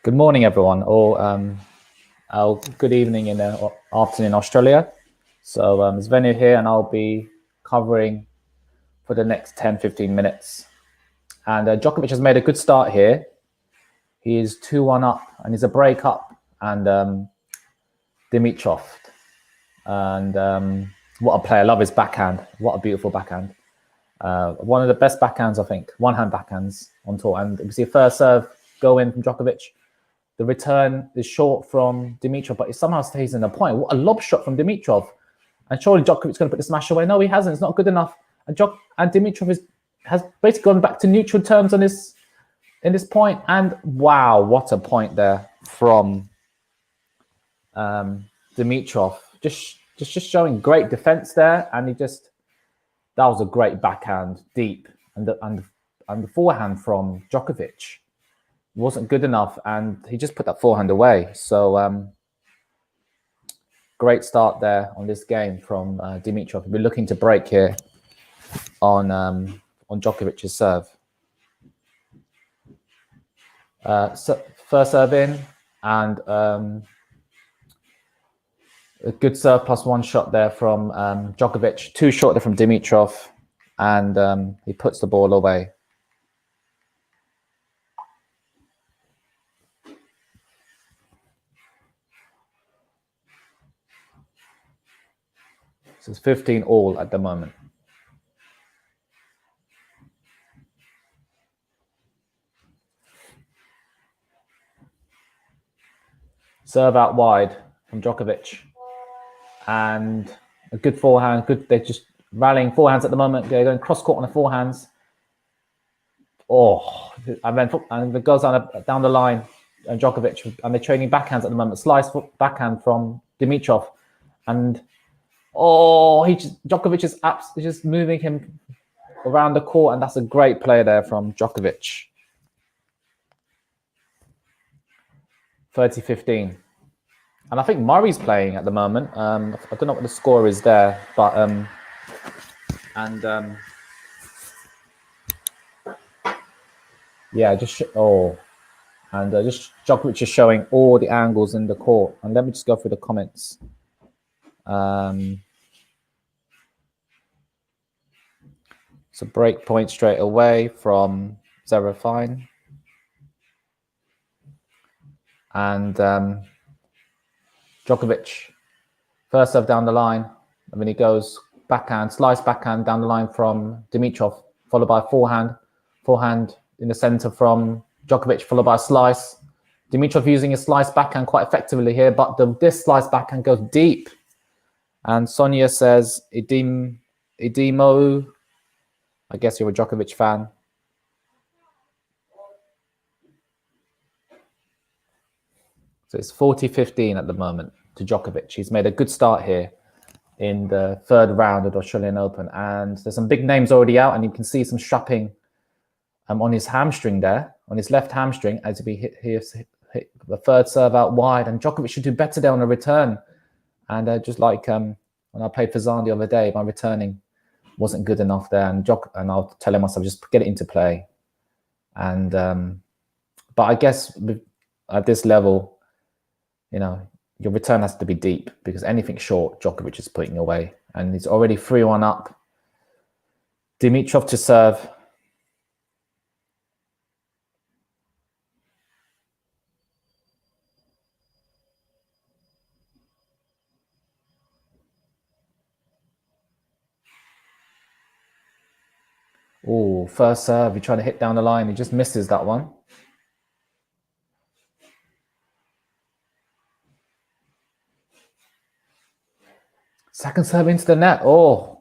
Good morning, everyone, or good evening in the afternoon in Australia. So it's Venu here, and I'll be covering for the next 10-15 minutes. And Djokovic has made a good start here. He is 2-1 up, and he's a break up, and Dimitrov. And what a player! I love his backhand. What a beautiful backhand. One of the best backhands, I think. One-hand backhands on tour. And you can see a first serve go in from Djokovic. The return is short from Dimitrov, but it somehow stays in the point. What a lob shot from Dimitrov. And surely Djokovic's going to put the smash away. No, he hasn't. It's not good enough. And Dimitrov has basically gone back to neutral terms on this in this point. And wow, what a point there from Dimitrov. Just showing great defense there. And that was a great backhand, deep. And the forehand from Djokovic wasn't good enough, and he just put that forehand away. So great start there on this game from Dimitrov. We're looking to break here on Djokovic's serve. So first serve in, and a good serve plus one shot there from Djokovic. Too short there from Dimitrov, and he puts the ball away. So it's 15 all at the moment. Serve out wide from Djokovic. And a good forehand. They're just rallying forehands at the moment. They're going cross court on the forehands. Oh, and it goes down the line. And Djokovic, and they're trading backhands at the moment. Slice backhand from Dimitrov. And Djokovic is just moving him around the court, and that's a great play there from Djokovic. 30-15. And I think Murray's playing at the moment. I don't know what the score is there, but yeah, just Djokovic is showing all the angles in the court. And let me just go through the comments. So break point straight away from Zerafine. And Djokovic, first serve down the line. And then he goes backhand, slice backhand down the line from Dimitrov, followed by forehand. Forehand in the center from Djokovic, followed by a slice. Dimitrov using his slice backhand quite effectively here, but this slice backhand goes deep. And Sonia says, Idimo, I guess you're a Djokovic fan. So it's 40-15 at the moment to Djokovic. He's made a good start here in the third round of the Australian Open. And there's some big names already out, and you can see some strapping on his hamstring there, on his left hamstring, as he hit the third serve out wide. And Djokovic should do better there on the return. And just like when I played for Zahn the other day, my returning wasn't good enough there. And I'll tell myself, just get it into play. And but I guess at this level, your return has to be deep, because anything short, Djokovic is putting away. And he's already 3-1 up. Dimitrov to serve. Oh, first serve, he tried to hit down the line. He just misses that one. Second serve into the net. Oh,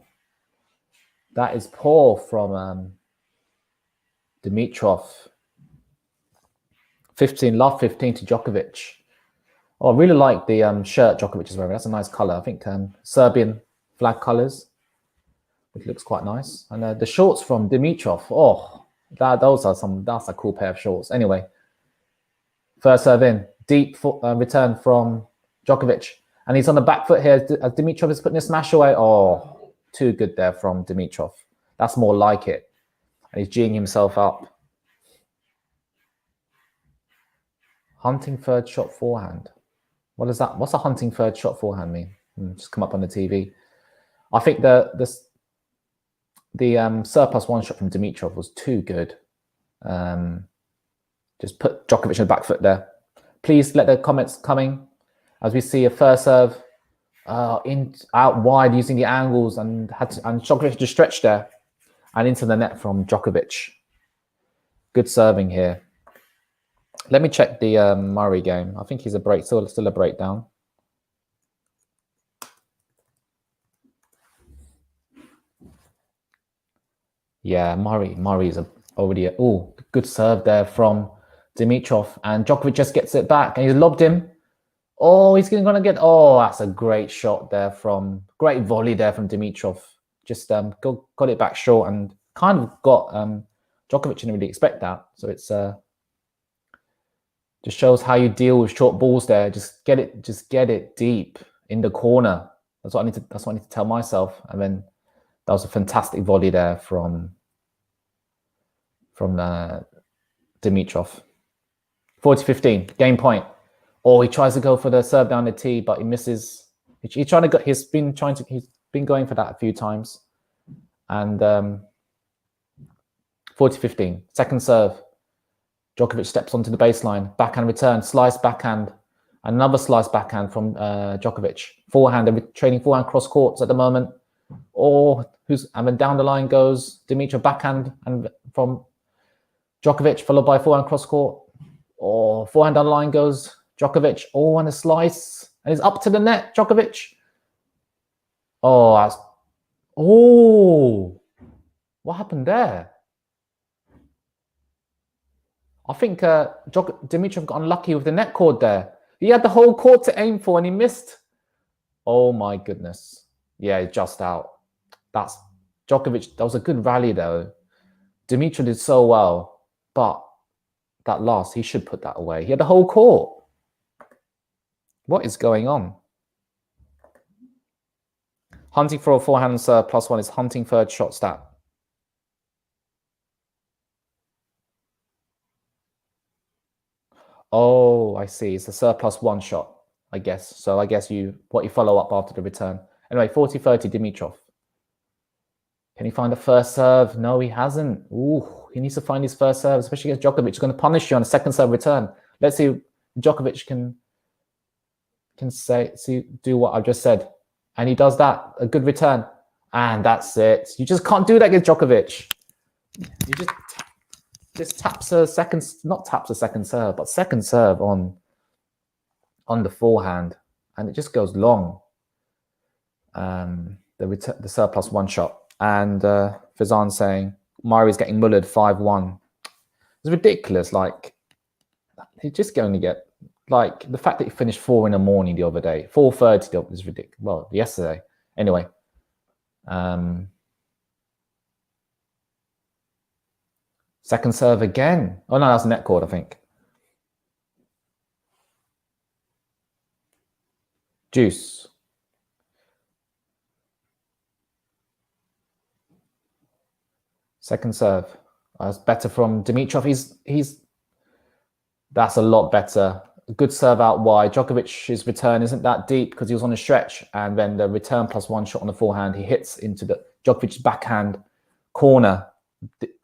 that is poor from Dimitrov. 15 to Djokovic. Oh, I really like the shirt Djokovic is wearing. That's a nice color. I think Serbian flag colors, which looks quite nice. And the shorts from Dimitrov. Oh, that's a cool pair of shorts. Anyway, first serve in, deep return from Djokovic. And he's on the back foot here as Dimitrov is putting a smash away. Oh, too good there from Dimitrov. That's more like it. And he's geeing himself up. Hunting third shot forehand. What is that? What's a hunting third shot forehand mean? Just come up on the TV. I think the surplus one shot from Dimitrov was too good. Just put Djokovic on the back foot there. Please let the comments coming as we see a first serve out wide using the angles and Djokovic just stretched there and into the net from Djokovic. Good serving here. Let me check the Murray game. I think he's still a breakdown. Yeah, Murray's already good serve there from Dimitrov, and Djokovic just gets it back and he's lobbed him. Oh, he's gonna get. Oh, that's a great shot there great volley there from Dimitrov. Just got it back short and kind of got Djokovic didn't really expect that. So it's just shows how you deal with short balls there. Just get it deep in the corner. That's what I need to tell myself. And then that was a fantastic volley there from Dimitrov. 40-15, game point. Oh, he tries to go for the serve down the tee, but he misses. He's been going for that a few times. And 40-15, second serve. Djokovic steps onto the baseline, backhand return, slice backhand, another slice backhand from Djokovic. Forehand, they're trading forehand cross courts at the moment. And then down the line goes Dimitrov backhand and from Djokovic, followed by forehand cross court. Or forehand down the line goes Djokovic. Oh, and a slice. And he's up to the net, Djokovic. Oh, what happened there? I think Dimitrov got unlucky with the net cord there. He had the whole court to aim for and he missed. Oh my goodness. Yeah, just out. That's Djokovic. That was a good rally though. Dimitrov did so well, but that last, he should put that away. He had the whole court. What is going on? Hunting for a forehand serve +1 is hunting third shot stat. Oh, I see. It's a serve +1 shot, I guess. So I guess what you follow up after the return. Anyway, 40-30 Dimitrov. Can he find the first serve? No, he hasn't. Ooh, he needs to find his first serve, especially against Djokovic. He's going to punish you on a second serve return. Let's see if Djokovic can do what I've just said. And he does that. A good return. And that's it. You just can't do that against Djokovic. You just taps a second, not taps a second serve, but second serve on the forehand. And it just goes long. The serve +1 shot. And Fizan saying Murray's getting mullered 5-1. It's ridiculous. Like, he's just going to get, like, the fact that he finished 4 in the morning the other day, 4:30 is ridiculous. Well, yesterday. Anyway. Second serve again. Oh, no, that's net cord, I think. Juice. Second serve. That's better from Dimitrov. That's a lot better. A good serve out wide. Djokovic's return isn't that deep because he was on a stretch. And then the return +1 shot on the forehand, he hits into the Djokovic's backhand corner,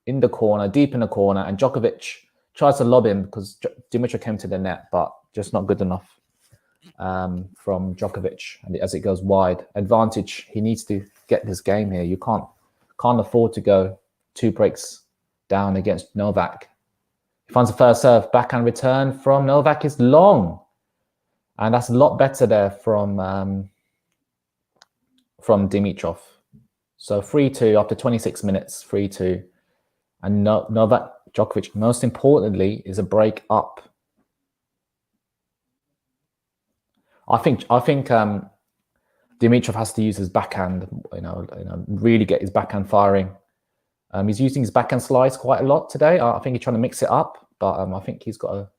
in the corner, deep in the corner. And Djokovic tries to lob him because Dimitrov came to the net, but just not good enough from Djokovic. And as it goes wide, advantage. He needs to get this game here. You can't afford to go 2 breaks down against Novak. He finds the first serve, backhand return from Novak is long. And that's a lot better there from Dimitrov. So 3-2 after 26 minutes, 3-2. And Novak Djokovic, most importantly, is a break up. I think Dimitrov has to use his backhand, really get his backhand firing. He's using his backhand slice quite a lot today. I think he's trying to mix it up, but I think he's got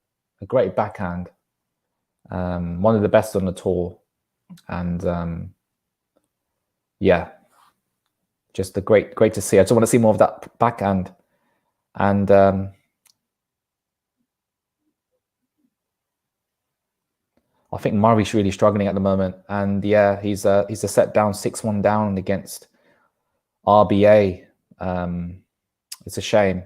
a great backhand. One of the best on the tour. And yeah, just great to see. I just want to see more of that backhand. And I think Murray's really struggling at the moment. And yeah, he's a set down, 6-1 down against RBA. It's a shame.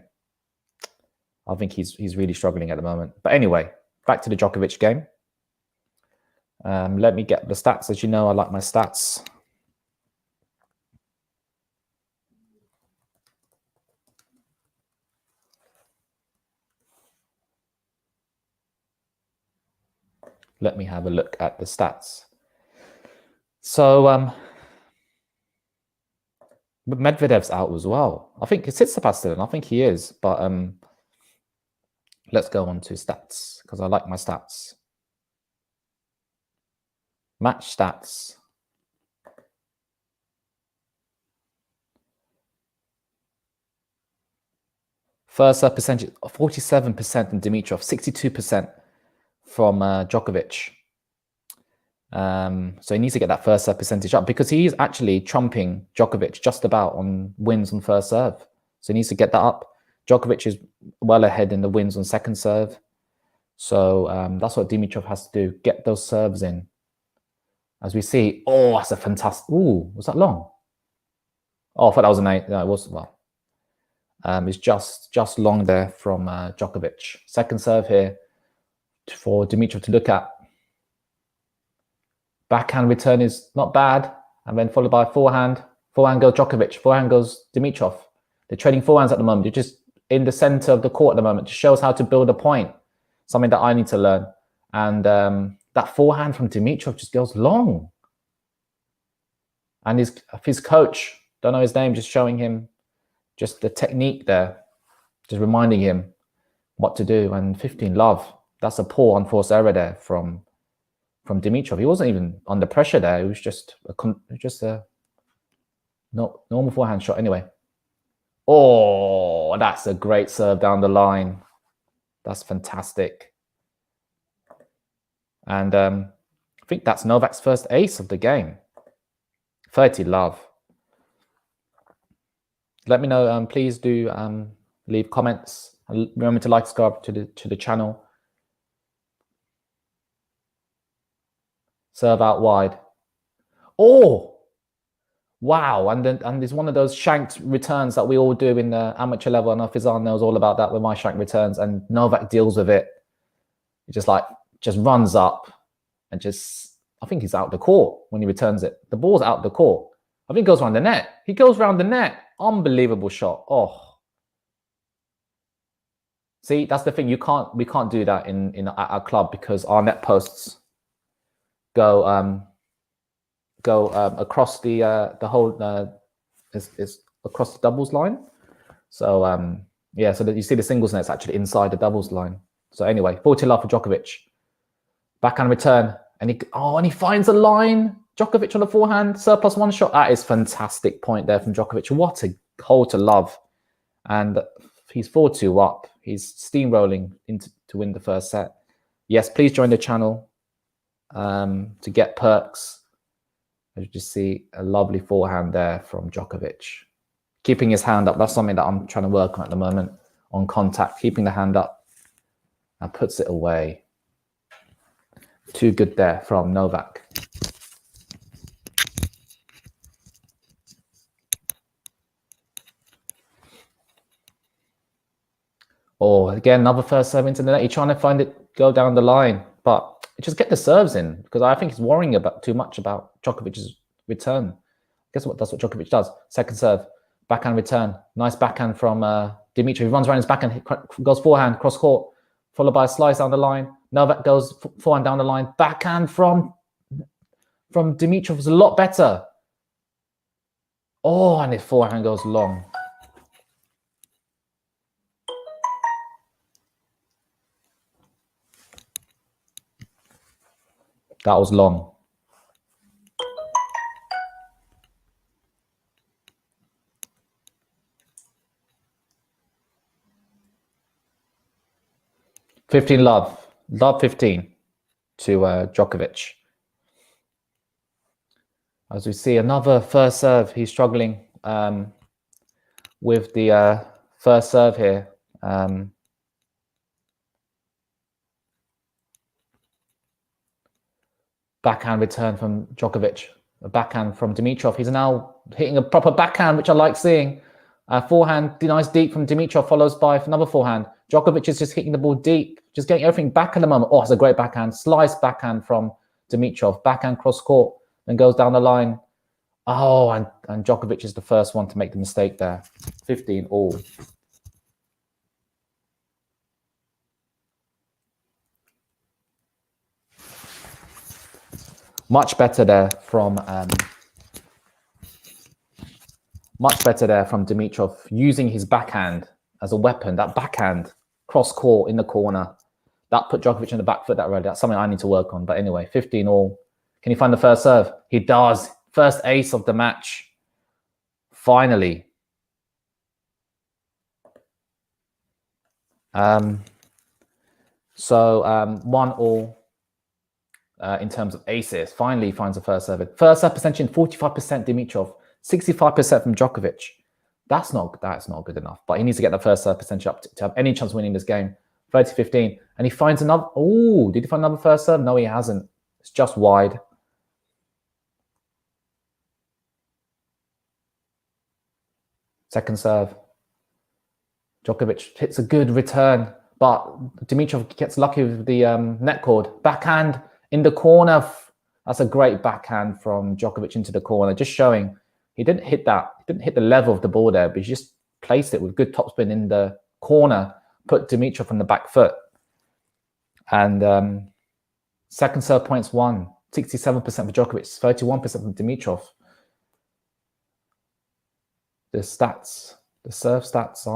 I think he's really struggling at the moment. But anyway, back to the Djokovic game. Let me get the stats. As you know, I like my stats. Let me have a look at the stats. So but Medvedev's out as well. I think Tsitsipas still in. I think he is. But let's go on to stats because I like my stats. Match stats. First serve percentage, 47% from Dimitrov, 62% from Djokovic. So he needs to get that first serve percentage up because he's actually trumping Djokovic just about on wins on first serve. So he needs to get that up. Djokovic is well ahead in the wins on second serve. So that's what Dimitrov has to do, get those serves in. As we see, oh, that's a fantastic, ooh, was that long? Oh, I thought that was an 8. No, it was, well. It's just long there from Djokovic. Second serve here for Dimitrov to look at. Backhand return is not bad. And then followed by forehand. Forehand goes Djokovic. Forehand goes Dimitrov. They're trading forehands at the moment. They're just in the center of the court at the moment. Just shows how to build a point. Something that I need to learn. And that forehand from Dimitrov just goes long. And his coach, don't know his name, just showing him just the technique there, just reminding him what to do. And 15 love. That's a poor unforced error there from Dimitrov. He wasn't even under pressure there. It was just a normal forehand shot. Anyway. Oh, that's a great serve down the line. That's fantastic. And I think that's Novak's first ace of the game. 30 love. Let me know. Please do leave comments. Remember to like, subscribe to the channel. Serve out wide. Oh, wow. And there's one of those shanked returns that we all do in the amateur level. I know Fizan knows all about that with my shank returns. And Novak deals with it. He just runs up and I think he's out the court when he returns it. The ball's out the court. I think it goes around the net. He goes around the net. Unbelievable shot. Oh. See, that's the thing. We can't do that in our club because our net posts go across the whole is across the doubles line. So yeah, so that you see the singles net's actually inside the doubles line. So anyway, 40 love for Djokovic. Backhand return, and he finds a line. Djokovic on the forehand, surplus one shot. That is fantastic point there from Djokovic. What a hole to love. And he's 4-2 up. He's steamrolling to win the first set. Yes, please join the channel to get perks. As you just see, a lovely forehand there from Djokovic. Keeping his hand up. That's something that I'm trying to work on at the moment. On contact, keeping the hand up. And puts it away. Too good there from Novak. Oh, again, another first serve into the net. You're trying to find it, go down the line. But just get the serves in because I think he's worrying too much about Djokovic's return. Guess what? That's what Djokovic does. Second serve, backhand return. Nice backhand from Dimitrov. He runs around his backhand, goes forehand, cross court, followed by a slice down the line. Novak goes forehand down the line. Backhand from Dimitrov was a lot better. Oh, and his forehand goes long. That was long. Love 15 to Djokovic. As we see, another first serve. He's struggling with the first serve here. Backhand return from Djokovic. A backhand from Dimitrov. He's now hitting a proper backhand, which I like seeing. Forehand, nice deep from Dimitrov, follows by another forehand. Djokovic is just hitting the ball deep, just getting everything back at the moment. Oh, it's a great backhand. Slice backhand from Dimitrov. Backhand cross court, then goes down the line. Oh, and Djokovic is the first one to make the mistake there. 15 all. Much better there from Dimitrov, using his backhand as a weapon. That backhand cross court in the corner, that put Djokovic in the back foot that road. That's something I need to work on. But anyway, 15 all. Can he find the first serve? He does. First ace of the match. Finally. 1 all. In terms of aces, finally finds the first serve. First serve percentage, 45% Dimitrov, 65% from Djokovic. That's not good enough. But he needs to get the first serve percentage up to have any chance of winning this game. 30-15, and he finds another. Oh, did he find another first serve? No, he hasn't. It's just wide. Second serve. Djokovic hits a good return, but Dimitrov gets lucky with the net cord. Backhand in the corner. That's a great backhand from Djokovic into the corner. Just showing he didn't hit that. He didn't hit the level of the ball there, but he just placed it with good topspin in the corner. Put Dimitrov on the back foot. And second serve points won. 67% for Djokovic, 31% from Dimitrov. The serve stats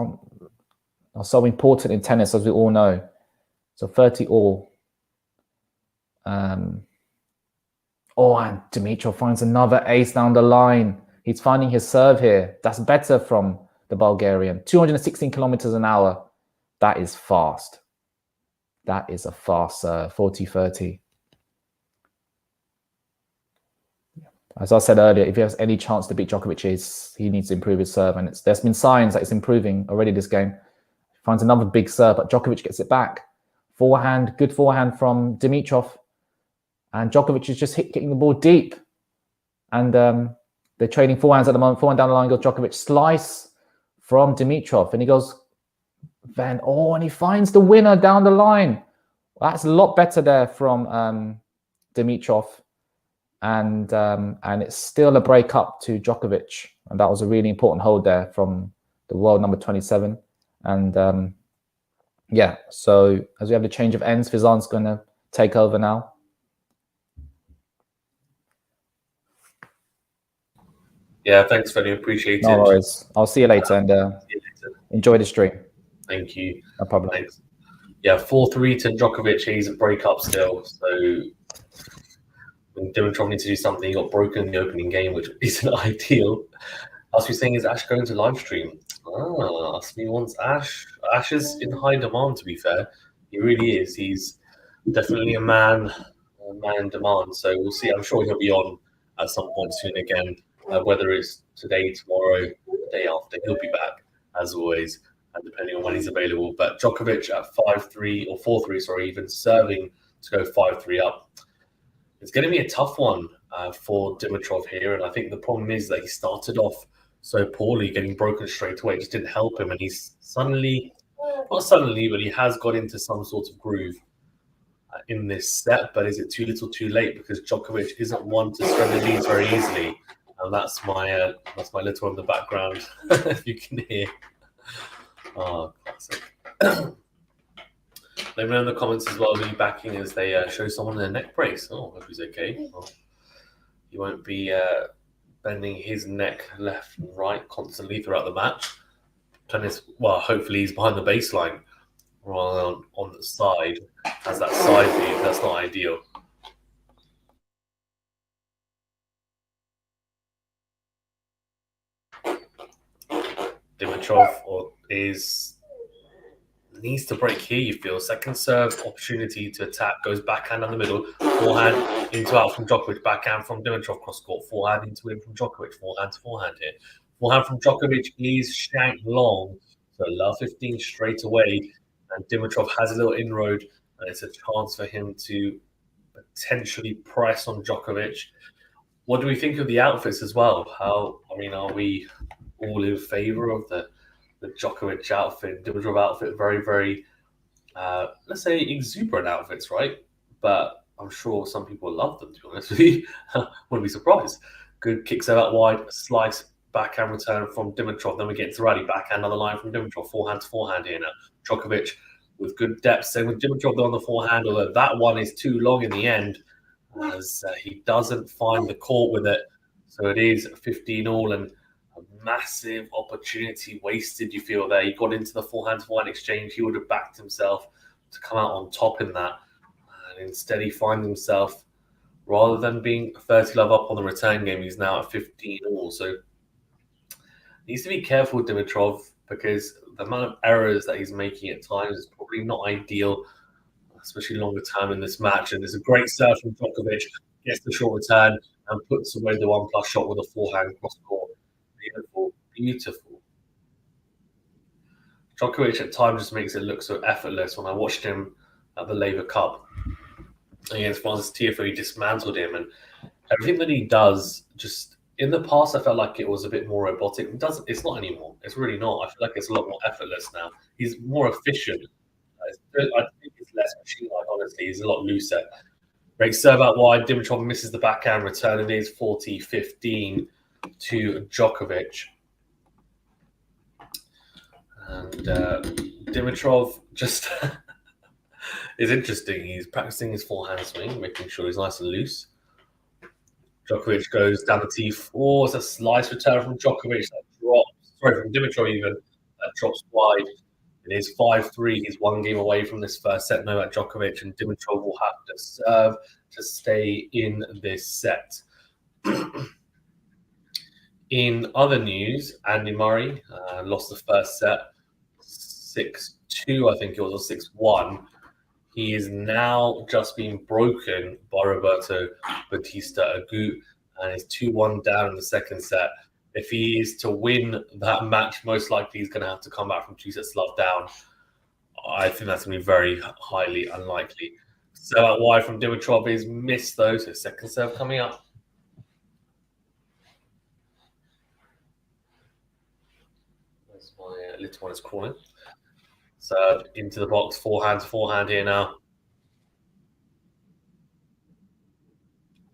are so important in tennis, as we all know. So 30 all. And Dimitrov finds another ace down the line. He's finding his serve here. That's better from the Bulgarian. 216 kilometers an hour. That is fast. That is a fast serve. 40-30. As I said earlier, if he has any chance to beat Djokovic, he needs to improve his serve. And there's been signs that it's improving already this game. Finds another big serve, but Djokovic gets it back. Forehand, good forehand from Dimitrov. And Djokovic is just hitting the ball deep. And they're trading forehands at the moment. Forehand down the line goes Djokovic. Slice from Dimitrov. And he goes, and he finds the winner down the line. That's a lot better there from Dimitrov. And it's still a break up to Djokovic. And that was a really important hold there from the world number 27. And yeah, so as we have the change of ends, Fizan's going to take over now. Yeah, thanks, Freddie. Appreciate it. No worries. I'll see you later and enjoy the stream. Thank you. No problem. Thanks. Yeah, 4-3 to Djokovic. He's a break-up still. So when Dimitrov needs to do something, he got broken in the opening game, which isn't ideal. As we're saying, is Ash going to live stream? Ask me once. Ash is in high demand, to be fair. He really is. He's definitely a man in demand. So we'll see. I'm sure he'll be on at some point soon again. Whether it's today, tomorrow, the day after, he'll be back as always, depending on when he's available. But Djokovic at 5-3 or 4-3, sorry, even serving to go 5-3 up. It's going to be a tough one for Dimitrov here, and I think the problem is that he started off so poorly, getting broken straight away. It just didn't help him, and he's not suddenly, but he has got into some sort of groove in this set. But is it too little, too late? Because Djokovic isn't one to spread the leads very easily. And that's my little in the background, if you can hear. Oh, classic. Let me know in the comments as well, who you're backing as they show someone in a neck brace. Oh, hope he's okay. Well, he won't be bending his neck left and right constantly throughout the match. Hopefully he's behind the baseline rather than on the side. Has that side view. That's not ideal. Dimitrov needs to break here, you feel. Second serve opportunity to attack, goes backhand down the middle, forehand into out from Djokovic, backhand from Dimitrov cross court, forehand into in from Djokovic, forehand to forehand here. Forehand from Djokovic is shanked long, So love 15 straight away, and Dimitrov has a little inroad, and it's a chance for him to potentially press on Djokovic. What do we think of the outfits as well? Are we all in favor of the Djokovic outfit, Dimitrov outfit? Very, very, let's say, exuberant outfits, right? But I'm sure some people love them, to be honest with you. Wouldn't be surprised. Good kicks out wide, slice, backhand return from Dimitrov. Then we get Zrati, backhand, another line from Dimitrov. Forehand to forehand here now. Djokovic with good depth. Same with Dimitrov on the forehand, although that one is too long in the end, as he doesn't find the court with it. So it is 15 all, and a massive opportunity wasted, you feel, there. He got into the forehand to forehand exchange. He would have backed himself to come out on top in that. And instead he finds himself, rather than being 30 love up on the return game, he's now at 15 all. So needs to be careful with Dimitrov, because the amount of errors that he's making at times is probably not ideal, especially longer term in this match. And there's a great serve from Djokovic, gets the short return and puts away the 1+ shot with a forehand cross court. Beautiful, beautiful. Djokovic at times just makes it look so effortless. When I watched him at the Laver Cup against Francis Tiafoe, he dismantled him, and everything that he does, just in the past I felt like it was a bit more robotic. It's not anymore. It's really not. I feel like it's a lot more effortless now. He's more efficient. I think it's less machine-like, honestly. He's a lot looser. Great serve out wide. Dimitrov misses the backhand return. It is 40-15 to Djokovic. And Dimitrov just is interesting. He's practicing his forehand swing, making sure he's nice and loose. Djokovic goes down the T4. It's a slice return from Djokovic that drops. Sorry, from Dimitrov even. That drops wide. It is 5-3. He's one game away from this first set. Novak Djokovic, and Dimitrov will have to serve to stay in this set. In other news, Andy Murray lost the first set 6-2, I think it was, or 6-1. He is now just being broken by Roberto Bautista Agut, and is 2-1 down in the second set. If he is to win that match, most likely he's going to have to come back from 2 sets love down. I think that's going to be very highly unlikely. So out wide from Dimitrov is missed, though. So second serve coming up. That's my little one is crawling. Serve into the box, forehand to forehand here now.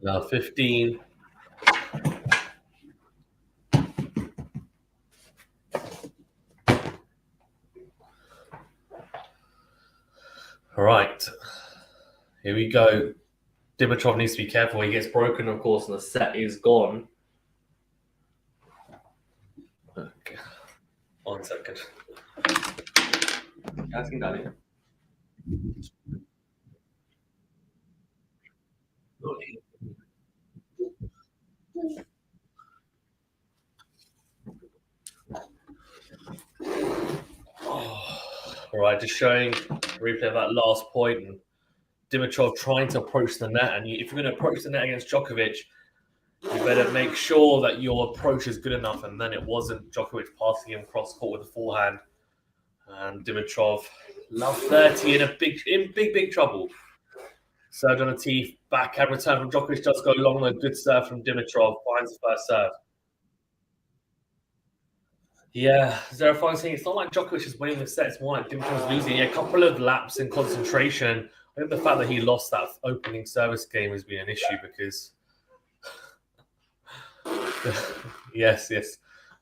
Now 15. All right, here we go. Dimitrov needs to be careful. He gets broken, of course, and the set is gone. Okay. 1 second. Asking Danny. All right, just showing a replay of that last point, and Dimitrov trying to approach the net. And if you're going to approach the net against Djokovic, you better make sure that your approach is good enough. And then it wasn't. Djokovic passing him cross court with a forehand, and Dimitrov, love 30 in big trouble. Served on a tee, backhand return from Djokovic does go long. A good serve from Dimitrov, finds the first serve. Yeah, Zerafon saying it's not like Djokovic is winning the set, it's more like Dimitrov's losing. Yeah, a couple of laps in concentration. I think the fact that he lost that opening service game has been an issue, because yes,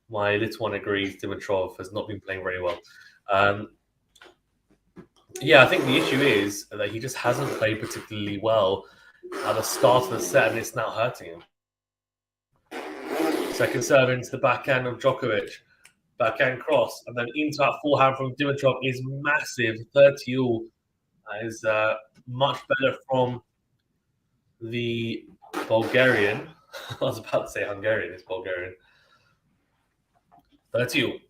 my little one agrees. Dimitrov has not been playing very well. Yeah, I think the issue is that he just hasn't played particularly well at the start of the set, and it's now hurting him. Second serve into the backhand of Djokovic. Backhand cross, and then into that forehand from Dimitrov is massive. 30-all is much better from the Bulgarian. I was about to say Hungarian, it's Bulgarian. 30-all.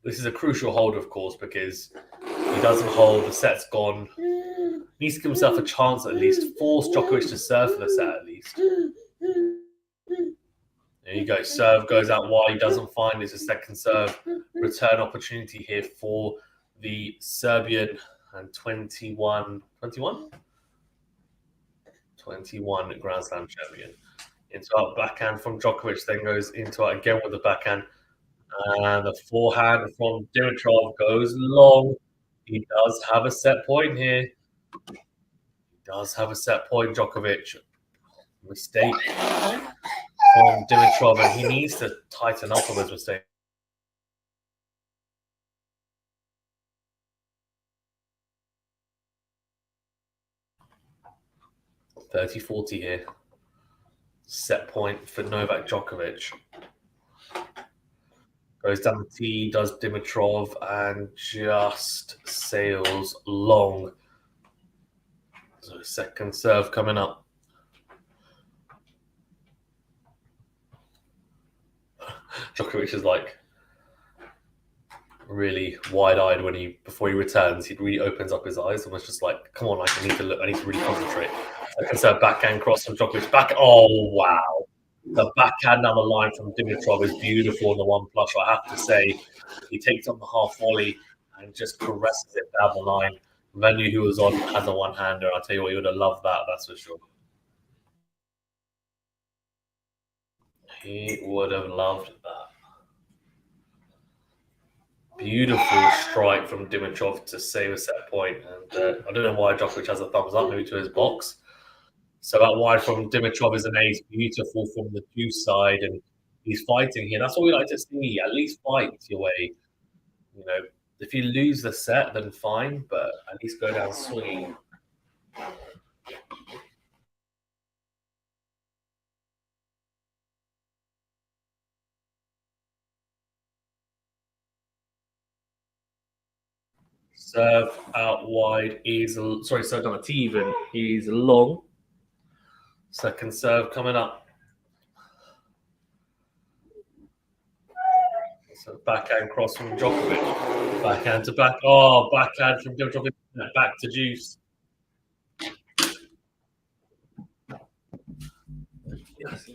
This is a crucial hold, of course, because he doesn't hold, the set's gone. He needs to give himself a chance at least. Force Djokovic to serve for the set at least. There you go. Serve goes out wide. He doesn't find it's a second serve return opportunity here for the Serbian and 21 Grand Slam champion. Into our backhand from Djokovic, then goes into it again with the backhand. And the forehand from Dimitrov goes long. He does have a set point here. He does have a set point, Djokovic. Mistake from Dimitrov, and he needs to tighten up on his mistake. $30-40 here. Set point for Novak Djokovic. Goes down the tee, does Dimitrov, and just sails long. So second serve coming up. Djokovic is like really wide-eyed before he returns. He really opens up his eyes and was just like, "Come on, I need to really concentrate." Second serve backhand cross from Djokovic. Oh wow! The backhand down the line from Dimitrov is beautiful in the one plus. I have to say, he takes on the half volley and just caresses it down the line. Menu, who was on, has a one-hander. I'll tell you what, he would have loved that. That's for sure. He would have loved that. Beautiful strike from Dimitrov to save a set point. And I don't know why Djokovic has a thumbs up, maybe to his box. So out wide from Dimitrov is an ace. Beautiful from the juice side. And he's fighting here. That's what we like to see. At least fight your way. You know, if you lose the set, then fine. But at least go down swinging. Serve out wide is serve on a tee even. He's long. Second serve coming up. So backhand cross from Djokovic. Backhand to back. Oh, backhand from Djokovic. Back to juice. Yes,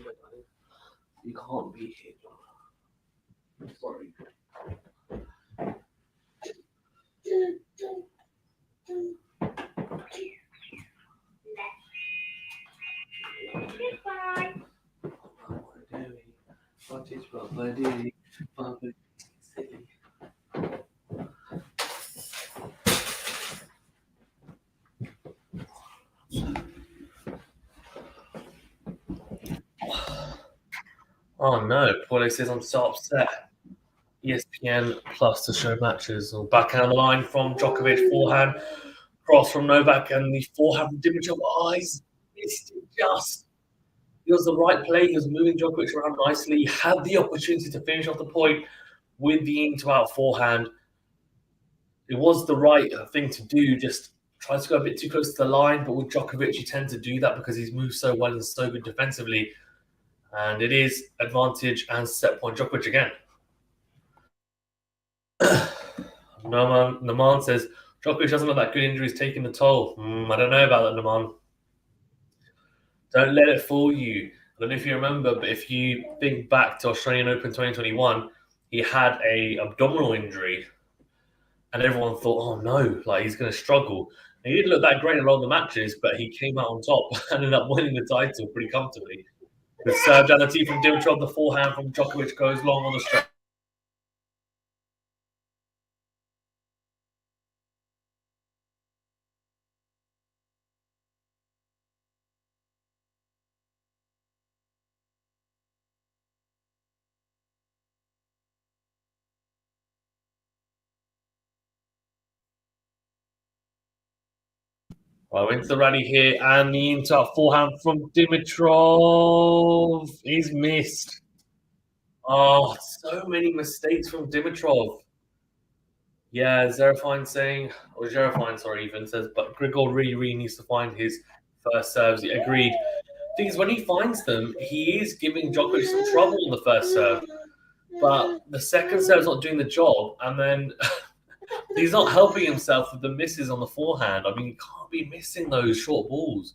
you can't be here. Sorry. Oh no, Paulie says I'm so upset. ESPN Plus to show matches. Or backhand on the line from Djokovic, forehand cross from Novak, and the forehand from Dimitrov. Oh, he's just. It was the right play. He was moving Djokovic around nicely. He had the opportunity to finish off the point with the in-to-out forehand. It was the right thing to do. Just tries to go a bit too close to the line, but with Djokovic, you tend to do that because he's moved so well and so good defensively. And it is advantage and set point Djokovic again. Naman says, Djokovic doesn't look that good. Injuries taking the toll. I don't know about that, Naman. Don't let it fool you. I don't know if you remember, but if you think back to Australian Open 2021, he had an abdominal injury. And everyone thought, oh no, like he's going to struggle. And he didn't look that great in a lot of the matches, but he came out on top and ended up winning the title pretty comfortably. The serve down the tee from Dimitrov, the forehand from Djokovic goes long on the stretch. Well, into the rally here, and the into forehand from Dimitrov is missed. Oh, so many mistakes from Dimitrov. Yeah, Zerafine even says, but Grigor really needs to find his first serves. Agreed. Thing is, when he finds them, he is giving Djokovic some trouble on the first serve. But the second serve is not doing the job, and then he's not helping himself with the misses on the forehand. I mean, you can't be missing those short balls.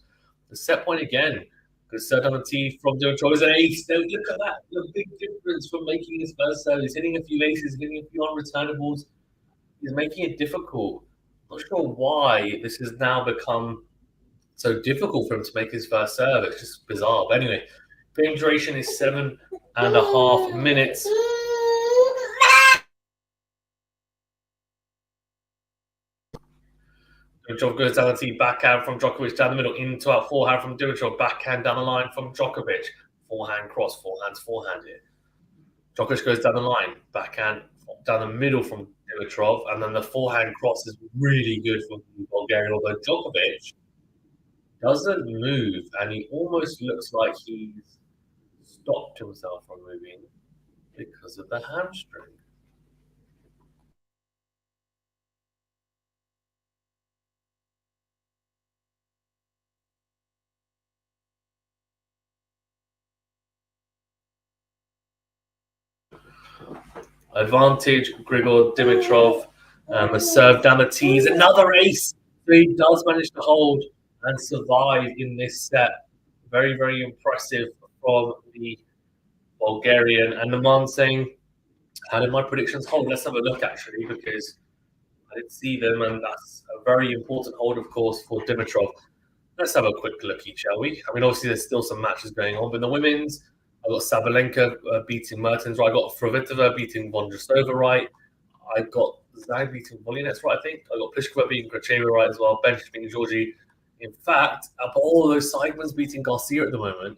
The set point again Good serve down the tee from Dimitrov. Is an ace. Look at that. The big difference from making his first serve. He's hitting a few aces, hitting a few unreturnables. He's making it difficult. Not sure why this has now become so difficult for him to make his first serve. It's just bizarre. But anyway, game duration is 7.5 minutes. Dimitrov goes down the tee, backhand from Djokovic down the middle, into our forehand from Dimitrov, backhand down the line from Djokovic. Forehand cross, forehand here. Djokovic goes down the line, backhand down the middle from Dimitrov, and then the forehand cross is really good from Bulgaria, although Djokovic doesn't move, and he almost looks like he's stopped himself from moving because of the hamstring. Advantage, Grigor, Dimitrov, a serve down the tees, another ace. So he does manage to hold and survive in this set. Very, very impressive from the Bulgarian. And the man saying, how did my predictions hold? Let's have a look, actually, because I didn't see them, and that's a very important hold, of course, for Dimitrov. Let's have a quick looky, shall we? I mean, obviously, there's still some matches going on, but in the women's, I got Sabalenka beating Mertens right. I got Kvitova beating Vondrousova right. I got Zhang beating Molinets right, I think. I got Pliskova beating Gracheva right as well. Bench beating Georgie. In fact, out of all those, Seidman's beating Garcia at the moment.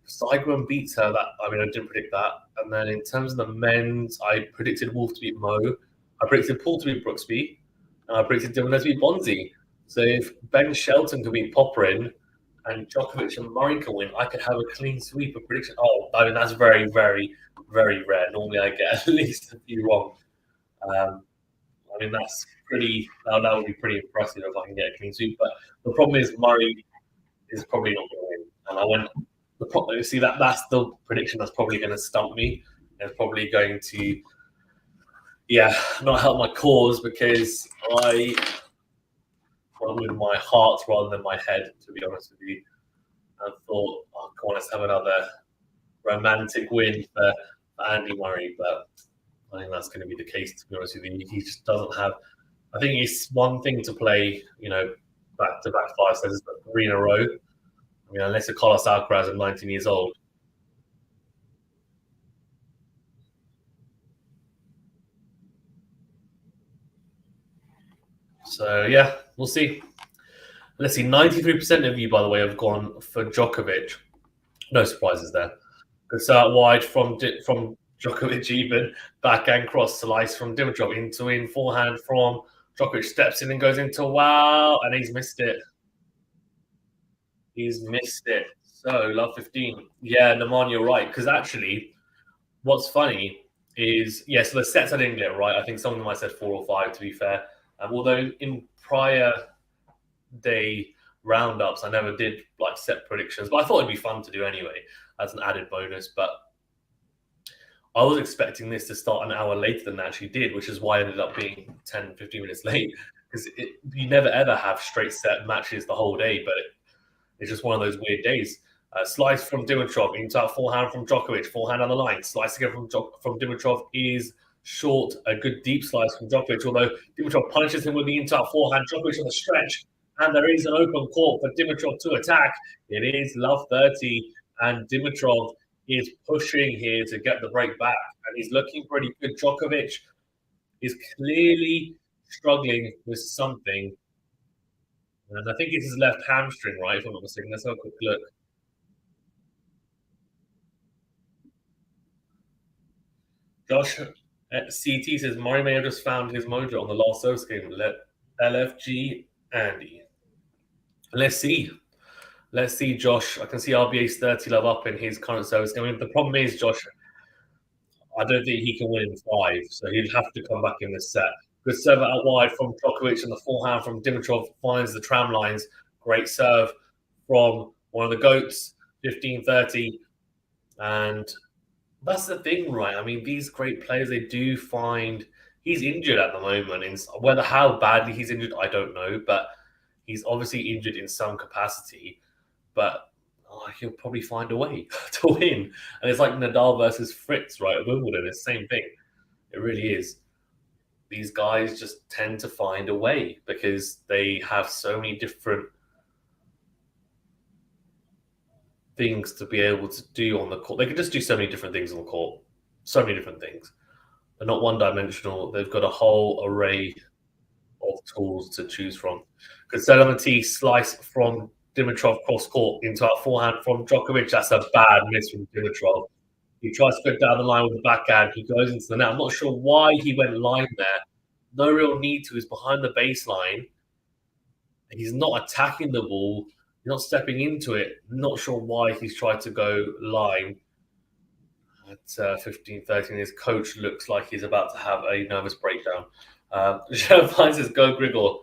Seidman beats her. I didn't predict that. And then in terms of the men's, I predicted Wolf to beat Mo. I predicted Paul to beat Brooksby. And I predicted Dylan to beat Bonzi. So if Ben Shelton could beat Popperin, and Djokovic and Murray can win, I could have a clean sweep of prediction. Oh, I mean, that's very, very, very rare. Normally I get at least a few wrong. I mean, that's pretty, that would be pretty impressive if I can get a clean sweep. But the problem is Murray is probably not going to win. And I went, see, that's the prediction that's probably going to stump me. It's probably going to, not help my cause, because I went with my heart rather than my head, to be honest with you. I thought, oh, come on, let's have another romantic win for Andy Murray. But I think that's going to be the case, to be honest with you. He just doesn't have, I think it's one thing to play, back-to-back 5 sets, but 3 in a row. I mean, unless you're Carlos Alcaraz at 19 years old. So, yeah, we'll see. Let's see, 93% of you, by the way, have gone for Djokovic. No surprises there. Good start wide from Djokovic even. Backhand cross slice from Dimitrov into in. Forehand from Djokovic. Steps in and goes into wow. And he's missed it. He's missed it. So, love 15. Yeah, Naman, you're right. Because actually, what's funny is, so the sets I didn't get right. I think some of them I said 4 or 5, to be fair. Although in prior day roundups, I never did set predictions, but I thought it'd be fun to do anyway as an added bonus. But I was expecting this to start an hour later than it actually did, which is why I ended up being 10, 15 minutes late, because you never ever have straight set matches the whole day, but it's just one of those weird days. Slice from Dimitrov into our forehand from Djokovic, forehand on the line. Slice again from Dimitrov is short. A good deep slice from Djokovic, although Dimitrov punishes him with the into our forehand. Djokovic on the stretch, and there is an open court for Dimitrov to attack. It is love 30, and Dimitrov is pushing here to get the break back, and he's looking pretty good. Djokovic is clearly struggling with something, and I think it's his left hamstring, right, if I'm not mistaken. Let's have a quick look. Josh at CT says Murray may have just found his mojo on the last service game. Let LFG Andy. Let's see. Let's see, Josh. I can see RBA's 30 love up in his current service game. I mean, the problem is, Josh, I don't think he can win in 5, so he'd have to come back in this set. Good serve out wide from Djokovic, and the forehand from Dimitrov finds the tram lines. Great serve from one of the GOATs, 15-30. And that's the thing, right? I mean, these great players, they do find he's injured at the moment. Whether how badly he's injured, I don't know, but he's obviously injured in some capacity. But like he'll probably find a way to win. And it's like Nadal versus Fritz, right? At Wimbledon, it's the same thing. It really is. These guys just tend to find a way because they have so many different things to be able to do on the court. They can just do so many different things on the court. So many different things. They're not one-dimensional. They've got a whole array of tools to choose from. Good set on the tee, slice from Dimitrov cross court into our forehand from Djokovic. That's a bad miss from Dimitrov. He tries to go down the line with the backhand. He goes into the net. I'm not sure why he went line there. No real need to. He's behind the baseline. He's not attacking the ball. He's not stepping into it. Not sure why he's tried to go line. At 15-13, his coach looks like he's about to have a nervous breakdown. Sheriff says, go Grigor.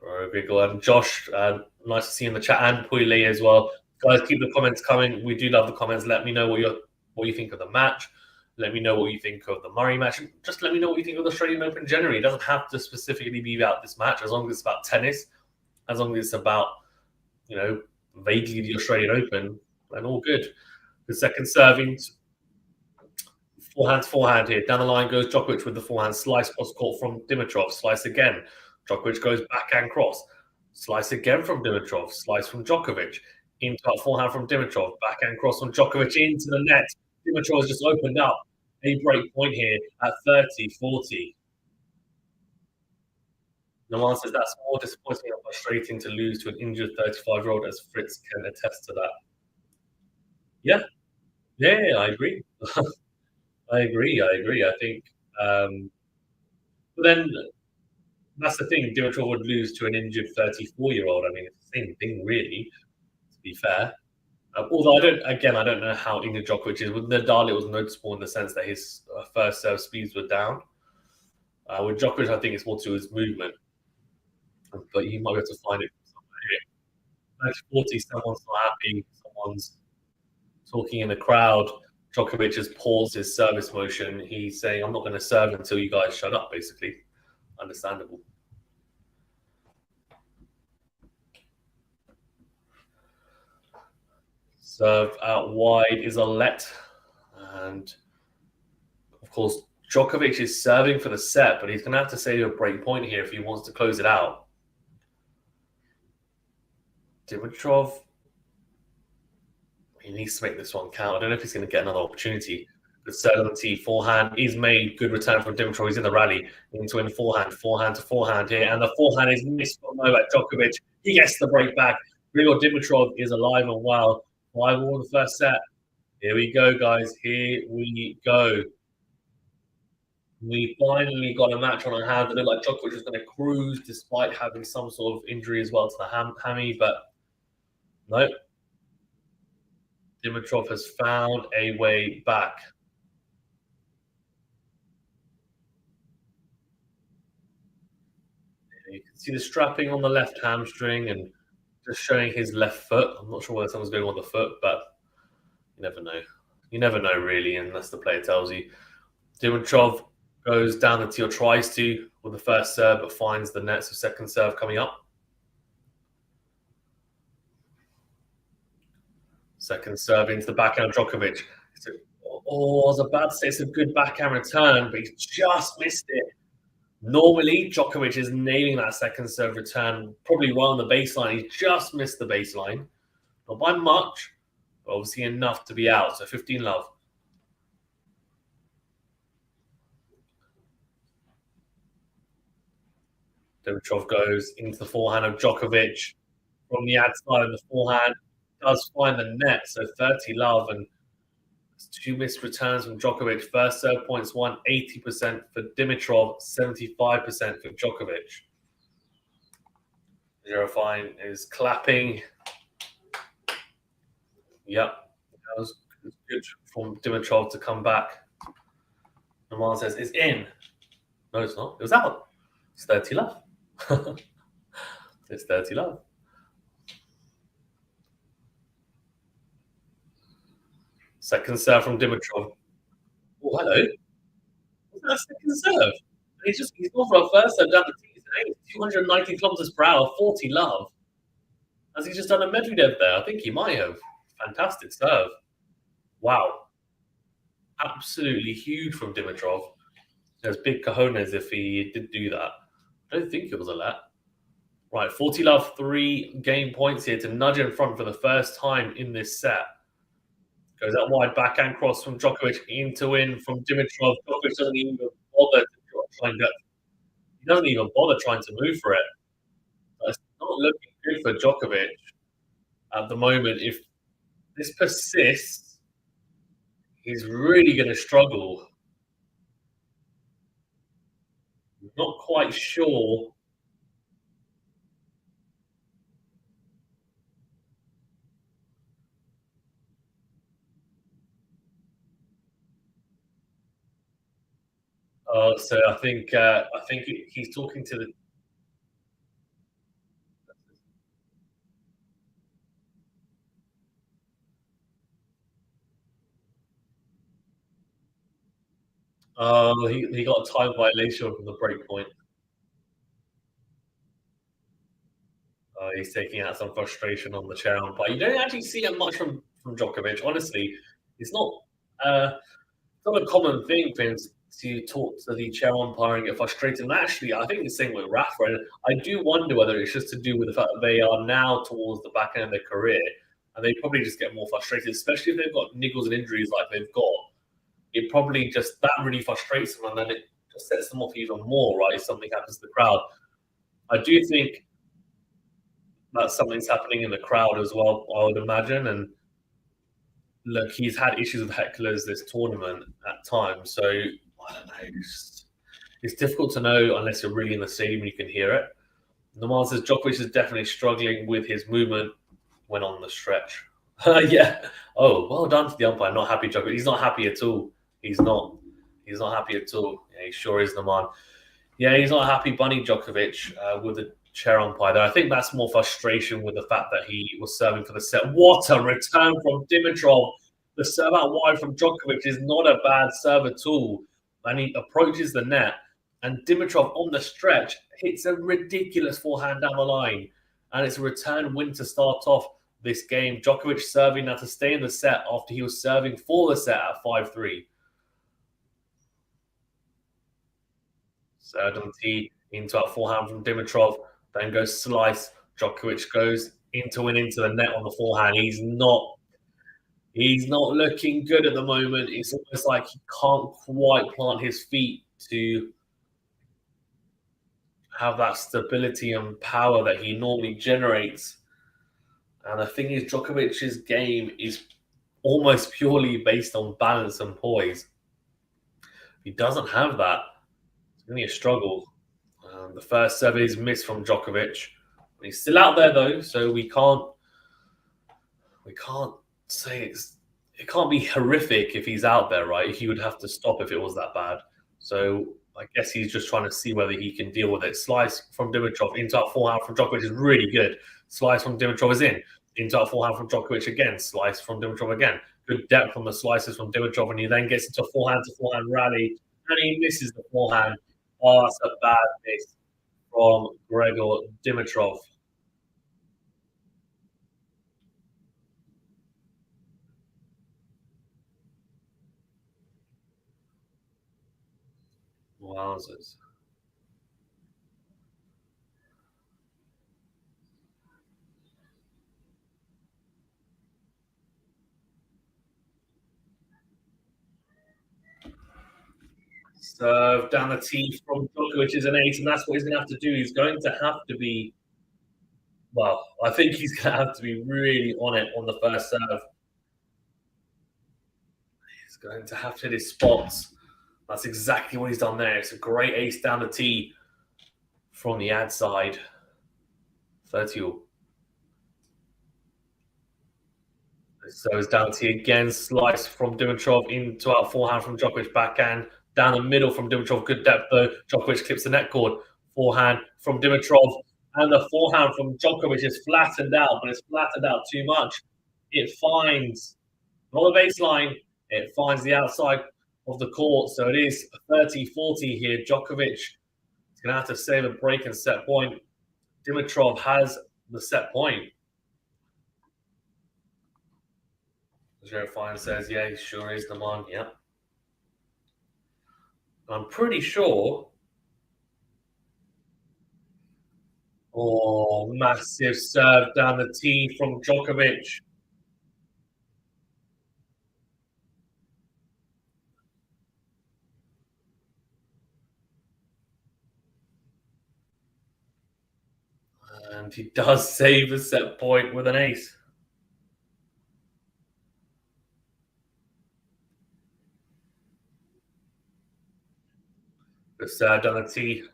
Go Grigor. And Josh, nice to see you in the chat, and Puile as well. Guys, keep the comments coming. We do love the comments. Let me know what you think of the match. Let me know what you think of the Murray match. Just let me know what you think of the Australian Open generally. It doesn't have to specifically be about this match, as long as it's about tennis, as long as it's about, vaguely the Australian Open, and all good. The second serving, forehand here. Down the line goes Djokovic with the forehand. Slice cross court from Dimitrov. Slice again. Djokovic goes backhand cross. Slice again from Dimitrov. Slice from Djokovic. Into that forehand from Dimitrov. Backhand cross from Djokovic into the net. Dimitrov has just opened up a break point here at 30-40. Noman says that's more disappointing and frustrating to lose to an injured 35-year-old, as Fritz can attest to that. Yeah, I agree. I agree. I think, but then that's the thing. Dimitrov would lose to an injured 34-year-old. I mean, it's the same thing, really. To be fair, although I don't know how injured Djokovic is. With Nadal, it was noticeable in the sense that his first serve speeds were down. With Djokovic, I think it's more to his movement, but you might be able to find it somewhere. 40, someone's not happy. Someone's talking in the crowd. Djokovic has paused his service motion. He's saying, I'm not going to serve until you guys shut up, basically. Understandable. Serve out wide is a let. And, of course, Djokovic is serving for the set, but he's going to have to save a break point here if he wants to close it out. Dimitrov, he needs to make this one count. I don't know if he's going to get another opportunity. The set on the tee, forehand is made. Good return from Dimitrov. He's in the rally. Into in forehand to forehand here. And the forehand is missed from Novak Djokovic. He gets the break back. Grigor Dimitrov is alive and well. 5-all the first set. Here we go, guys. Here we go. We finally got a match on our hands. It looked like Djokovic was going to cruise despite having some sort of injury as well to the hammy, but no. Dimitrov has found a way back. You can see the strapping on the left hamstring and just showing his left foot. I'm not sure whether someone's going on the foot, but you never know. You never know, really, unless the player tells you. Dimitrov goes down the tee, or tries to, with the first serve, but finds the net. So second serve coming up. Second serve into the backhand of Djokovic. I was about to say it's a good backhand return, but he's just missed it. Normally, Djokovic is nailing that second serve return, probably right on the baseline. He just missed the baseline. Not by much, but obviously enough to be out. So 15-love. Dimitrov goes into the forehand of Djokovic from the ad side of the forehand. Does find the net, so 30-love, and 2 missed returns from Djokovic. First serve points won, 80% for Dimitrov, 75% for Djokovic. Zerofine is clapping. Yep, that was good from Dimitrov to come back. Norman says it's in. No, it's not. It was out. It's 30-love. It's 30-love. Second serve from Dimitrov. Oh, hello. What's that second serve? He's gone for a first serve down the tee. 290 kilometers per hour, 40-love. Has he just done a Medvedev there? I think he might have. Fantastic serve. Wow. Absolutely huge from Dimitrov. There's big cojones if he did do that. I don't think it was a let. Right, 40 love, 3 game points here to nudge in front for the first time in this set. Goes out wide, backhand cross from Djokovic into in from Dimitrov. Djokovic doesn't even bother to try and get. He doesn't even bother trying to move for it. It's not looking good for Djokovic at the moment. If this persists, he's really going to struggle. Not quite sure. So I think he's talking to the. He got a time violation from the break point. He's taking out some frustration on the chair umpire. You don't actually see it much from Djokovic. Honestly, it's not a common thing for him to talk to the chair umpire and get frustrated. And actually, I think the same with Rafa. And I do wonder whether it's just to do with the fact that they are now towards the back end of their career, and they probably just get more frustrated, especially if they've got niggles and injuries like they've got. It probably just that really frustrates them, and then it just sets them off even more, right? If something happens to the crowd. I do think that something's happening in the crowd as well, I would imagine. And look, he's had issues with hecklers this tournament at times, so I don't know. It's difficult to know unless you're really in the stadium and you can hear it. Norman says Djokovic is definitely struggling with his movement when on the stretch. Yeah. Oh, well done to the umpire. Not happy, Djokovic. He's not happy at all. He's not. He's not happy at all. Yeah, he sure is, Norman. Yeah, he's not happy, Bunny Djokovic, with the chair umpire there. I think that's more frustration with the fact that he was serving for the set. What a return from Dimitrov. The serve out wide from Djokovic is not a bad serve at all. And he approaches the net. And Dimitrov on the stretch hits a ridiculous forehand down the line. And it's a return win to start off this game. Djokovic serving now to stay in the set after he was serving for the set at 5-3. Served on tee into a forehand from Dimitrov. Then goes slice. Djokovic goes into the net on the forehand. He's not looking good at the moment. It's almost like he can't quite plant his feet to have that stability and power that he normally generates. And the thing is, Djokovic's game is almost purely based on balance and poise. If he doesn't have that, it's going to be a struggle. The first serve is missed from Djokovic. He's still out there though, so we can't say it can't be horrific if he's out there, right? He would have to stop if it was that bad. So I guess he's just trying to see whether he can deal with it. Slice from Dimitrov into that forehand from Djokovic is really good. Slice from Dimitrov is in. Into that forehand from Djokovic again. Slice from Dimitrov again. Good depth on the slices from Dimitrov, and he then gets into a forehand-to-forehand rally, and he misses the forehand. Oh, that's a bad miss from Grigor Dimitrov. Wowzers. Serve down the tee from Djokovic is an 8, and that's what he's going to have to do. He's going to have to be, well, I think he's going to have to be really on it on the first serve. He's going to have to hit his spots. That's exactly what he's done there. It's a great ace down the tee from the ad side. 30-all. So it's down the tee again. Slice from Dimitrov into our forehand from Djokovic backhand. Down the middle from Dimitrov. Good depth though. Djokovic clips the net cord. Forehand from Dimitrov. And the forehand from Djokovic is flattened out, but it's flattened out too much. It finds, not the baseline, it finds the outside of the court. So it is 30-40 here. Djokovic is going to have to save a break and set point. Dimitrov has the set point. Zerafine says, yeah, he sure is the man. Yeah. I'm pretty sure. Oh, massive serve down the tee from Djokovic. And he does save a set point with an ace. The serve down the tee.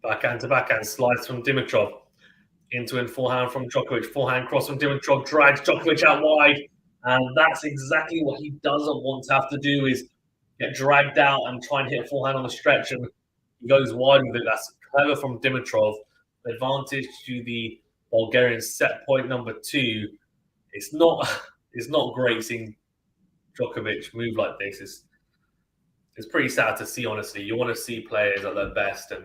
Backhand to backhand. Slice from Dimitrov. Into and forehand from Djokovic. Forehand cross from Dimitrov. Drags Djokovic out wide. And that's exactly what he doesn't want to have to do, is get dragged out and try and hit a forehand on the stretch. And he goes wide with it. That's clever from Dimitrov. Advantage to the Bulgarian set point number 2. It's not great seeing Djokovic move like this. It's pretty sad to see, honestly. You want to see players at their best, and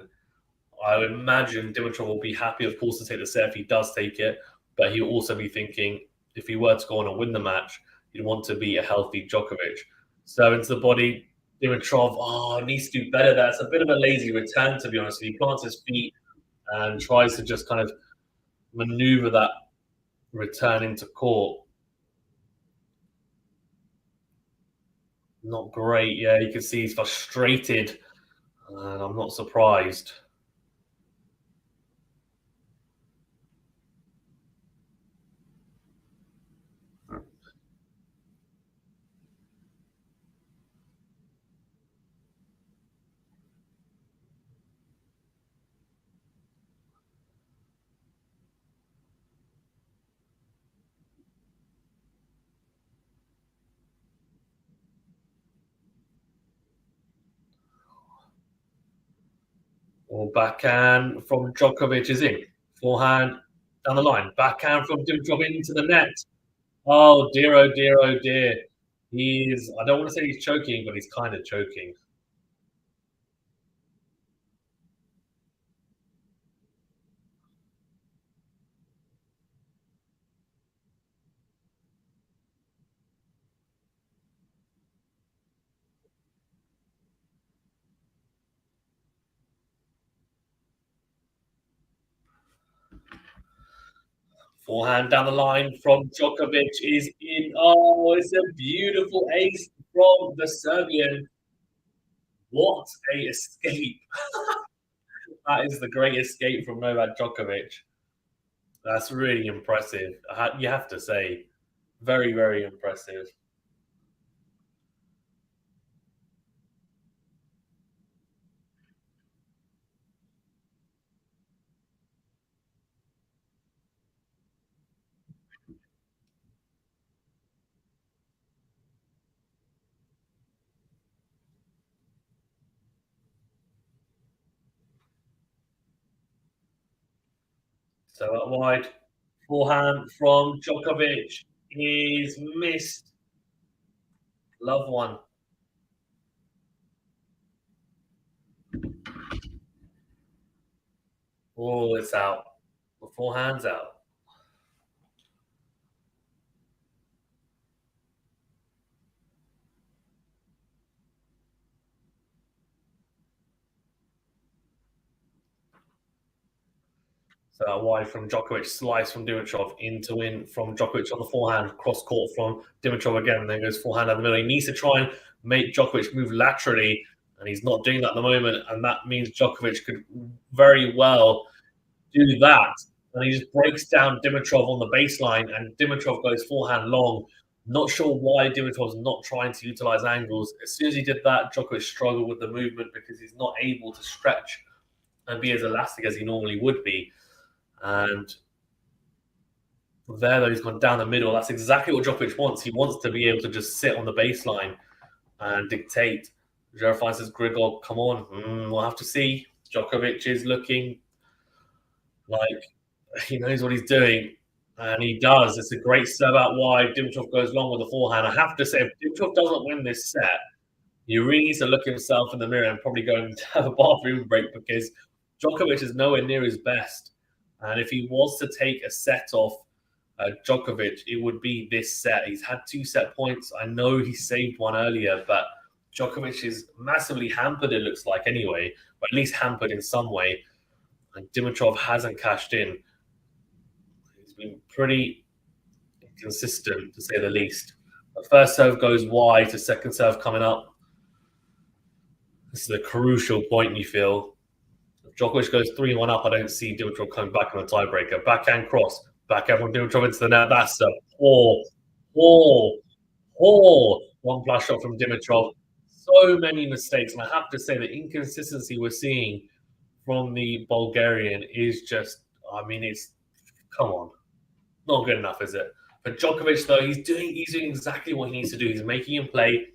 I would imagine Dimitrov will be happy, of course, to take the set if he does take it, but he'll also be thinking, if he were to go on and win the match, he'd want to be a healthy Djokovic. So into the body, Dimitrov, needs to do better there. It's a bit of a lazy return, to be honest. He plants his feet and tries to just kind of maneuver that return into court. Not great. Yeah, you can see he's frustrated, and I'm not surprised. Or backhand from Djokovic is in. Forehand down the line. Backhand from Dimitrov into the net. Oh dear, oh dear, oh dear. I don't want to say he's choking, but he's kind of choking. Forehand down the line from Djokovic is in. Oh, it's a beautiful ace from the Serbian. What a escape. That is the great escape from Novak Djokovic. That's really impressive. You have to say, very, very impressive. So out wide, forehand from Djokovic is missed. Love one. Oh, it's out. The forehand's out. So out wide from Djokovic, slice from Dimitrov, into win from Djokovic on the forehand, cross court from Dimitrov again, then goes forehand down the middle. He needs to try and make Djokovic move laterally, and he's not doing that at the moment, and that means Djokovic could very well do that. And he just breaks down Dimitrov on the baseline, and Dimitrov goes forehand long. Not sure why Dimitrov's not trying to utilize angles. As soon as he did that, Djokovic struggled with the movement because he's not able to stretch and be as elastic as he normally would be. And there, though, he's gone down the middle. That's exactly what Djokovic wants. He wants to be able to just sit on the baseline and dictate. Zerafine says, Grigor, come on. We'll have to see. Djokovic is looking like he knows what he's doing, and he does. It's a great serve out wide. Dimitrov goes long with the forehand. I have to say, if Dimitrov doesn't win this set, he really needs to look himself in the mirror and probably go and have a bathroom break, because Djokovic is nowhere near his best. And if he was to take a set off Djokovic, it would be this set. He's had 2 set points. I know he saved one earlier, but Djokovic is massively hampered, it looks like, anyway, or at least hampered in some way. And Dimitrov hasn't cashed in. He's been pretty inconsistent, to say the least. The first serve goes wide to second serve coming up. This is a crucial point, you feel. If Djokovic goes 3-1 up, I don't see Dimitrov coming back on a tiebreaker. Backhand cross. Backhand from Dimitrov into the net. That's a poor one flash shot from Dimitrov. So many mistakes. And I have to say, the inconsistency we're seeing from the Bulgarian is just, I mean, it's, come on. Not good enough, is it? But Djokovic, though, he's doing exactly what he needs to do. He's making him play.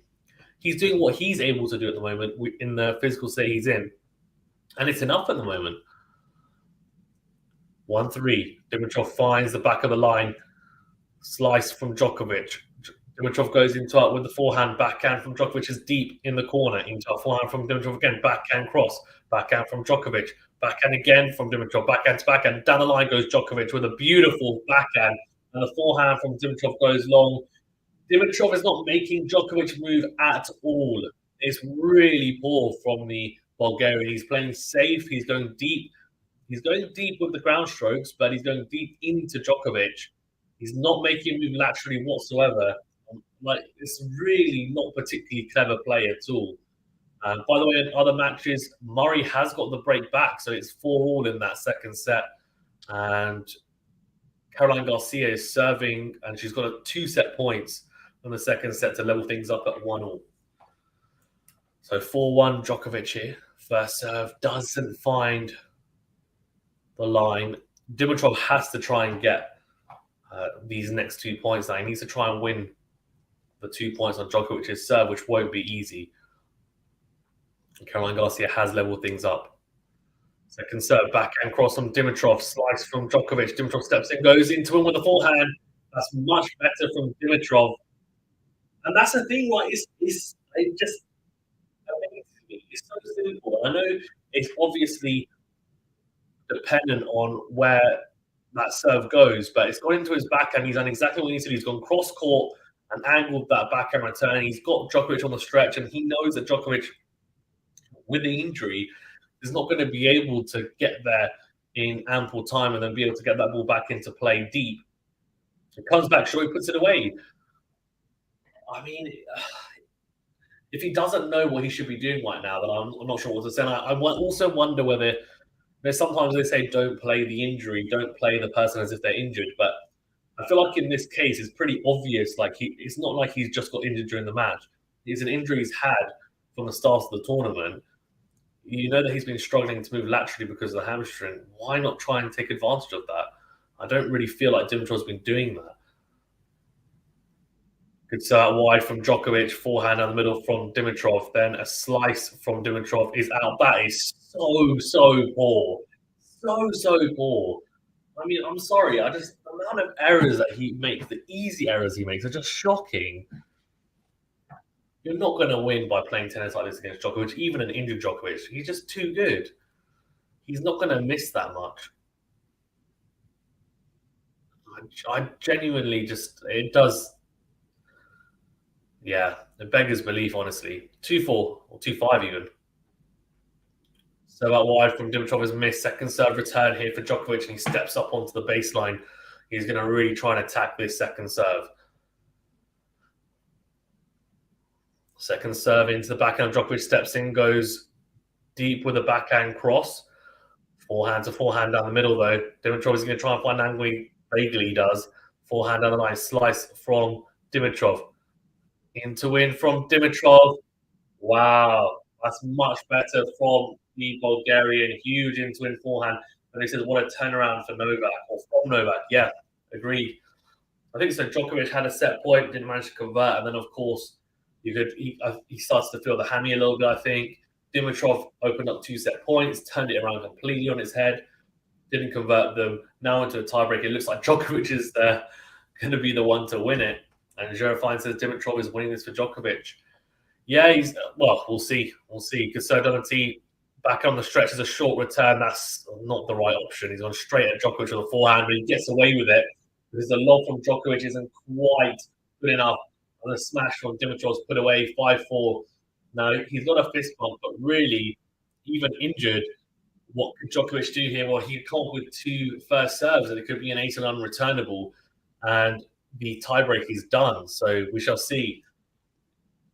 He's doing what he's able to do at the moment in the physical state he's in. And it's enough at the moment. 1-3. Dimitrov finds the back of the line. Slice from Djokovic. Dimitrov goes into it with the forehand. Backhand from Djokovic is deep in the corner. Into a forehand from Dimitrov again. Backhand cross. Backhand from Djokovic. Backhand again from Dimitrov. Backhand to backhand. Down the line goes Djokovic with a beautiful backhand. And the forehand from Dimitrov goes long. Dimitrov is not making Djokovic move at all. It's really poor from the Bulgarian. He's playing safe. He's going deep. He's going deep with the ground strokes, but he's going deep into Djokovic. He's not making him move laterally whatsoever. Like, it's really not particularly clever play at all. By the way, in other matches, Murray has got the break back, so it's 4-all in that second set. And Caroline Garcia is serving, and she's got 2 set points on the second set to level things up at 1-all. So 4-1 Djokovic here. First serve doesn't find the line. Dimitrov has to try and get these next 2 points now. He needs to try and win the 2 points on Djokovic's serve, which won't be easy. Caroline Garcia has leveled things up. Second serve, backhand cross from Dimitrov, slice from Djokovic. Dimitrov steps in, goes into him with a forehand. That's much better from Dimitrov. And that's the thing, like, it's so simple. I know it's obviously dependent on where that serve goes, but it's gone into his backhand. He's done exactly what he needs to do. He's gone cross court and angled that backhand return. He's got Djokovic on the stretch, and he knows that Djokovic, with the injury, is not going to be able to get there in ample time and then be able to get that ball back into play deep. It comes back short, he puts it away. I mean, if he doesn't know what he should be doing right now, then I'm not sure what to say. And I also wonder whether sometimes they say don't play the injury, don't play the person as if they're injured. But I feel like in this case, it's pretty obvious. Like, it's not like he's just got injured during the match. It's an injury he's had from the start of the tournament. You know that he's been struggling to move laterally because of the hamstring. Why not try and take advantage of that? I don't really feel like Dimitrov's been doing that. Good serve wide from Djokovic, forehand down the middle from Dimitrov. Then a slice from Dimitrov is out. That is so poor. So poor. I mean, I'm sorry. The amount of errors that he makes, the easy errors he makes, are just shocking. You're not going to win by playing tennis like this against Djokovic, even an injured Djokovic. He's just too good. He's not going to miss that much. I genuinely just, it does, yeah, it beggars belief, honestly. 2-4 or 2-5 even. So out wide from Dimitrov is missed. Second serve return here for Djokovic, and he steps up onto the baseline. He's going to really try and attack this second serve. Second serve into the backhand. Djokovic steps in, goes deep with a backhand cross. Forehand to forehand down the middle, though. Dimitrov is going to try and find an angle. Bagel does. Forehand down the line. Slice from Dimitrov. Into win from Dimitrov. Wow. That's much better from the Bulgarian. Huge into win forehand. And he says, what a turnaround for Novak, or from Novak. Yeah, agreed. I think so. Djokovic had a set point, didn't manage to convert. And then, of course, he starts to feel the hammy a little bit, I think. Dimitrov opened up 2 set points, turned it around completely on his head, didn't convert them. Now into a tiebreak. It looks like Djokovic is going to be the one to win it. And Gerafine says Dimitrov is winning this for Djokovic. Yeah, we'll see. We'll see. Because Donati back on the stretch is a short return. That's not the right option. He's gone straight at Djokovic with a forehand, but he gets away with it. because the lob from Djokovic isn't quite good enough. And the smash from Dimitrov's put away 5-4. Now, he's got a fist bump, but really, even injured, what could Djokovic do here? Well, he come up with 2 first serves, and it could be an 8 and unreturnable, and the tiebreak is done. So we shall see.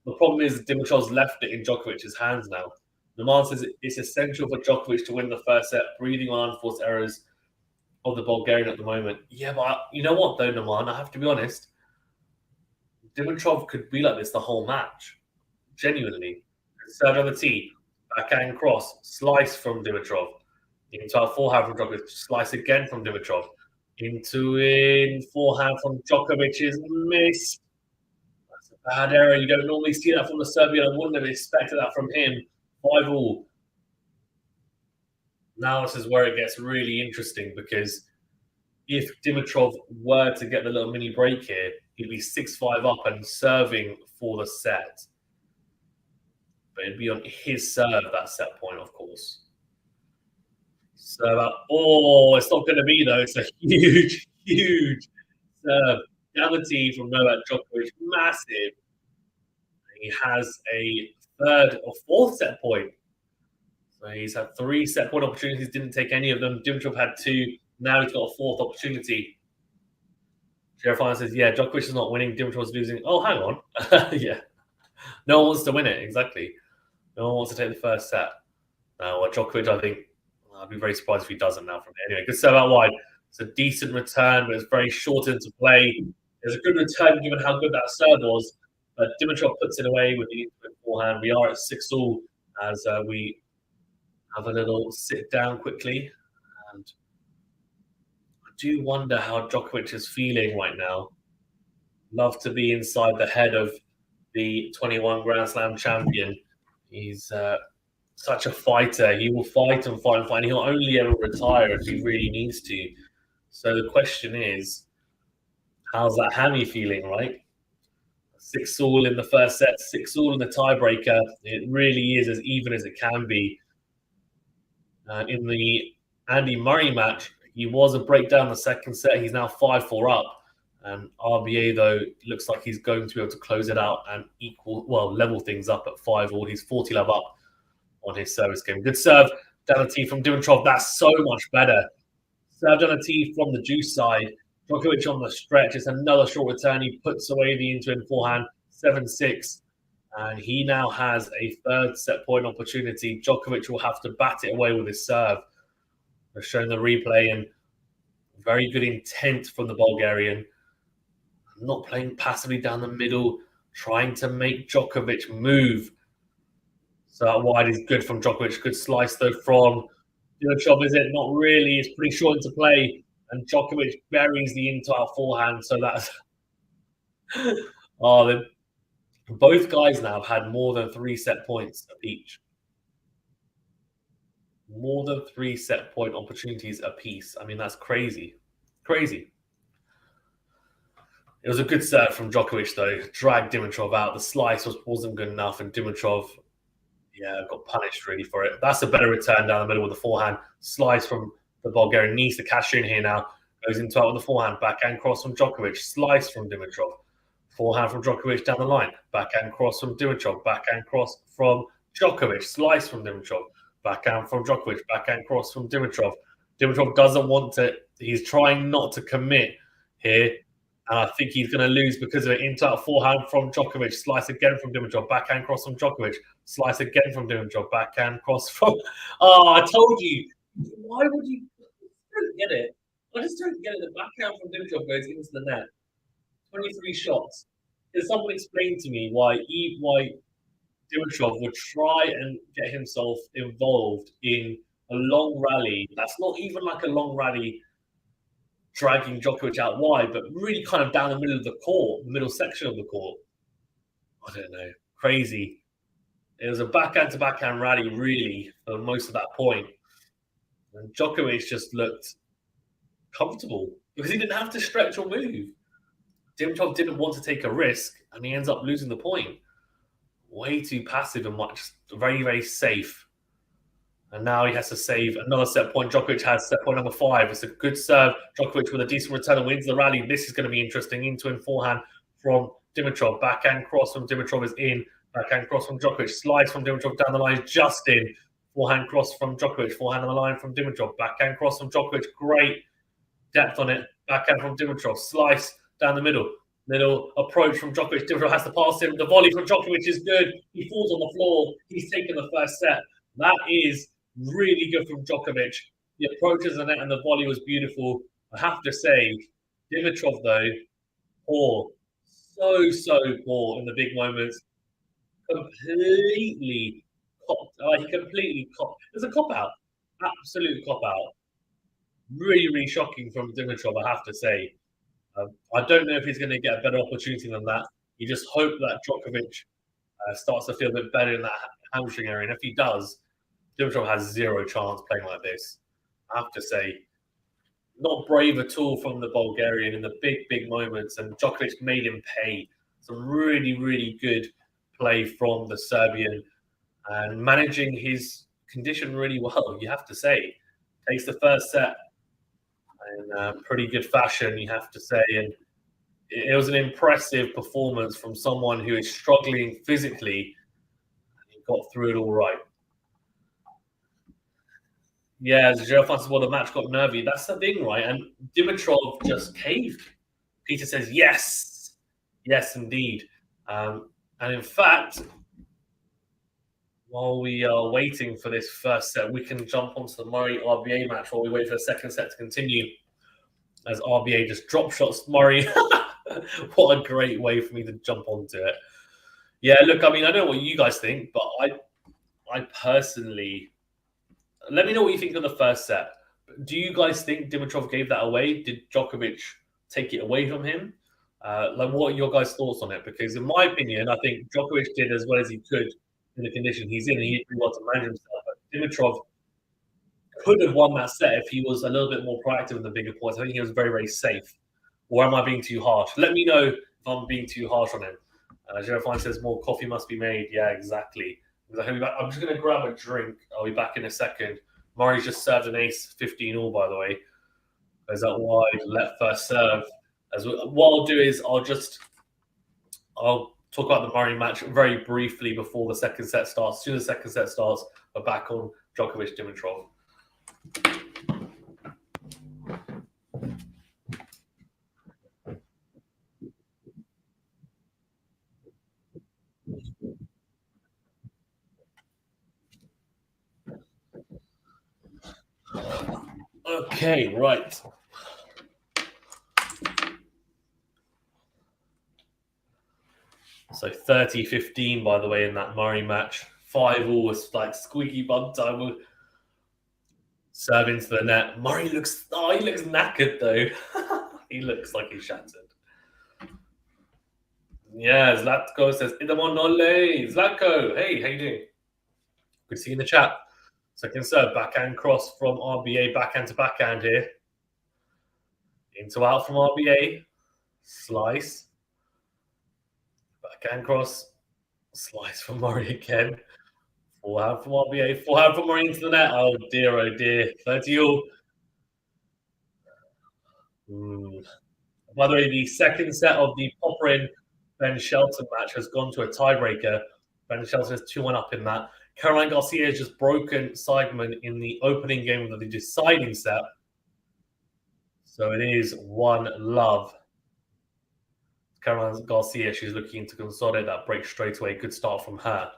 The problem is Dimitrov's left it in Djokovic's hands now. Naman says it's essential for Djokovic to win the first set, breathing on unforced errors of the Bulgarian at the moment. Yeah, but you know what, though, Naman? I have to be honest. Dimitrov could be like this the whole match. Genuinely. Serve on the tee. Backhand cross. Slice from Dimitrov. Into our forehand from Djokovic. Slice again from Dimitrov. In forehand from Djokovic is missed. That's a bad error. You don't normally see that from the Serbian. I wouldn't have expected that from him. 5-all. Now this is where it gets really interesting, because if Dimitrov were to get the little mini break here, he'd be 6-5 up and serving for the set. But it'd be on his serve, that set point, of course. So, it's not going to be, though. It's a huge, huge serve. Down the tee from Novak Djokovic, massive. He has a 3rd or 4th set point. So he's had 3 set point opportunities, didn't take any of them. Dimitrov had 2. Now he's got a 4th opportunity. Sheriff says, yeah, Djokovic is not winning. Dimitrov's losing. Oh, hang on. Yeah. No one wants to win it, exactly. No one wants to take the first set. Now, Djokovic, I think, I'd be very surprised if he doesn't now from here. Anyway, good serve out wide. It's a decent return, but it's very short into play. It's a good return given how good that serve was. But Dimitrov puts it away with the forehand. We are at 6-all as we have a little sit down quickly. And I do wonder how Djokovic is feeling right now. Love to be inside the head of the 21 Grand Slam champion. He's such a fighter. He will fight and fight and fight. He'll only ever retire if he really needs to. So the question is, how's that hammy feeling, right? 6-all in the first set, 6-all in the tiebreaker. It really is as even as it can be. In the Andy Murray match, he was a breakdown the second set. He's now 5-4 up. And RBA, though, looks like he's going to be able to close it out and level things up at 5-all. He's 40 love up on his service game. Good serve down the tee from Dimitrov. That's so much better. Serve down the tee from the juice side. Djokovic on the stretch. It's another short return. He puts away the in forehand. 7-6. And he now has a 3rd set point opportunity. Djokovic will have to bat it away with his serve. They're showing the replay, and very good intent from the Bulgarian. Not playing passively down the middle, trying to make Djokovic move. So that wide is good from Djokovic. Good slice, though, from Dimitrov, is it? Not really. It's pretty short into play. And Djokovic buries the entire forehand. So that's... both guys now have had more than 3 set points each. More than 3 set point opportunities apiece. I mean, that's crazy. Crazy. It was a good serve from Djokovic, though. Dragged Dimitrov out. The slice wasn't good enough, and Dimitrov, got punished really for it. That's a better return down the middle with the forehand. Slice from the Bulgarian. Needs to cash in here now. Goes into it with the forehand. Backhand cross from Djokovic. Slice from Dimitrov. Forehand from Djokovic down the line. Backhand cross from Dimitrov. Backhand cross from Djokovic. Slice from Dimitrov. Backhand from Djokovic. Backhand cross from Dimitrov. Dimitrov doesn't want to. He's trying not to commit here. And I think he's going to lose because of it. Into a forehand from Djokovic. Slice again from Dimitrov. Backhand cross from Djokovic. Slice again from Dimitrov. Backhand cross from... I told you. Why would you... I don't get it. I just don't get it. The backhand from Dimitrov goes into the net. 23 shots. Can someone explain to me why Dimitrov would try and get himself involved in a long rally? That's not even like a long rally dragging Djokovic out wide, but really kind of down the middle of the court, the middle section of the court. I don't know. Crazy. It was a backhand-to-backhand rally, really, for most of that point. And Djokovic just looked comfortable because he didn't have to stretch or move. Dimitrov didn't want to take a risk, and he ends up losing the point. Way too passive and much, very, very safe. And now he has to save another set point. Djokovic has set point number 5. It's a good serve. Djokovic with a decent return and wins the rally. This is going to be interesting. Into and forehand from Dimitrov. Backhand cross from Dimitrov is in. Backhand cross from Djokovic. Slice from Dimitrov down the line. Just in. Forehand cross from Djokovic. Forehand on the line from Dimitrov. Backhand cross from Djokovic. Great depth on it. Backhand from Dimitrov. Slice down the middle. Little approach from Djokovic. Dimitrov has to pass him. The volley from Djokovic is good. He falls on the floor. He's taken the first set. That is really good from Djokovic. The approaches the net and the volley was beautiful. I have to say, Dimitrov, though, poor. So poor in the big moments. Completely copped. He completely copped. There's a cop-out. Absolute cop-out. Really shocking from Dimitrov, I have to say. I don't know if he's going to get a better opportunity than that. You just hope that Djokovic starts to feel a bit better in that hamstring area. And if he does, Dimitrov has zero chance playing like this. I have to say, not brave at all from the Bulgarian in the big moments. And Djokovic made him pay. Some really good play from the Serbian and managing his condition really well, you have to say. Takes the first set in pretty good fashion, you have to say. And it was an impressive performance from someone who is struggling physically. And he got through it all right. Yeah, as Gerald says, well, the match got nervy. That's the thing, right? And Dimitrov just caved. Peter says, yes, indeed. And in fact, while we are waiting for this first set, we can jump onto the Murray RBA match while we wait for the second set to continue. As RBA just drop shots Murray. What a great way for me to jump onto it. Yeah, look, I mean, I don't know what you guys think, but I personally... Let me know what you think of the first set. Do you guys think Dimitrov gave that away? Did Djokovic take it away from him? What are your guys' thoughts on it? Because in my opinion, I think Djokovic did as well as he could in the condition he's in. He did pretty well to manage himself. But Dimitrov could have won that set if he was a little bit more proactive in the bigger points. I think he was very safe. Or am I being too harsh? Let me know if I'm being too harsh on him. Jerofine says more coffee must be made. Yeah, exactly. I'm just going to grab a drink. I'll be back in a second. Murray's just served an ace, 15-all, by the way. Goes that wide, let first serve. What I'll do is I'll talk about the Murray match very briefly before the second set starts. As soon as the second set starts, we're back on Djokovic Dimitrov. Okay, right. So 30-15, by the way, in that Murray match. 5-all was like squeaky bum time. Serve into the net. Murray looks knackered though. He looks like he's shattered. Yeah, Zlatko says, Idamonole. Zlatko, hey, how you doing? Good to see you in the chat. Second serve, backhand cross from RBA, backhand to backhand here. Into out from RBA. Slice. Backhand cross. Slice from Murray again. Forehand from RBA. Forehand from Murray into the net. Oh dear. 30-all. By the way, the second set of the Popperin Ben Shelton match has gone to a tiebreaker. Ben Shelton is 2-1 up in that. Caroline Garcia has just broken Seidman in the opening game of the deciding set. So it is 1-love. Caroline Garcia, she's looking to consolidate that break straight away. Good start from her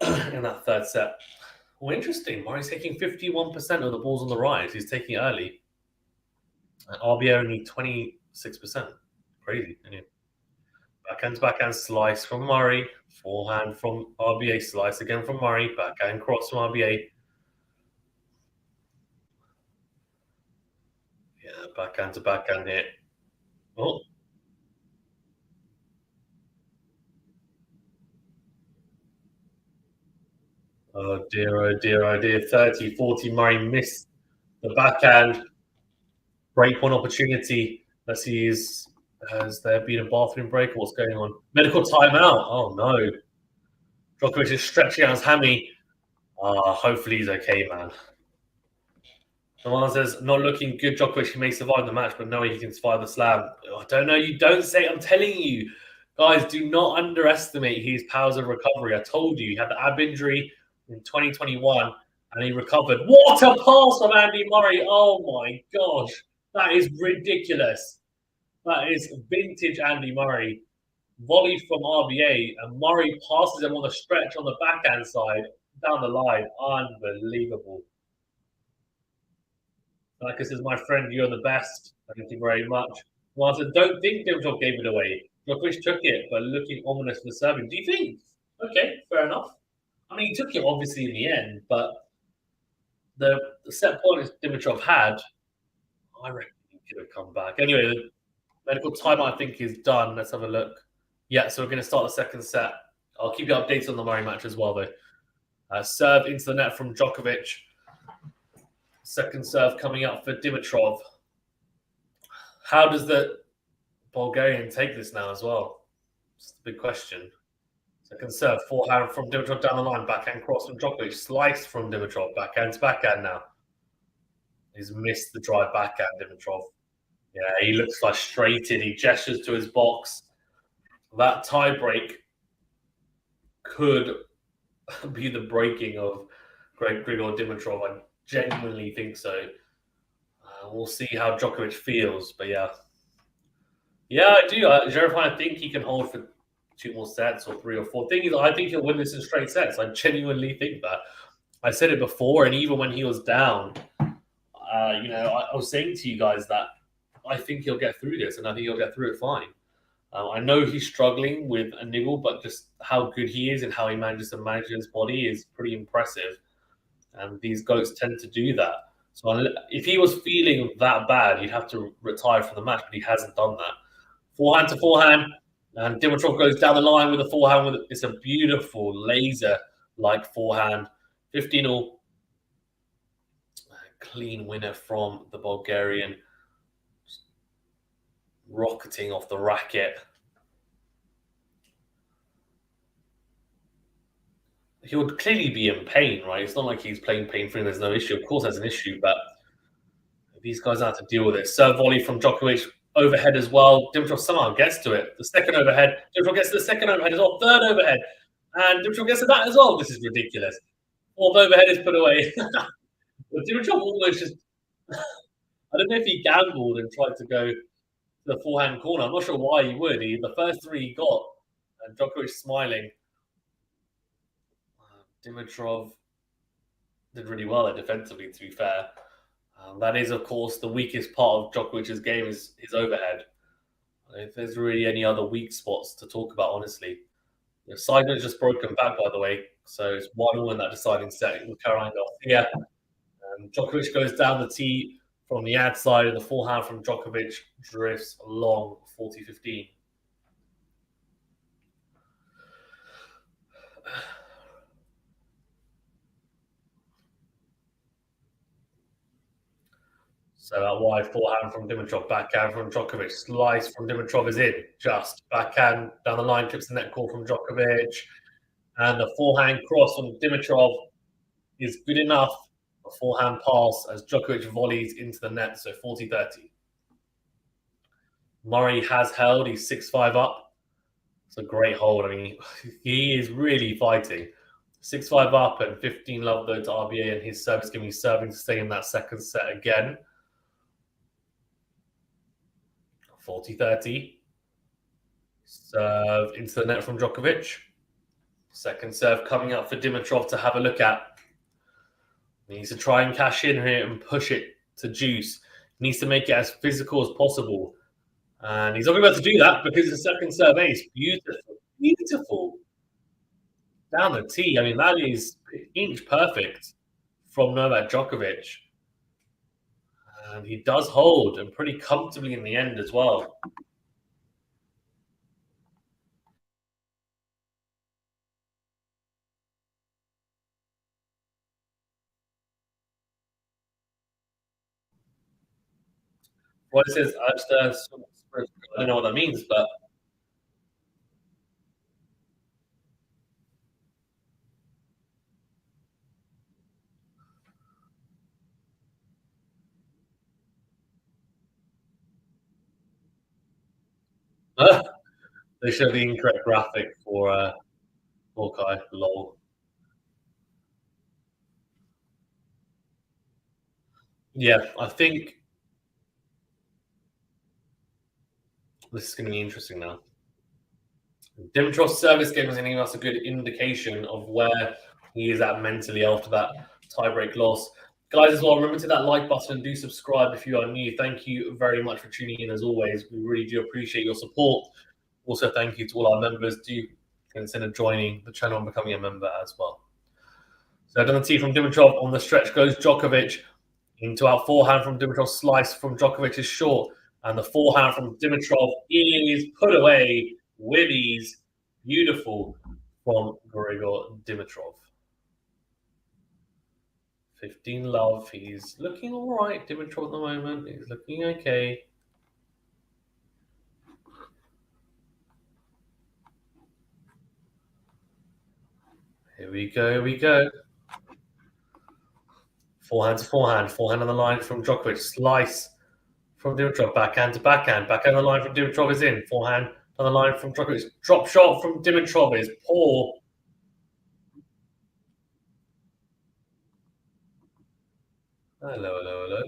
in that third set. Well, interesting. Murray's taking 51% of the balls on the rise. He's taking it early. And RBA only 26%. Crazy, isn't it? Backhand to backhand slice from Murray. Forehand from RBA. Slice again from Murray. Backhand cross from RBA. Yeah, backhand to backhand here. Oh. Oh dear. 30-40. Murray missed the backhand. Break one opportunity. Let's see, has there been a bathroom break or what's going on? Medical timeout. Oh no. Djokovic is stretching out his hammy. Hopefully he's okay, man. Someone says, not looking good. Djokovic may survive the match, but knowing he can survive the slam. I don't know. You don't say. I'm telling you. Guys, do not underestimate his powers of recovery. I told you. He had the ab injury in 2021, and he recovered. What a pass from Andy Murray. Oh, my gosh. That is ridiculous. That is vintage Andy Murray. Volley from RBA, and Murray passes him on the stretch on the backhand side down the line. Unbelievable. Marcus is my friend. You're the best. Thank you very much. Well, I don't think Dimitrov gave it away. Djokovic took it, but looking ominous for serving. Do you think? Okay, fair enough. I mean, he took it obviously in the end, but the set point Dimitrov had, I reckon he could have come back. Anyway, the medical timeout I think is done. Let's have a look. Yeah, so we're going to start the second set. I'll keep you updated on the Murray match as well, though. Serve into the net from Djokovic. Second serve coming up for Dimitrov. How does the Bulgarian take this now as well? It's the big question. Second serve, forehand from Dimitrov down the line, backhand cross from Djokovic, slice from Dimitrov, backhand to backhand now. He's missed the drive backhand, Dimitrov. Yeah, he looks frustrated. He gestures to his box. That tie break could be the breaking of Grigor Dimitrov. I genuinely think so. We'll see how Djokovic feels, but yeah. Yeah, I do. I think he can hold for 2 more sets or 3 or 4. Thing is, I think he'll win this in straight sets. I genuinely think that. I said it before, and even when he was down, I was saying to you guys that I think he'll get through this, and I think he'll get through it fine. I know he's struggling with a niggle, but just how good he is and how he manages to manage his body is pretty impressive. And these goats tend to do that. So if he was feeling that bad, he'd have to retire from the match, but he hasn't done that. Forehand to forehand, and Dimitrov goes down the line with a forehand. It's a beautiful laser-like forehand. 15-all. Clean winner from the Bulgarian. Rocketing off the racket. He would clearly be in pain, right? It's not like he's playing pain-free and there's no issue. Of course there's an issue, but these guys have to deal with it. Serve volley from Djokovic, overhead as well. Dimitrov somehow gets to it. The second overhead. Dimitrov gets to the second overhead as well. Third overhead. And Dimitrov gets to that as well. This is ridiculous. Fourth overhead is put away. But Dimitrov almost just... I don't know if he gambled and tried to go to the forehand corner. I'm not sure why he would. The first 3 he got, and Djokovic smiling. Dimitrov did really well defensively, to be fair. That is, of course, the weakest part of Djokovic's game is his overhead. If there's really any other weak spots to talk about, honestly. Seidler's just broken back, by the way. So it's 1-1 in that deciding set with Caroline Garcia. Djokovic goes down the tee from the ad side, and the forehand from Djokovic drifts along 40-15. So that wide forehand from Dimitrov, backhand from Djokovic, slice from Dimitrov is in. Just backhand down the line, clips the net call from Djokovic. And the forehand cross from Dimitrov is good enough. A forehand pass as Djokovic volleys into the net, so 40-30. Murray has held, he's 6-5 up. It's a great hold. I mean, he is really fighting. 6-5 up and 15 love though to RBA, and his service going to be serving to stay in that second set again. 40-30. Serve into the net from Djokovic. Second serve coming up for Dimitrov to have a look at. He needs to try and cash in here and push it to juice. He needs to make it as physical as possible. And he's not about to do that because the second serve ace. Beautiful. Beautiful. Down the tee. I mean, that is inch perfect from Novak Djokovic. And he does hold, and pretty comfortably in the end as well. What it says, I don't know what that means, but They showed the incorrect graphic for Hawkeye. Lol. Yeah, I think this is going to be interesting now. Dimitrov's service game is giving us a good indication of where he is at mentally after that tiebreak loss. Guys, as well, remember to hit that like button and do subscribe if you are new. Thank you very much for tuning in as always. We really do appreciate your support. Also, thank you to all our members. Do consider joining the channel and becoming a member as well. So down the tee from Dimitrov on the stretch goes Djokovic into our forehand from Dimitrov. Slice from Djokovic is short. And the forehand from Dimitrov is put away with ease. Beautiful from Grigor Dimitrov. 15 love. He's looking all right, Dimitrov, at the moment. He's looking okay. Here we go, here we go. Forehand to forehand. Forehand on the line from Djokovic. Slice from Dimitrov. Backhand to backhand. Backhand on the line from Dimitrov is in. Forehand on the line from Djokovic. Drop shot from Dimitrov is poor. Hello, hello, hello.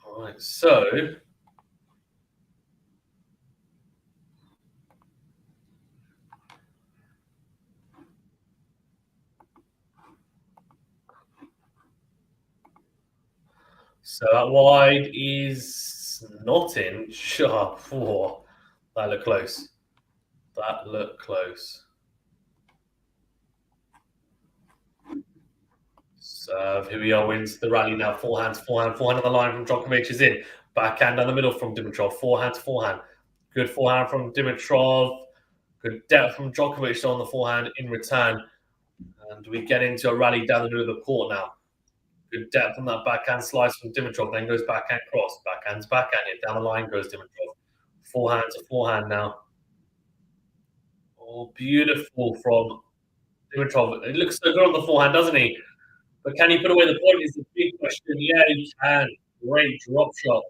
All right, so that wide is not in. Sharp. Oh, that looked close. That looked close. Serve. Here we are. Wins the rally now. Forehand to forehand. Forehand on the line from Djokovic is in. Backhand down the middle from Dimitrov. Forehand to forehand. Good forehand from Dimitrov. Good depth from Djokovic on the forehand in return. And we get into a rally down the middle of the court now. Good depth on that backhand slice from Dimitrov. Then goes backhand cross. Backhand to backhand. Down the line goes Dimitrov. Forehand to forehand now. Oh, beautiful from Dimitrov. It looks so good on the forehand, doesn't he? But can he put away the point is the big question. Yeah, he can. Great drop shot.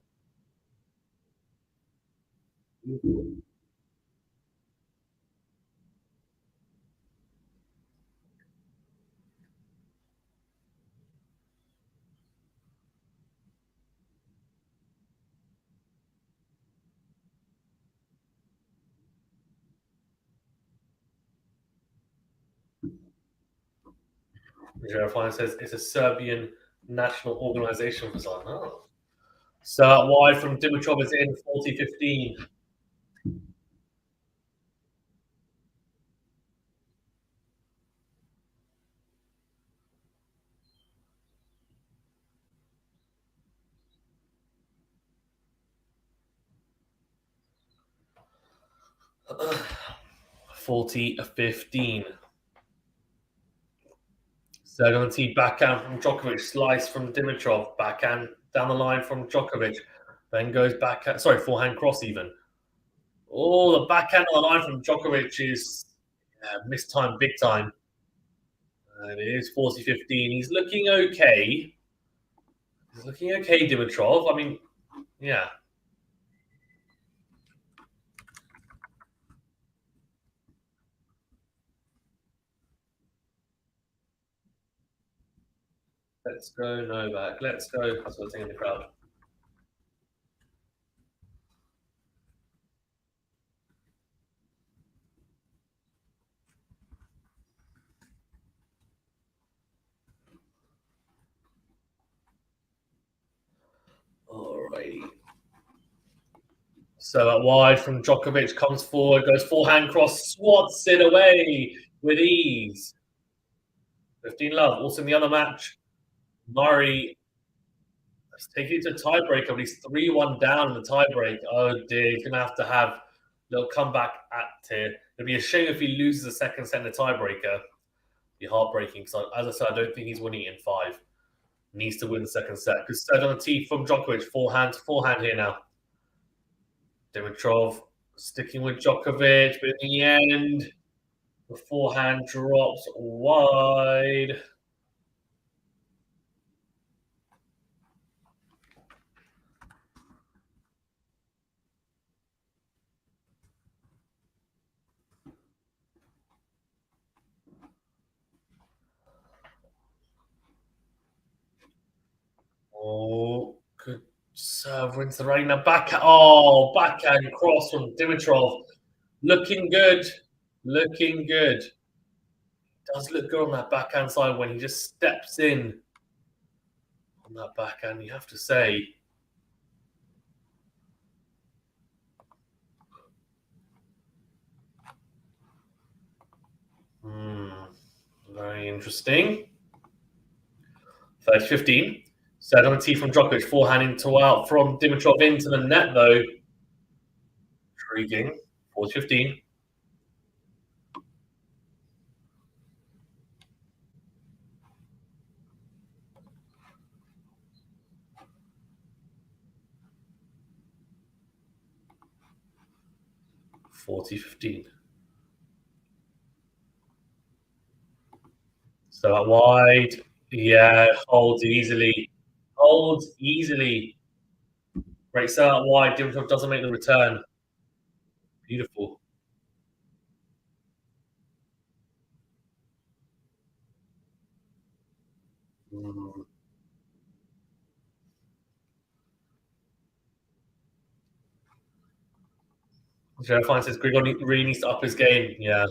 Verifying says it's a Serbian national organization for Zion. Oh. So wide from Dimitrov is in 40-15. Uh, 40-15. So on the tee, backhand from Djokovic, slice from Dimitrov, backhand down the line from Djokovic, then goes backhand, sorry, forehand cross even. Oh, the backhand on the line from Djokovic is missed time big time. And it is 40-15. He's looking okay. He's looking okay, Dimitrov. I mean, yeah. Let's go, Novak. Let's go. That's what I think in the crowd. Alrighty. So that wide from Djokovic comes forward, goes forehand cross, swats it away with ease. 15 love. Also in the other match, Murray is taking it to a tiebreaker, but he's 3-1 down in the tiebreak. Oh dear, he's going to have a little comeback at tier. It'd be a shame if he loses the second set in the tiebreaker. It'd be heartbreaking because, as I said, I don't think he's winning it in 5. Needs to win the second set. Because set on the tee from Djokovic, forehand to forehand here now. Dimitrov sticking with Djokovic, but in the end, the forehand drops wide. Serve wins the rain. Now backhand. Oh, backhand cross from Dimitrov. Looking good. Looking good. Does look good on that backhand side when he just steps in on that backhand, you have to say. Very interesting. 30-15. Set on a tee from Djokovic. Forehand into out from Dimitrov into the net, though. Intriguing. 40-15. So out wide. Yeah, holds easily. Holds easily. Great set out wide. Dimitrov doesn't make the return. Beautiful. Joe finds says Grigor really needs to up his game. Yeah.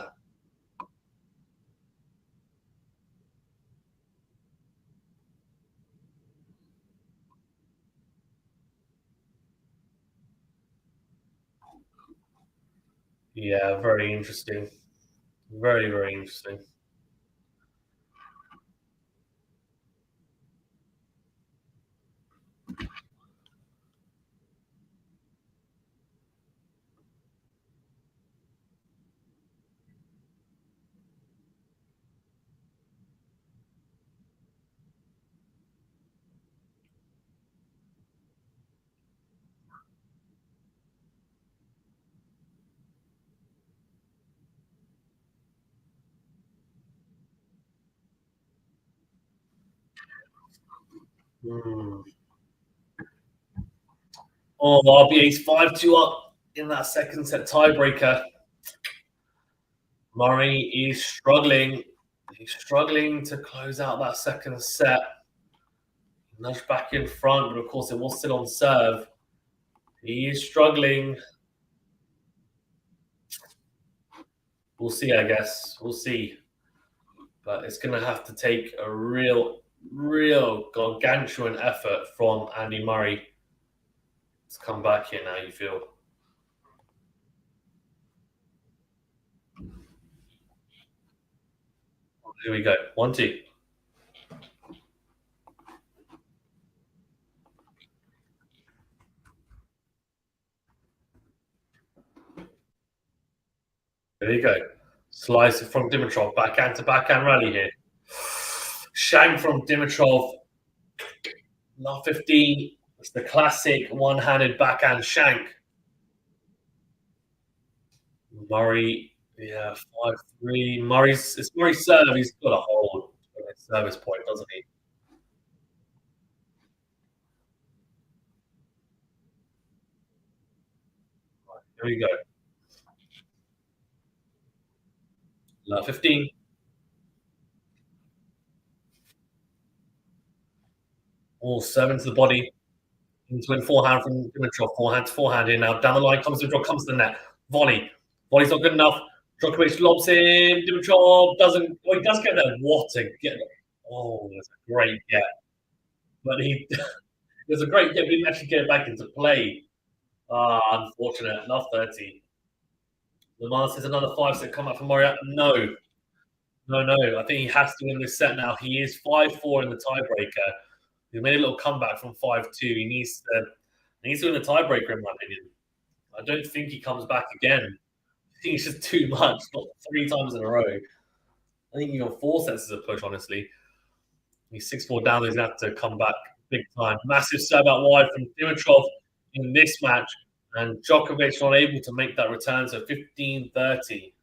Yeah, very interesting. Very, very interesting. Oh, RBA's 5-2 up in that second set tiebreaker. Murray is struggling. He's struggling to close out that second set. Nudge back in front, but of course it was still on serve. He is struggling. We'll see, I guess. We'll see. But it's going to have to take a real gargantuan effort from Andy Murray to come back here now, you feel. Here we go. 1-2. There you go. Slice from Dimitrov. Backhand to backhand rally here. Shank from Dimitrov. Now 15. It's the classic one-handed backhand shank. Murray, yeah, 5-3. It's Murray's serve. He's got a hold on his service point, doesn't he? Right, here we go. 15. Oh, 7 to the body. Into a forehand from Dimitrov. Forehand to forehand here now. Down the line comes Dimitrov, comes to the net. Volley. Volley's not good enough. Djokovic lobs in. Dimitrov doesn't. Well, he does get there. What a get. Oh, that's a great get. But he. There's a great get, but he didn't actually get it back into play. Unfortunate. Love 30. Lamar says another 5-set comeback from Murray. No. I think he has to win this set now. He is 5-4 in the tiebreaker. He made a little comeback from 5-2. He needs to win the tiebreaker, in my opinion. I don't think he comes back again. I think it's just too much, not 3 times in a row. I think even 4 sets is a push, honestly. He's 6-4 down. He's going to have to come back big time. Massive serve out wide from Dimitrov in this match. And Djokovic not able to make that return, so 15-30.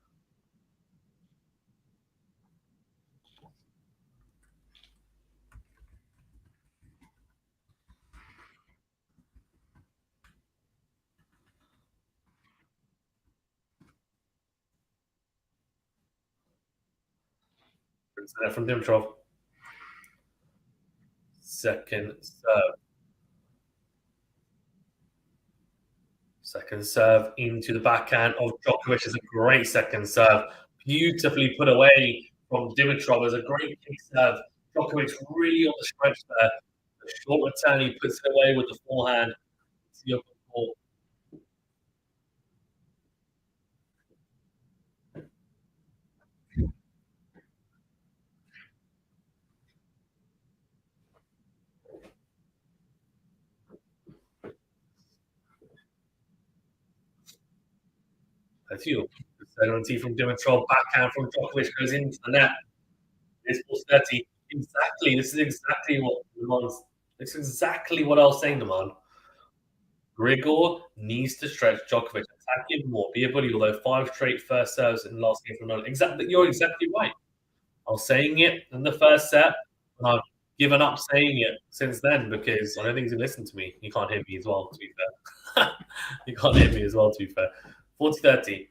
From Dimitrov. Second serve. Second serve into the backhand of Djokovic is a great second serve. Beautifully put away from Dimitrov as a great kick serve. Djokovic really on the stretch there. The short return, he puts it away with the forehand. It's the open court. That's you. Penalty from Dimitrov, backhand from Djokovic goes into the net. It's 30. Exactly. This is exactly what This is exactly what I was saying, Naman. Grigor needs to stretch Djokovic, attack him more, be a bully. Although 5 straight first serves in the last game from Novak. Exactly, you're exactly right. I was saying it in the first set, and I've given up saying it since then because I don't think he's gonna listen to me. You can't hear me as well, to be fair. You can't hear me as well, to be fair. 40-30.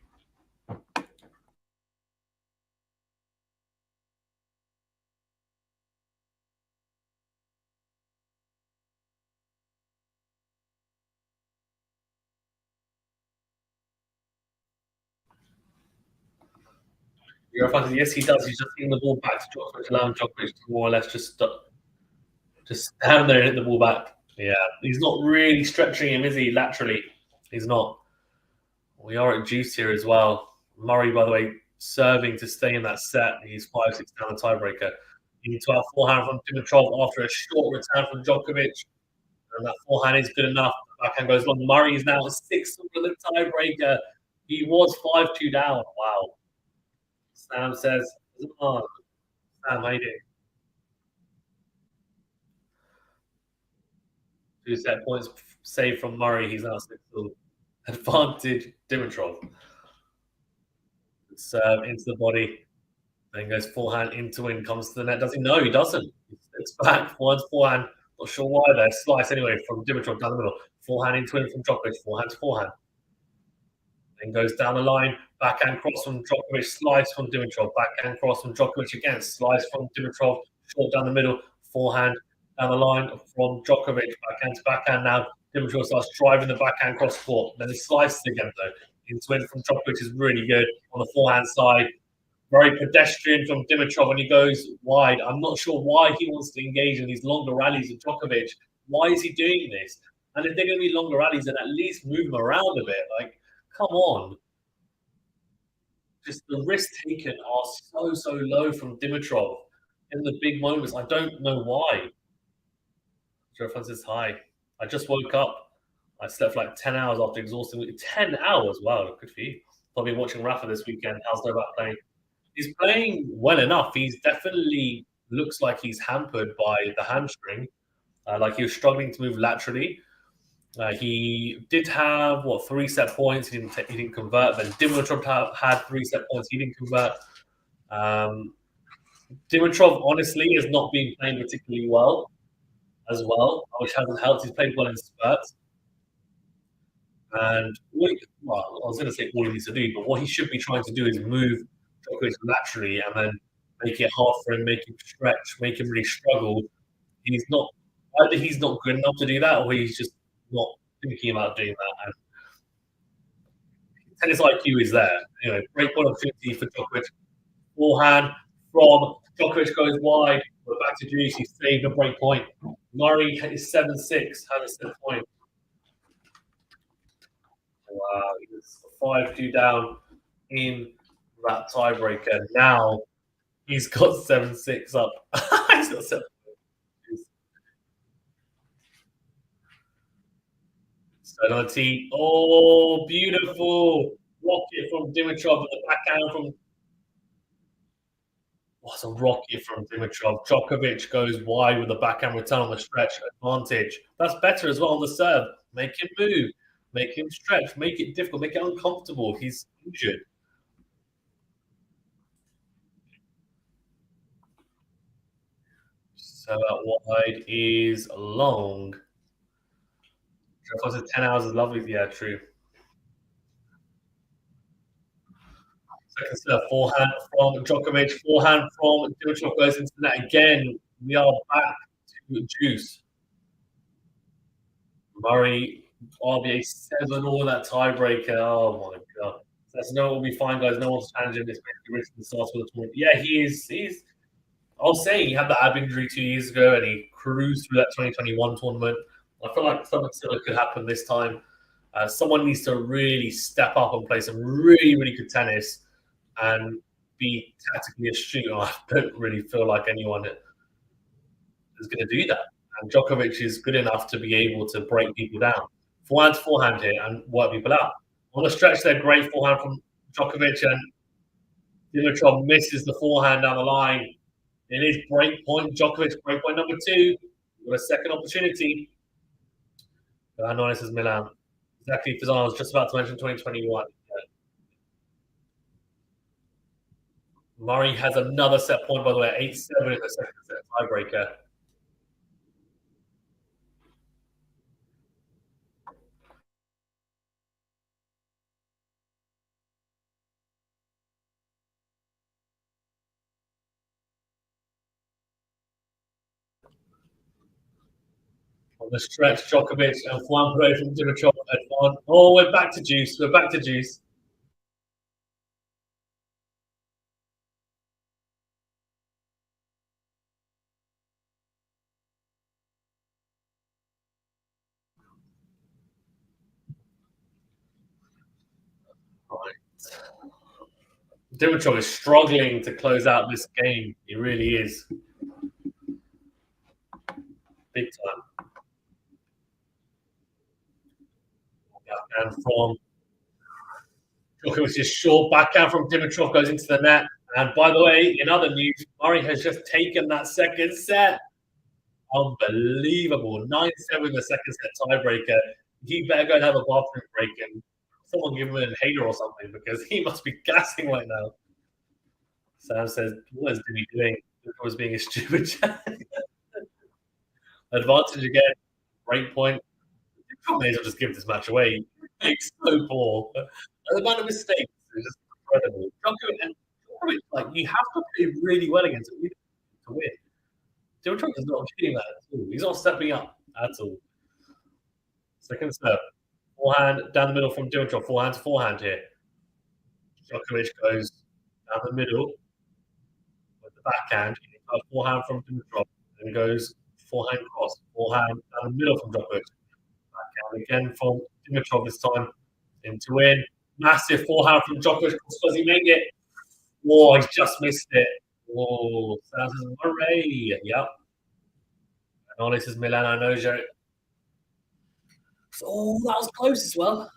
Yes, he does. He's just getting the ball back to Djokovic, allowing Djokovic to more or less just stand there and hit the ball back. Yeah, he's not really stretching him, is he? Laterally, he's not. We are at juice here as well. Murray, by the way, serving to stay in that set. He's 5-6 down the tiebreaker. Into our forehand from Dimitrov after a short return from Djokovic. And that forehand is good enough. The backhand goes long. Murray is now 6 over the tiebreaker. He was 5-2 down. Wow. Sam says, oh, Sam, how you doing? 2 set points saved from Murray. He's now 6 advantage Dimitrov. Serve into the body. Then goes forehand into win, comes to the net. Does he? No, he doesn't. It's back. Forehand. Not sure why there. Slice anyway from Dimitrov down the middle. Forehand into win from Djokovic. Forehand to forehand. Then goes down the line. Backhand cross from Djokovic. Slice from Dimitrov. Backhand cross from Djokovic again. Slice from Dimitrov. Short down the middle. Forehand down the line from Djokovic. Backhand to backhand now. Dimitrov starts driving the backhand cross court. Then he slices again though. Into win from Djokovic is really good on the forehand side. Very pedestrian from Dimitrov when he goes wide. I'm not sure why he wants to engage in these longer rallies with Djokovic. Why is he doing this? And if they're going to be longer rallies, then at least move him around a bit. Like, come on. Just the risks taken are so low from Dimitrov in the big moments. I don't know why. Joe Francis, hi. I just woke up. I slept for like 10 hours after exhausting. 10 hours? Wow, good for you. Probably watching Rafa this weekend. How's Novak playing? He's playing well enough. He's definitely looks like he's hampered by the hamstring. Like he was struggling to move laterally. He did have 3 set points. He didn't convert. Then Dimitrov had 3 set points. He didn't convert. Dimitrov honestly has not been playing particularly well as well, which hasn't helped. He's played well in spurts. And I was going to say all he needs to do, but what he should be trying to do is move Djokovic laterally and then make it hard for him, make him stretch, make him really struggle. He's not good enough to do that, or he's just not thinking about doing that. And tennis IQ is there. Anyway, great ball opportunity for Djokovic. Forehand from Djokovic goes wide, but back to Juice. He saved a break point. Murray is 7-6, has a set point. Wow, he's 5-2 down in that tiebreaker. Now he's got 7-6 up. He's got 7. Penalty. Oh, beautiful rocket from Dimitrov at the backhand from. What's a rocket from Dimitrov? Djokovic goes wide with the backhand return on the stretch advantage. That's better as well on the serve. Make him move. Make him stretch. Make it difficult. Make it uncomfortable. He's injured. So wide is long. 10 hours is lovely. Yeah, true. Second serve, forehand from Djokovic. Forehand from Dimitrov goes into the net again. We are back to juice. Murray RBA 7-all that tiebreaker. Oh my god. That's no will be fine, guys. No one's challenging this. Richardson starts with the tournament. Yeah, he is. I was saying he had that ab injury 2 years ago and he cruised through that 2021 tournament. I feel like something similar could happen this time. Someone needs to really step up and play some really, really good tennis and be tactically astute. I don't really feel like anyone is going to do that. And Djokovic is good enough to be able to break people down. Forehand here and work people out. On the stretch there, great forehand from Djokovic, and Dimitrov misses the forehand down the line. It is break point. Djokovic, break point number 2. Got a second opportunity. Anonis is Milan. Exactly, Fazan, I was just about to mention 2021. Murray has another set point, by the way, 8-7 in the second set tiebreaker. On the stretch, Djokovic and Juan Perez from Dimitrov advance. Oh, we're back to juice. We're back to juice. Right. Dimitrov is struggling to close out this game. He really is. Big time. And from Djokovic's short backhand from Dimitrov goes into the net. And by the way, in other news, Murray has just taken that second set. Unbelievable. 9-7 the second set tiebreaker. He better go and have a bathroom break and someone give him an inhaler or something because he must be gassing right now. Sam says, what is Dimmy doing? He was being a stupid advantage again. Break point. You may as well just give this match away. It's so poor. The amount of mistakes is just incredible. Djokovic, like, you have to play really well against him to win. Dimitrov is not getting that at all. He's not stepping up at all. Second serve. Forehand down the middle from Dimitrov. Forehand to forehand here. Djokovic goes down the middle with the backhand. Forehand from Dimitrov. Then goes forehand cross. Forehand down the middle from Djokovic. Backhand again from Dimitrov this time. In to win. Massive forehand from Djokovic. Does he make it? Oh, he's just missed it. Oh, Santos Murray. Yep. And this is Milan Anojo. Oh, that was close as well.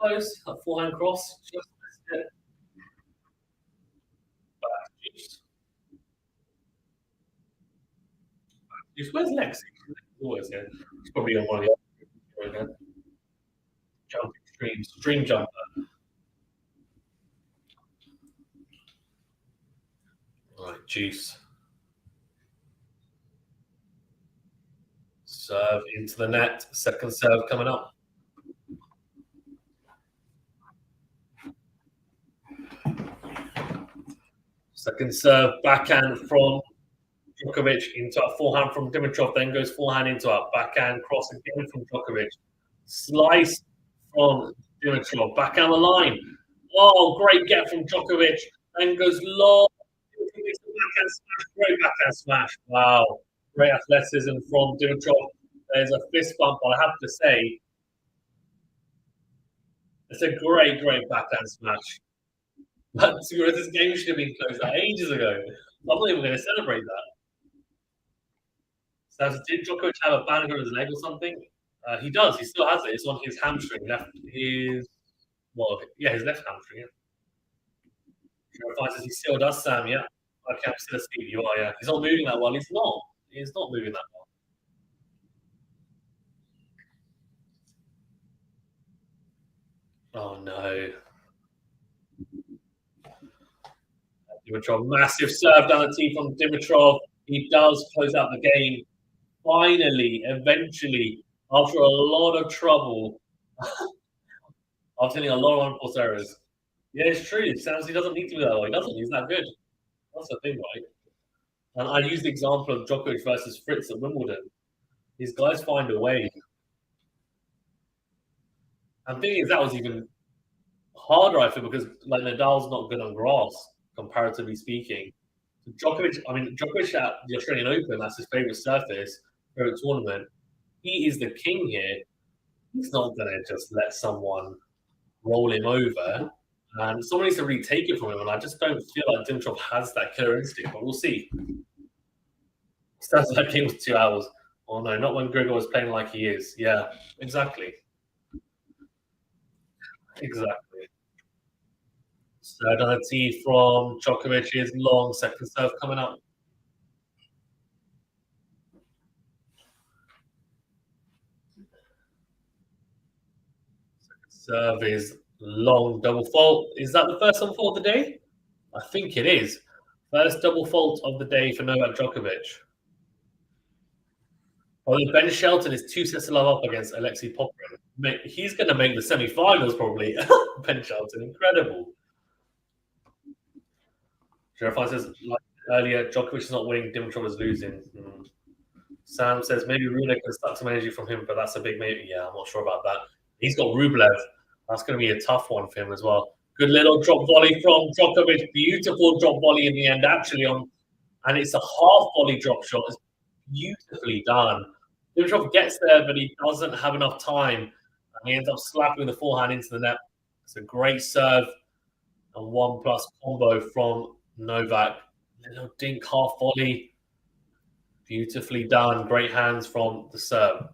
Close. A forehand cross. Just missed it. Where's Lexi? Always here. He's probably on one of the other. Jumping stream jumper. Right, juice. Serve into the net. Second serve coming up. Second serve backhand from Djokovic into a forehand from Dimitrov. Then goes forehand into a backhand cross again from Djokovic. Slice from Dimitrov. Backhand the line. Oh, great get from Djokovic. Then goes long. Backhand smash. Great backhand smash. Wow. Great athleticism from Dimitrov. There's a fist bump, but I have to say, it's a great, great backhand smash. But this game should have been closed out ages ago. I'm not even going to celebrate that. So did Djokovic have a band on his leg or something? He does. He still has it. It's on his hamstring. His left hamstring. Yeah. He still does, Sam. Yeah. Okay, I'm still asleep. You are. Yeah. He's not moving that well. He's not. He's not moving that well. Oh no. Dimitrov, massive serve down the tee from Dimitrov. He does close out the game. Finally, eventually, after a lot of trouble, after hitting a lot of unforced errors. Yeah, it's true. It sounds he doesn't need to be that way. He doesn't. He's that good. That's the thing, right? And I use the example of Djokovic versus Fritz at Wimbledon. These guys find a way. And the thing is, that was even harder, I feel, because like Nadal's not good on grass, comparatively speaking. Djokovic at the Australian Open, that's his favorite surface, favorite tournament. He is the king here. He's not going to just let someone roll him over. And someone needs to retake it from him. And I just don't feel like Dimitrov has that killer instinct, but we'll see. Sounds like it was 2 hours. Oh, no, not when Grigor was playing like he is. Yeah, exactly. Exactly. So another tee from Djokovic is long, second serve coming up. Second serve is long, double fault. Is that the first double fault of the day? I think it is. First double fault of the day for Novak Djokovic. Well, Ben Shelton is 2 sets to love up against Alexei Popyrin. He's going to make the semi-finals probably. Ben Shelton, incredible. Jeremiah says, like earlier, Djokovic is not winning, Dimitrov is losing. Sam says maybe Rune can suck some energy from him, but that's a big maybe. Yeah, I'm not sure about that. He's got Rublev. That's going to be a tough one for him as well. Good little drop volley from Djokovic. Beautiful drop volley in the end, actually, and it's a half volley drop shot. It's beautifully done. Dimitrov gets there, but he doesn't have enough time. And he ends up slapping the forehand into the net. It's a great serve and 1+ combo from Novak. Little dink half volley. Beautifully done. Great hands from the serve.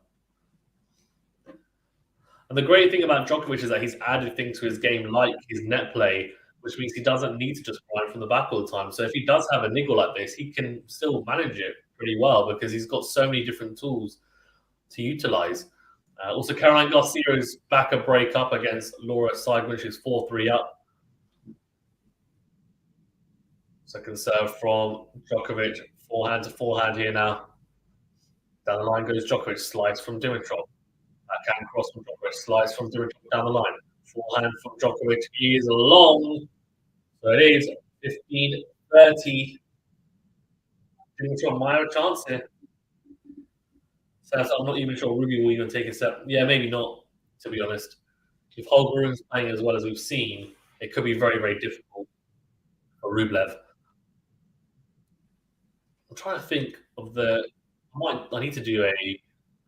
And the great thing about Djokovic is that he's added things to his game like his net play, which means he doesn't need to just grind from the back all the time. So if he does have a niggle like this, he can still manage it pretty well because he's got so many different tools to utilize. Also, Caroline Garcia is back a break up against Laura Seidman. She's 4-3 up. Second serve from Djokovic. Forehand to forehand here now. Down the line goes Djokovic. Slice from Dimitrov. Backhand cross from Djokovic. Slice from Dimitrov down the line. Forehand from Djokovic. He is long. So it is 15-30. Dimitrov might have a chance here. So I'm not even sure Ruby will even take a set. Yeah, maybe not, to be honest. If Holger's playing as well as we've seen, it could be very, very difficult for Rublev. I'm trying to think of I need to do a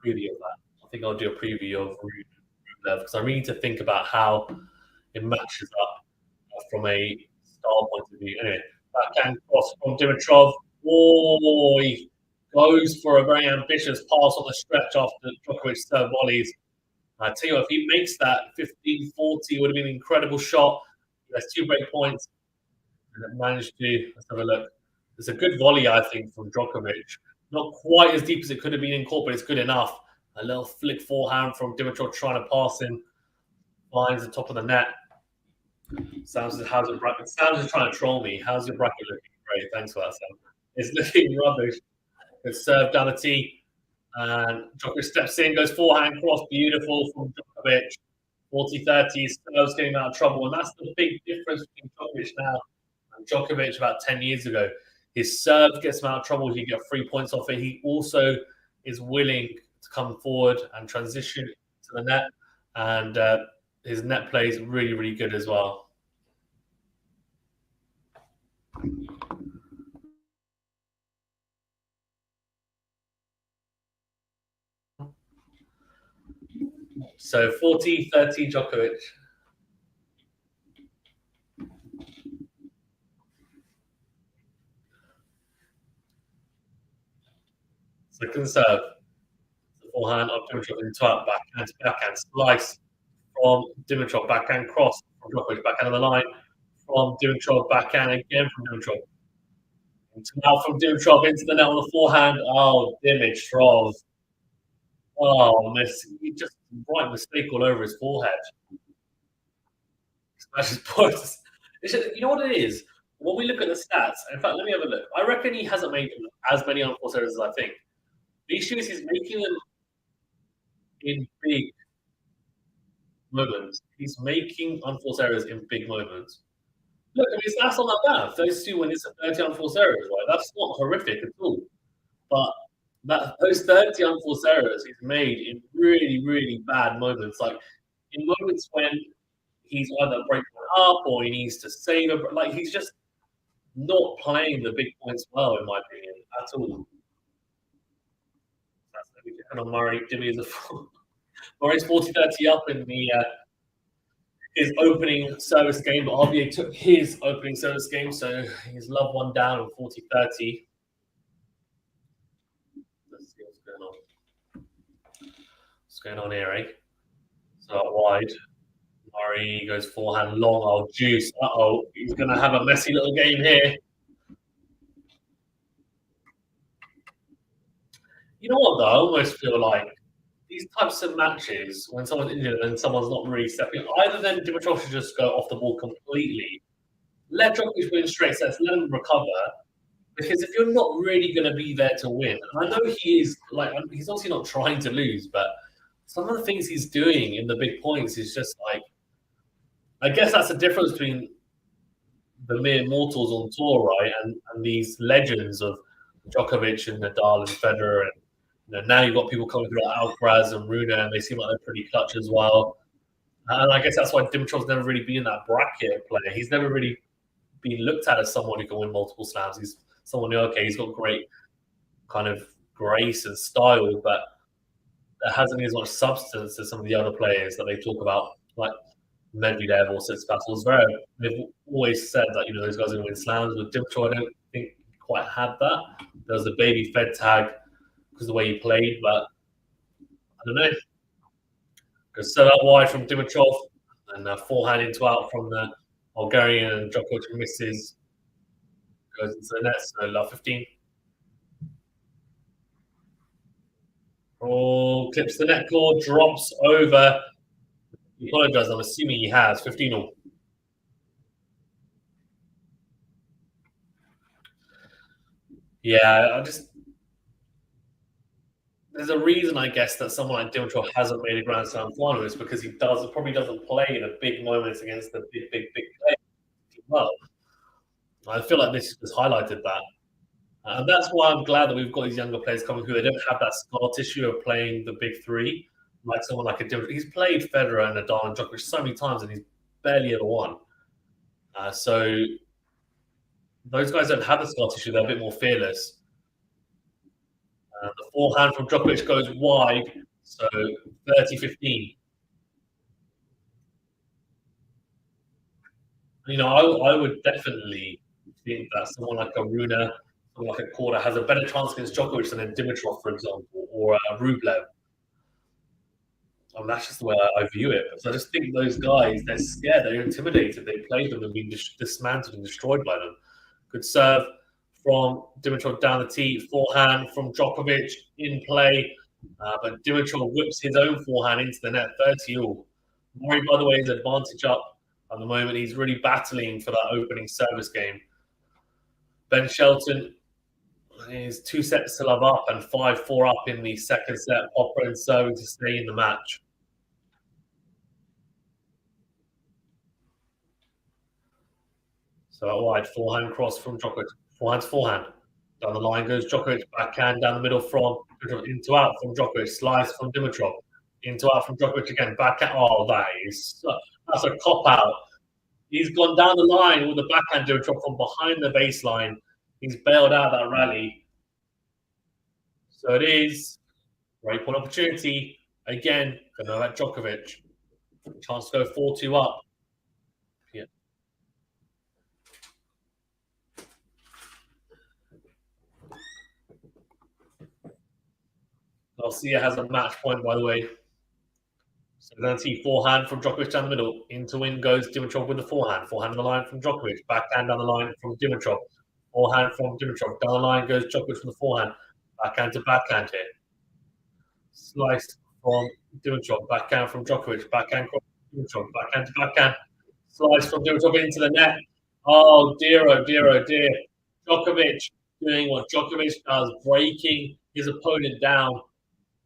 preview of that. I think I'll do a preview of Rublev because I really need to think about how it matches up from a style point of view. Anyway, backhand cross from Dimitrov. Oh, he goes for a very ambitious pass on the stretch after Djokovic's serve volleys. I tell you what, if he makes that 15-40, it would have been an incredible shot. He has 2 break points and managed to. Let's have a look. It's a good volley, I think, from Djokovic. Not quite as deep as it could have been in court, but it's good enough. A little flick forehand from Dimitrov trying to pass him. Finds the top of the net. Sam says, how's your bracket? Sam's just trying to troll me. How's your bracket looking? Great, thanks for that, Sam. It's looking rubbish. It's served down the tee. And Djokovic steps in, goes forehand cross. Beautiful from Djokovic. 40-30. Serves getting out of trouble. And that's the big difference between Djokovic now and Djokovic about 10 years ago. His serve gets him out of trouble. He can get 3 points off it. He also is willing to come forward and transition to the net. And his net play is really, really good as well. So 40-30 Djokovic. Second serve. The forehand of Dimitrov into top, backhand slice from Dimitrov, backhand cross from Djokovic, backhand on the line from Dimitrov, backhand again from Dimitrov. And now from Dimitrov into the net on the forehand. Oh, Dimitrov. Oh, miss. He just right mistake all over his forehead. You know what it is? When we look at the stats, in fact, let me have a look. I reckon he hasn't made as many unforced errors as I think. The issue is he's making them in big moments. He's making unforced errors in big moments. Look, I mean, that's not that bad. Those 2 when it's 30 unforced errors, right? That's not horrific at all. But those 30 unforced errors he's made in really, really bad moments. Like in moments when he's either breaking up or he needs to save it, like he's just not playing the big points well, in my opinion, at all. And on Murray, Jimmy is Murray's 40-30 up in the his opening service game, but RBA took his opening service game, so he's love one down on 40-30. Let's see what's going on. What's going on here, eh? So out wide. Murray goes forehand long. Oh, juice. Uh-oh. He's going to have a messy little game here. You know what, though? I almost feel like these types of matches, when someone's injured and someone's not really stepping up, either then Dimitrov should just go off the ball completely, let Djokovic win straight sets, let him recover. Because if you're not really going to be there to win, and I know he is, like, he's obviously not trying to lose, but some of the things he's doing in the big points is just like, I guess that's the difference between the mere mortals on tour, right, and these legends of Djokovic and Nadal and Federer, and now you've got people coming through like Alcaraz and Rune, and they seem like they're pretty clutch as well. And I guess that's why Dimitrov's never really been in that bracket player. He's never really been looked at as someone who can win multiple slams. He's someone who, okay, he's got great kind of grace and style, but there hasn't been as much substance as some of the other players that they talk about, like Medvedev or Tsitsipas or Zverev. They've always said that, those guys are going to win slams. With Dimitrov, I don't think he quite had that. There was the baby Fed tag because of the way he played, but I don't know. Goes set out wide from Dimitrov, and forehand into out from the Bulgarian, and Djokovic misses. Goes into the net, so love 15. Oh, clips the net cord, drops over. He apologizes, I'm assuming he has. 15-all. Yeah, there's a reason, I guess, that someone like Dimitrov hasn't made a Grand Slam final. Is because he probably doesn't play in the big moments against the big players well. I feel like this has highlighted that. And that's why I'm glad that we've got these younger players coming through. They don't have that scar tissue of playing the big three, like someone like a Dimitrov. He's played Federer and Nadal and Djokovic so many times, and he's barely ever won. So those guys don't have the scar tissue. They're a bit more fearless. The forehand from Djokovic goes wide, so 30-15. I would definitely think that someone like a Rune, someone like a Korda has a better chance against Djokovic than a Dimitrov, for example, or a Rublev. That's just the way I view it. So I just think those guys, they're scared, they're intimidated. They play them and been dismantled and destroyed by them. Good serve from Dimitrov down the tee, forehand from Djokovic in play, but Dimitrov whips his own forehand into the net, 30-all. Murray, by the way, is advantage up at the moment. He's really battling for that opening service game. Ben Shelton is 2 sets to love up and 5-4 up in the second set. Popper and serving to stay in the match. So out wide, forehand cross from Djokovic. Forehand. Down the line goes Djokovic, backhand down the middle from into out from Djokovic, slice from Dimitrov, into out from Djokovic again, backhand. Oh, that's a cop out. He's gone down the line with the backhand Dimitrov from behind the baseline. He's bailed out that rally. So it is great point opportunity again for Novak Djokovic. Chance to go 4-2 up. Yeah. Garcia has a match point, by the way. So then see forehand from Djokovic down the middle. Into win goes Dimitrov with the forehand. Forehand on the line from Djokovic. Backhand down the line from Dimitrov. Forehand from Dimitrov. Down the line goes Djokovic from the forehand. Backhand to backhand here. Sliced from Dimitrov. Backhand from Djokovic. Backhand from Dimitrov. Backhand to backhand. Slice from Dimitrov into the net. Oh dear, oh dear, oh dear. Djokovic doing what Djokovic does, breaking his opponent down.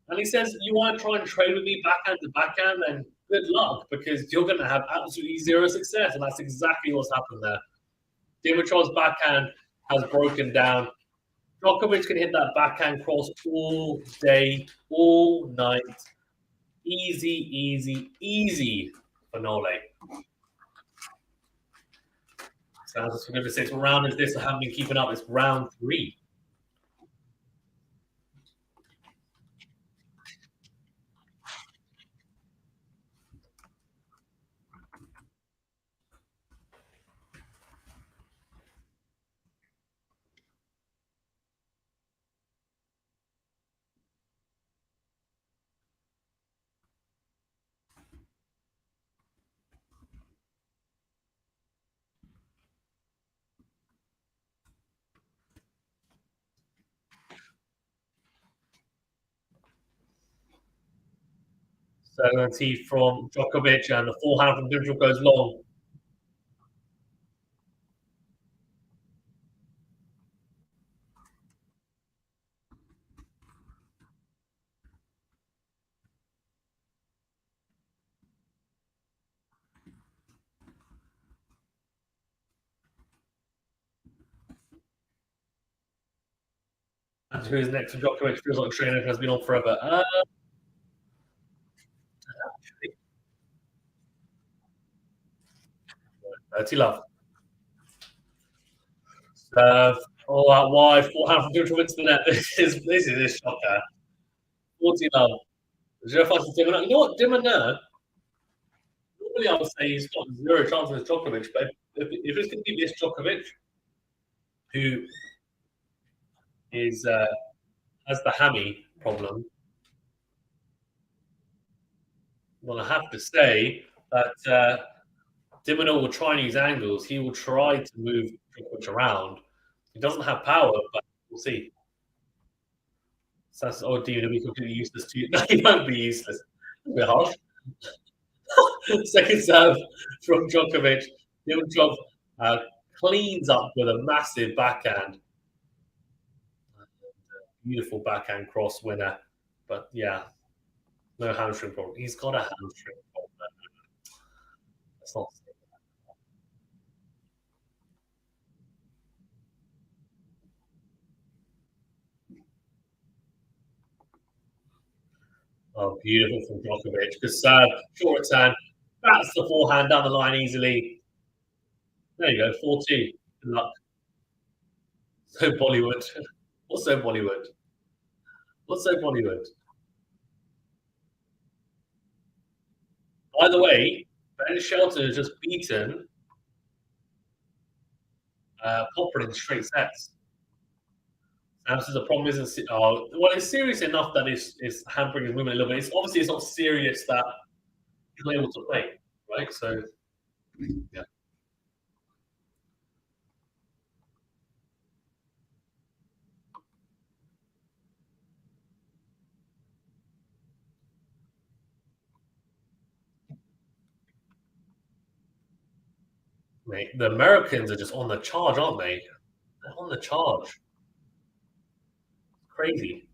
And he says, you want to try and trade with me backhand to backhand, then good luck, because you're going to have absolutely zero success. And that's exactly what's happened there. Dimitrov's backhand has broken down. Djokovic can hit that backhand cross all day, all night. Easy for Nole. Sounds for goodness sakes, what round is this? I haven't been keeping up. It's round 3. So let's see from Djokovic, and the forehand from Dimitrov goes long. And who's next for Djokovic? Feels like training has been on forever. Love. All out wide, forehand from Dimitrov into the net. This is a shocker. 40 love. 0-5 to Dimmer. You know what, Dimmer? Normally I would say he's got 0 chance against Djokovic, but if it's going to be this Djokovic, who is has the hammy problem, well, I have to say that Dimino will try and use angles. He will try to move Djokovic around. He doesn't have power, but we'll see. So that's Dimino will be completely useless to you. No, he won't be useless. A bit harsh. Second serve from Djokovic. Dimitrov cleans up with a massive backhand. Beautiful backhand cross winner. But yeah, no hamstring problem. He's got a hamstring problem. That's not. Oh, beautiful from Djokovic. Good serve, short return. That's the forehand down the line easily. There you go, 4-2. Good luck. So Bollywood. What's so Bollywood? What's so Bollywood? By the way, Ben Shelton has just beaten Popper in straight sets. And so the problem isn't. Well, it's serious enough that it's hampering his movement a little bit. It's not serious that he's not able to play, right? So, yeah. Mate, the Americans are just on the charge, aren't they? They're on the charge. Crazy.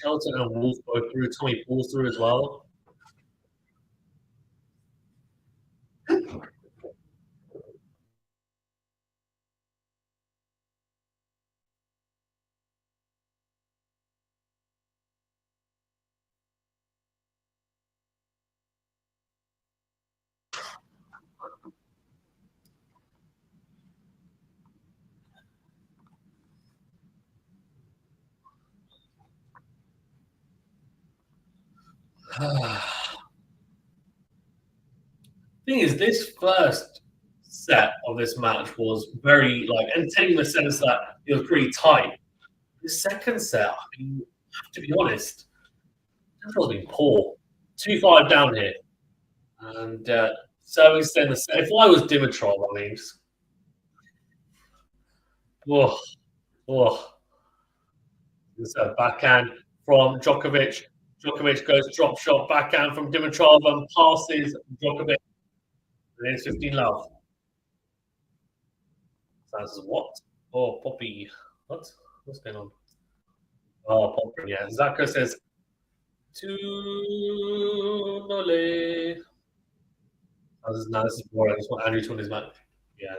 Shelton and Wolf both through. Tommy Paul's through as well. Thing is, this first set of this match was very entertaining in the sense that it was pretty tight. The second set, I mean, to be honest, that was been poor. 2-5 down here, and serving stand the set. If I was Dimitrov, I mean, just, This backhand from Djokovic. Djokovic goes drop shot backhand from Dimitrov and passes Djokovic. And it's 15 love. Sounds what? Oh, Poppy. What? What's going on? Oh, Poppy, yeah. Zaka says, to Nole. No, this is boring. This one, Andrew won his match. Yeah.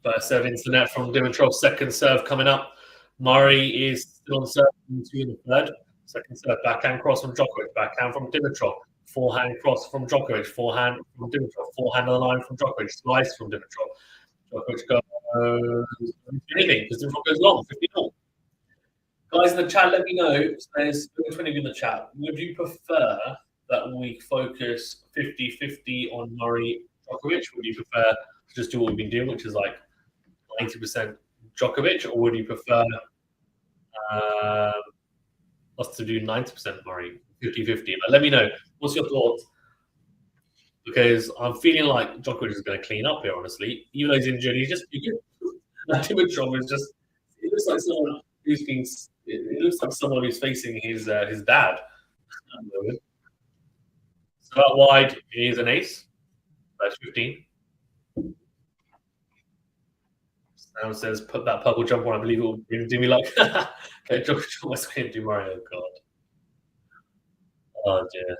First serve into the net from Dimitrov. Second serve coming up. Murray is still on serve into the third. Second serve, backhand cross from Djokovic. Backhand from Dimitrov. Forehand cross from Djokovic. Forehand from Dimitrov. Forehand on the line from Djokovic. Slice from Dimitrov. Djokovic goes anything because Dimitrov goes long. 50-0. Guys in the chat, let me know. There's 20 in the chat. Would you prefer that we focus 50-50 on Murray Djokovic? Would you prefer to just do what we've been doing, which is like 90% Djokovic, or would you prefer us to do 90% Murray, 50-50? But let me know. What's your thoughts? Because I'm feeling like Djokovic is going to clean up here, honestly. Even though he's injured, he's just Dimitrov is just. It looks like someone who's been. It looks like someone who's facing his dad. So out wide is an ace. That's 15. Sam says, put that purple jumper on. I believe it will do me like. Okay, Djokovic on my screen, do Mario. Oh, God. Oh, dear.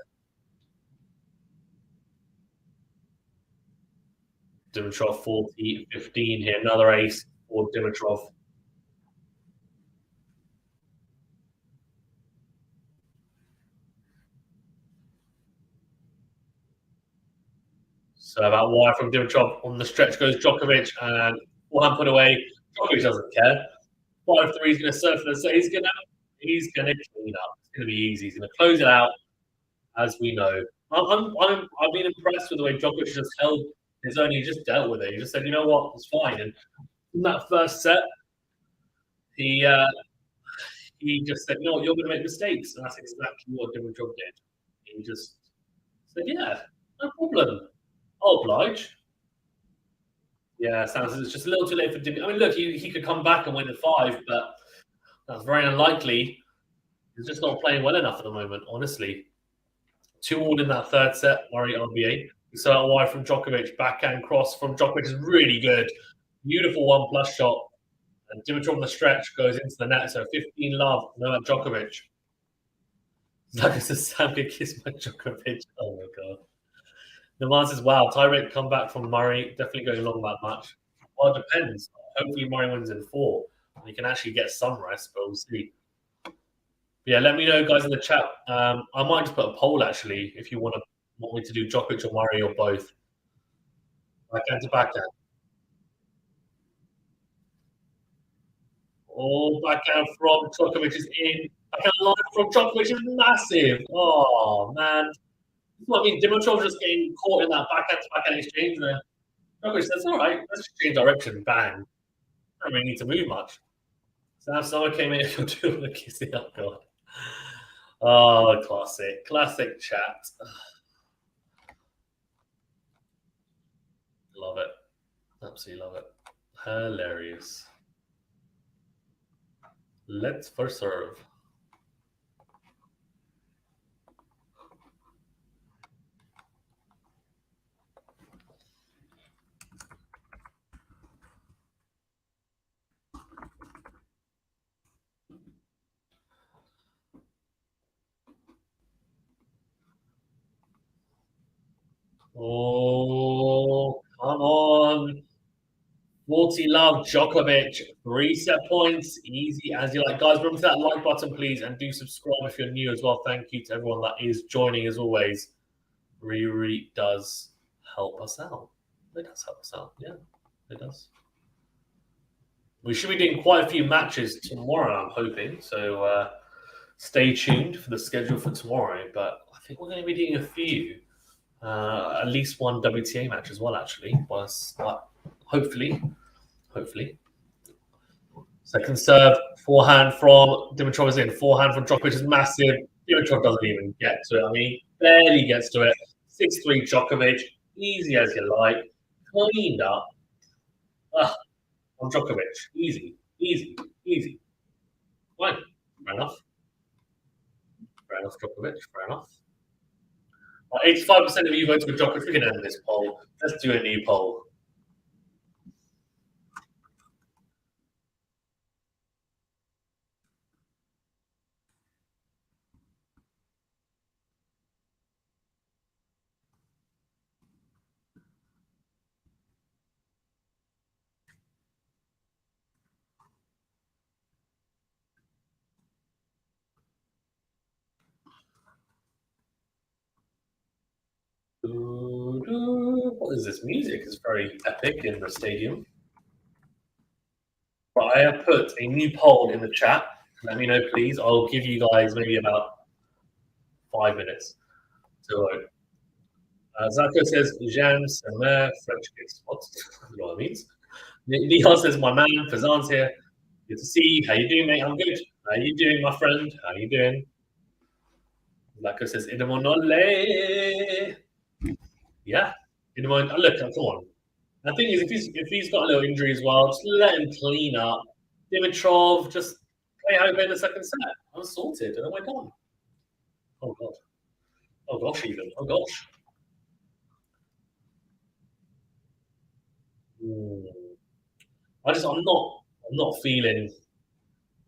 Dimitrov 40-15 here. Another ace for Dimitrov. So about wire from Dimitrov. On the stretch goes Djokovic, and forehand put away. Djokovic doesn't care. 5-3 is going to surf this. So he's going to clean up. It's going to be easy. He's going to close it out, as we know. I've been impressed with the way Djokovic just held his own. He just dealt with it. He just said, you know what, it's fine. And in that first set, he just said, you know what, you're going to make mistakes. And that's exactly what Dimitrov did. He just said, yeah, no problem. I'll oblige. Yeah, sounds it's just a little too late for Dimitrov. I mean, look, he could come back and win at 5, but that's very unlikely. He's just not playing well enough at the moment, honestly. 2-all in that third set, Murray RBA. So out wide from Djokovic, backhand cross from Djokovic is really good. Beautiful 1+ shot. And Dimitrov on the stretch goes into the net. So 15 love, Novak Djokovic. Zaka says, Sam could kiss my Djokovic. Oh my God. The man says, wow, tiebreak comeback from Murray. Definitely going along that much. Well, it depends. Hopefully Murray wins in 4. And he can actually get some rest, but we'll see. Yeah, let me know, guys, in the chat. I might just put a poll, actually, if you want me to do Djokovic or Murray or both. Backhand to backhand. Oh, backhand from Djokovic is in. Backhand line from Djokovic is massive. Oh, man. That's what I mean. Dimitrov just getting caught in that backhand to backhand exchange. And then Djokovic says, all right, let's just change direction. Bang. I don't really need to move much. So now someone came in, you're doing the kissing. Oh, God. Oh, classic. Classic chat. Love it. Absolutely love it. Hilarious. Let's first serve. Oh, come on. 40 love, Djokovic. 3 set points. Easy as you like. Guys, remember that like button, please, and do subscribe if you're new as well. Thank you to everyone that is joining, as always. Really does help us out. It does help us out. Yeah, it does. We should be doing quite a few matches tomorrow, I'm hoping. So stay tuned for the schedule for tomorrow. But I think we're going to be doing a few. At least one WTA match as well, actually. Hopefully. Second serve, forehand from Dimitrov is in. Forehand from Djokovic is massive. Dimitrov doesn't even get to it. I mean, he barely gets to it. 6-3 Djokovic. Easy as you like. Cleaned up. On Djokovic. Easy. Fine. Fair enough, Djokovic. Fair enough. 85% of you voted for Djokovic. We can end this poll. Let's do a new poll. What is this music? It's very epic in the stadium. But I have put a new poll in the chat. Let me know, please. I'll give you guys maybe about 5 minutes to vote. Zako says, Jean, Semer, French kiss. What? I don't know what that means. Leon says, my man, Fazan's here. Good to see you. How you doing, mate? I'm good. How you doing, my friend? How you doing? Zako says, Idamonole. Yeah. Idamon, look, come on. The thing is, if he's got a little injury as well, just let him clean up. Dimitrov, just play over in the second set. I'm sorted, and then we're done. Oh god. Oh gosh, even. Oh gosh. I'm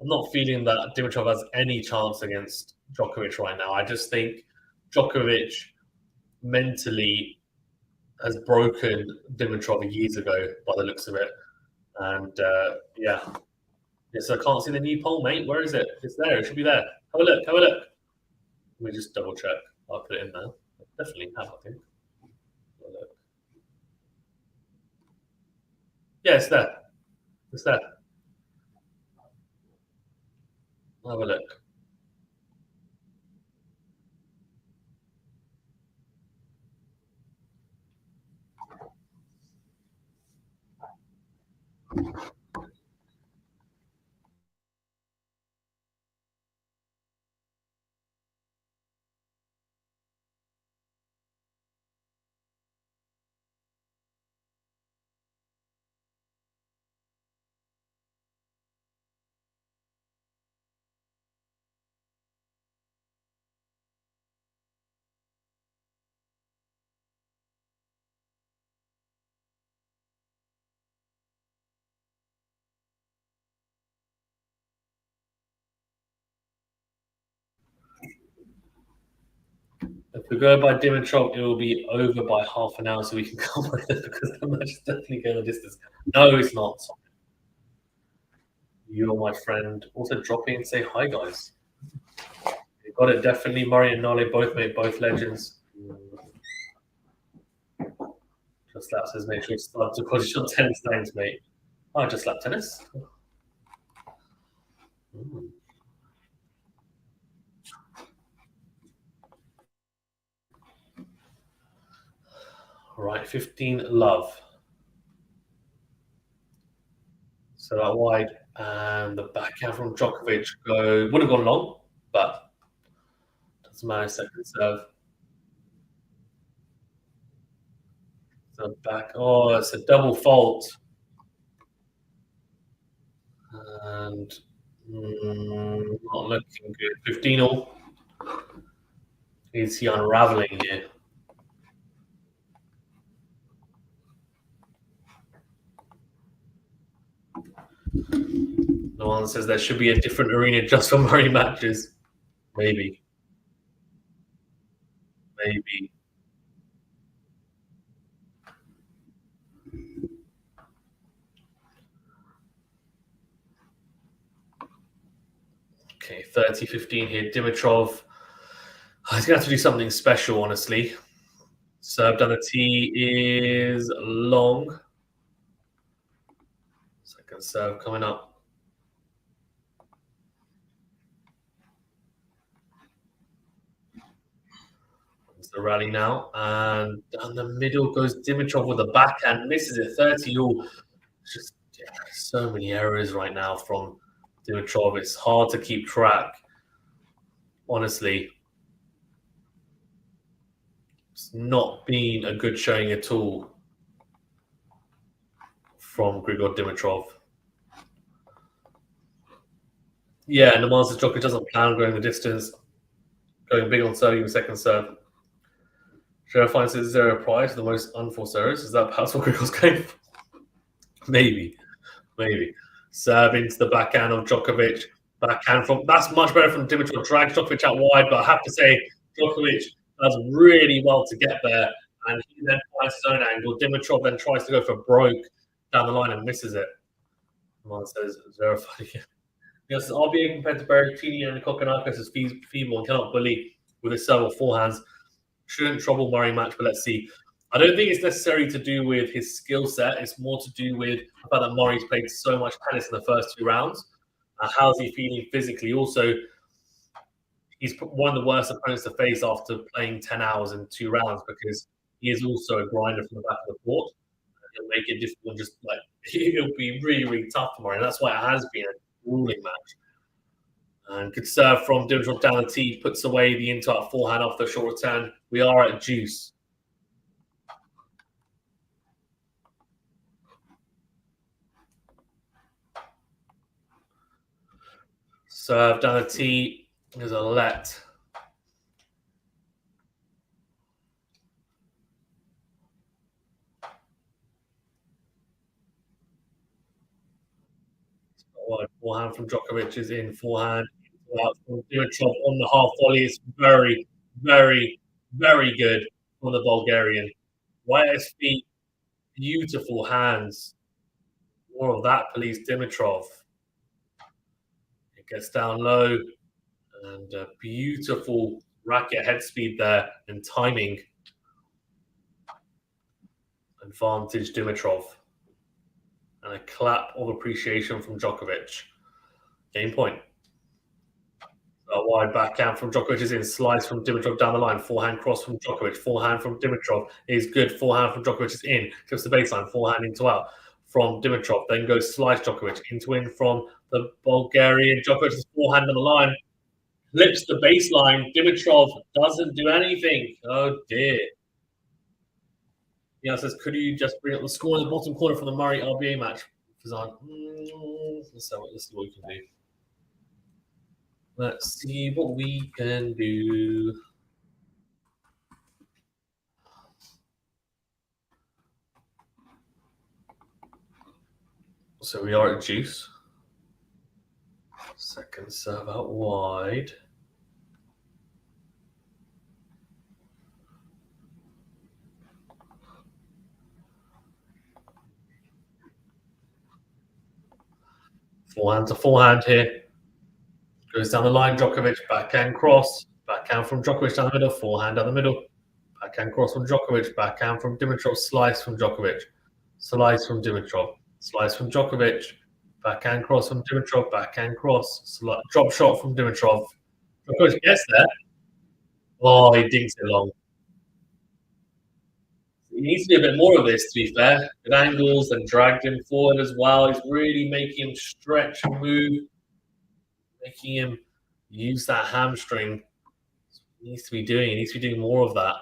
not feeling that Dimitrov has any chance against Djokovic right now. I just think Djokovic mentally has broken Dimitrov years ago by the looks of it. And yeah. Yes, I can't see the new poll, mate. Where is it? It's there. It should be there. Have a look. Have a look. Let me just double check. I'll put it in there. I definitely have, I think. Have a look. Yeah, it's there. It's there. Have a look. If we go by Dimitrov, it will be over by half an hour, so we can come with it because the match is definitely going the distance. No, it's not. You are my friend. Also, drop in and say hi, guys. You got it. Definitely, Murray and Nole both made both legends. Just Lap says, make sure you start to QualityShot tennis. Thanks, mate. Oh, Just Lap tennis. Right, 15 love. So that wide and the backhand from Djokovic would have gone long, but doesn't matter. Second serve. So back. Oh, it's a double fault. And not looking good. 15-all. Is he unraveling here? No one says there should be a different arena just for Murray matches. Maybe. Maybe. Okay, 30-15 here. Dimitrov. He's going to have to do something special, honestly. Serve down the tee is long. Second serve coming up. It's the rally now. And down the middle goes Dimitrov with the backhand. Misses it 30-all. Just so many errors right now from Dimitrov. It's hard to keep track. Honestly. It's not been a good showing at all from Grigor Dimitrov. Yeah, and the Masters Djokovic doesn't plan on going the distance, going big on serving the second serve. Sheriff finds is there a prize for the most unforced errors? Is that perhaps what Grigor's going for? Maybe. Serve into the backhand of Djokovic. Backhand from that's much better from Dimitrov. Drags Djokovic out wide, but I have to say Djokovic does really well to get there, and he then finds his own angle. Dimitrov then tries to go for broke down the line and misses it. Someone says, zero funny. Yes, RBA compared to Berrettini and Kokkinakis is feeble and cannot bully with his serve or forehands. Shouldn't trouble Murray match, but let's see. I don't think it's necessarily to do with his skill set. It's more to do with the fact that Murray's played so much tennis in the first 2 rounds. How's he feeling physically? Also, he's one of the worst opponents to face after playing 10 hours in 2 rounds because he is also a grinder from the back of the court. It'll make it difficult. Just like it'll be really, really tough for Murray. And that's why it has been a grueling match. And good serve from Dimitrov down the tee, puts away the into forehand off the short return. We are at juice. Serve down the tee. There's a let. Forehand from Djokovic is in. Forehand from Dimitrov on the half volley. It's very, very, very good from the Bulgarian. Right at his feet. Beautiful hands. More of that, please, Dimitrov. It gets down low. And a beautiful racket head speed there and timing. Advantage Dimitrov. And a clap of appreciation from Djokovic. Game point. A wide backhand from Djokovic is in. Slice from Dimitrov down the line. Forehand cross from Djokovic. Forehand from Dimitrov is good. Forehand from Djokovic is in. Clips the baseline. Forehand into out from Dimitrov. Then goes slice Djokovic. Into in from the Bulgarian. Djokovic's forehand on the line. Flips the baseline. Dimitrov doesn't do anything. Oh dear. Yeah, says, could you just bring up the score in the bottom corner for the Murray RBA match? Let's see what we can do. Let's see what we can do. So we are at juice. Second serve out wide. Forehand to forehand here. Goes down the line, Djokovic, backhand cross. Backhand from Djokovic down the middle, forehand down the middle. Backhand cross from Djokovic, backhand from Dimitrov, slice from Djokovic. Slice from Dimitrov, slice from Djokovic. Backhand cross from Dimitrov, backhand cross. Drop shot from Dimitrov. Djokovic gets there. Oh, he dinks it long. He needs to do a bit more of this, to be fair. Good angles and dragged him forward as well. He's really making him stretch and move, making him use that hamstring. He needs to be doing more of that.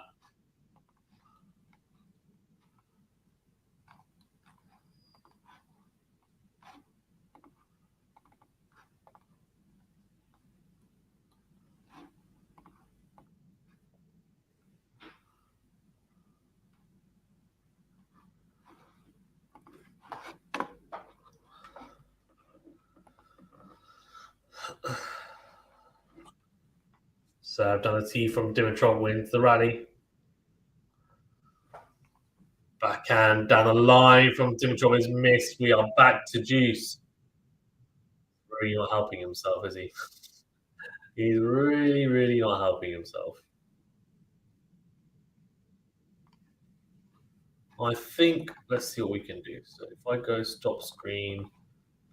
Serve down the tee from Dimitrov, wins the rally. Backhand down the line from Dimitrov is missed. We are back to juice. Really not helping himself, is he? He's really, really not helping himself. I think, let's see what we can do. So if I go stop screen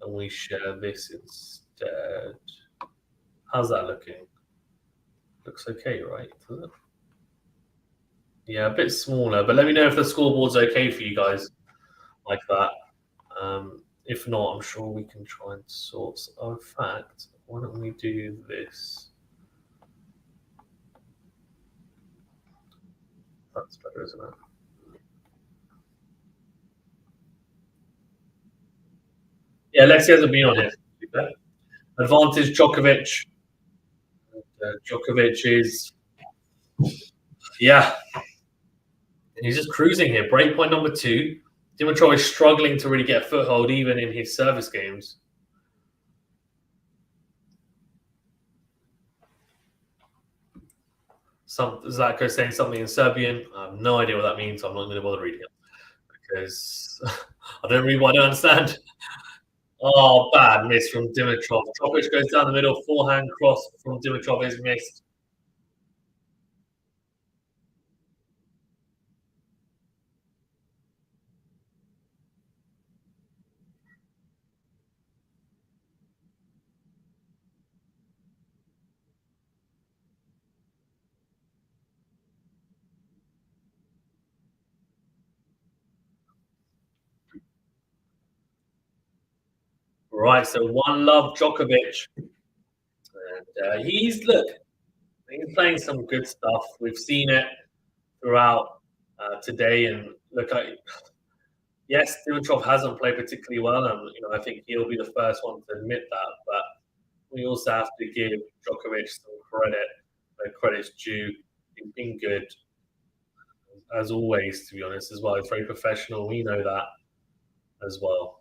and we share this instead. How's that looking? Looks okay, right? Yeah, a bit smaller, but let me know if the scoreboard's okay for you guys like that. If not, I'm sure we can try and sort. Oh, in fact, why don't we do this? That's better, isn't it? Yeah, Lexi hasn't been on here. Advantage Djokovic. Djokovic is, yeah. And he's just cruising here. Break point number 2. Dimitrov is struggling to really get a foothold even in his service games. Zlatko saying something in Serbian. I have no idea what that means, so I'm not going to bother reading it because I don't understand. Oh, bad miss from Dimitrov. Djokovic goes down the middle. Forehand cross from Dimitrov is missed. Right, so one love Djokovic. And he's playing some good stuff. We've seen it throughout today. And look, yes, Dimitrov hasn't played particularly well, and I think he'll be the first one to admit that. But we also have to give Djokovic some credit where credit's due. He's been good, as always, to be honest, as well. He's very professional. We know that as well.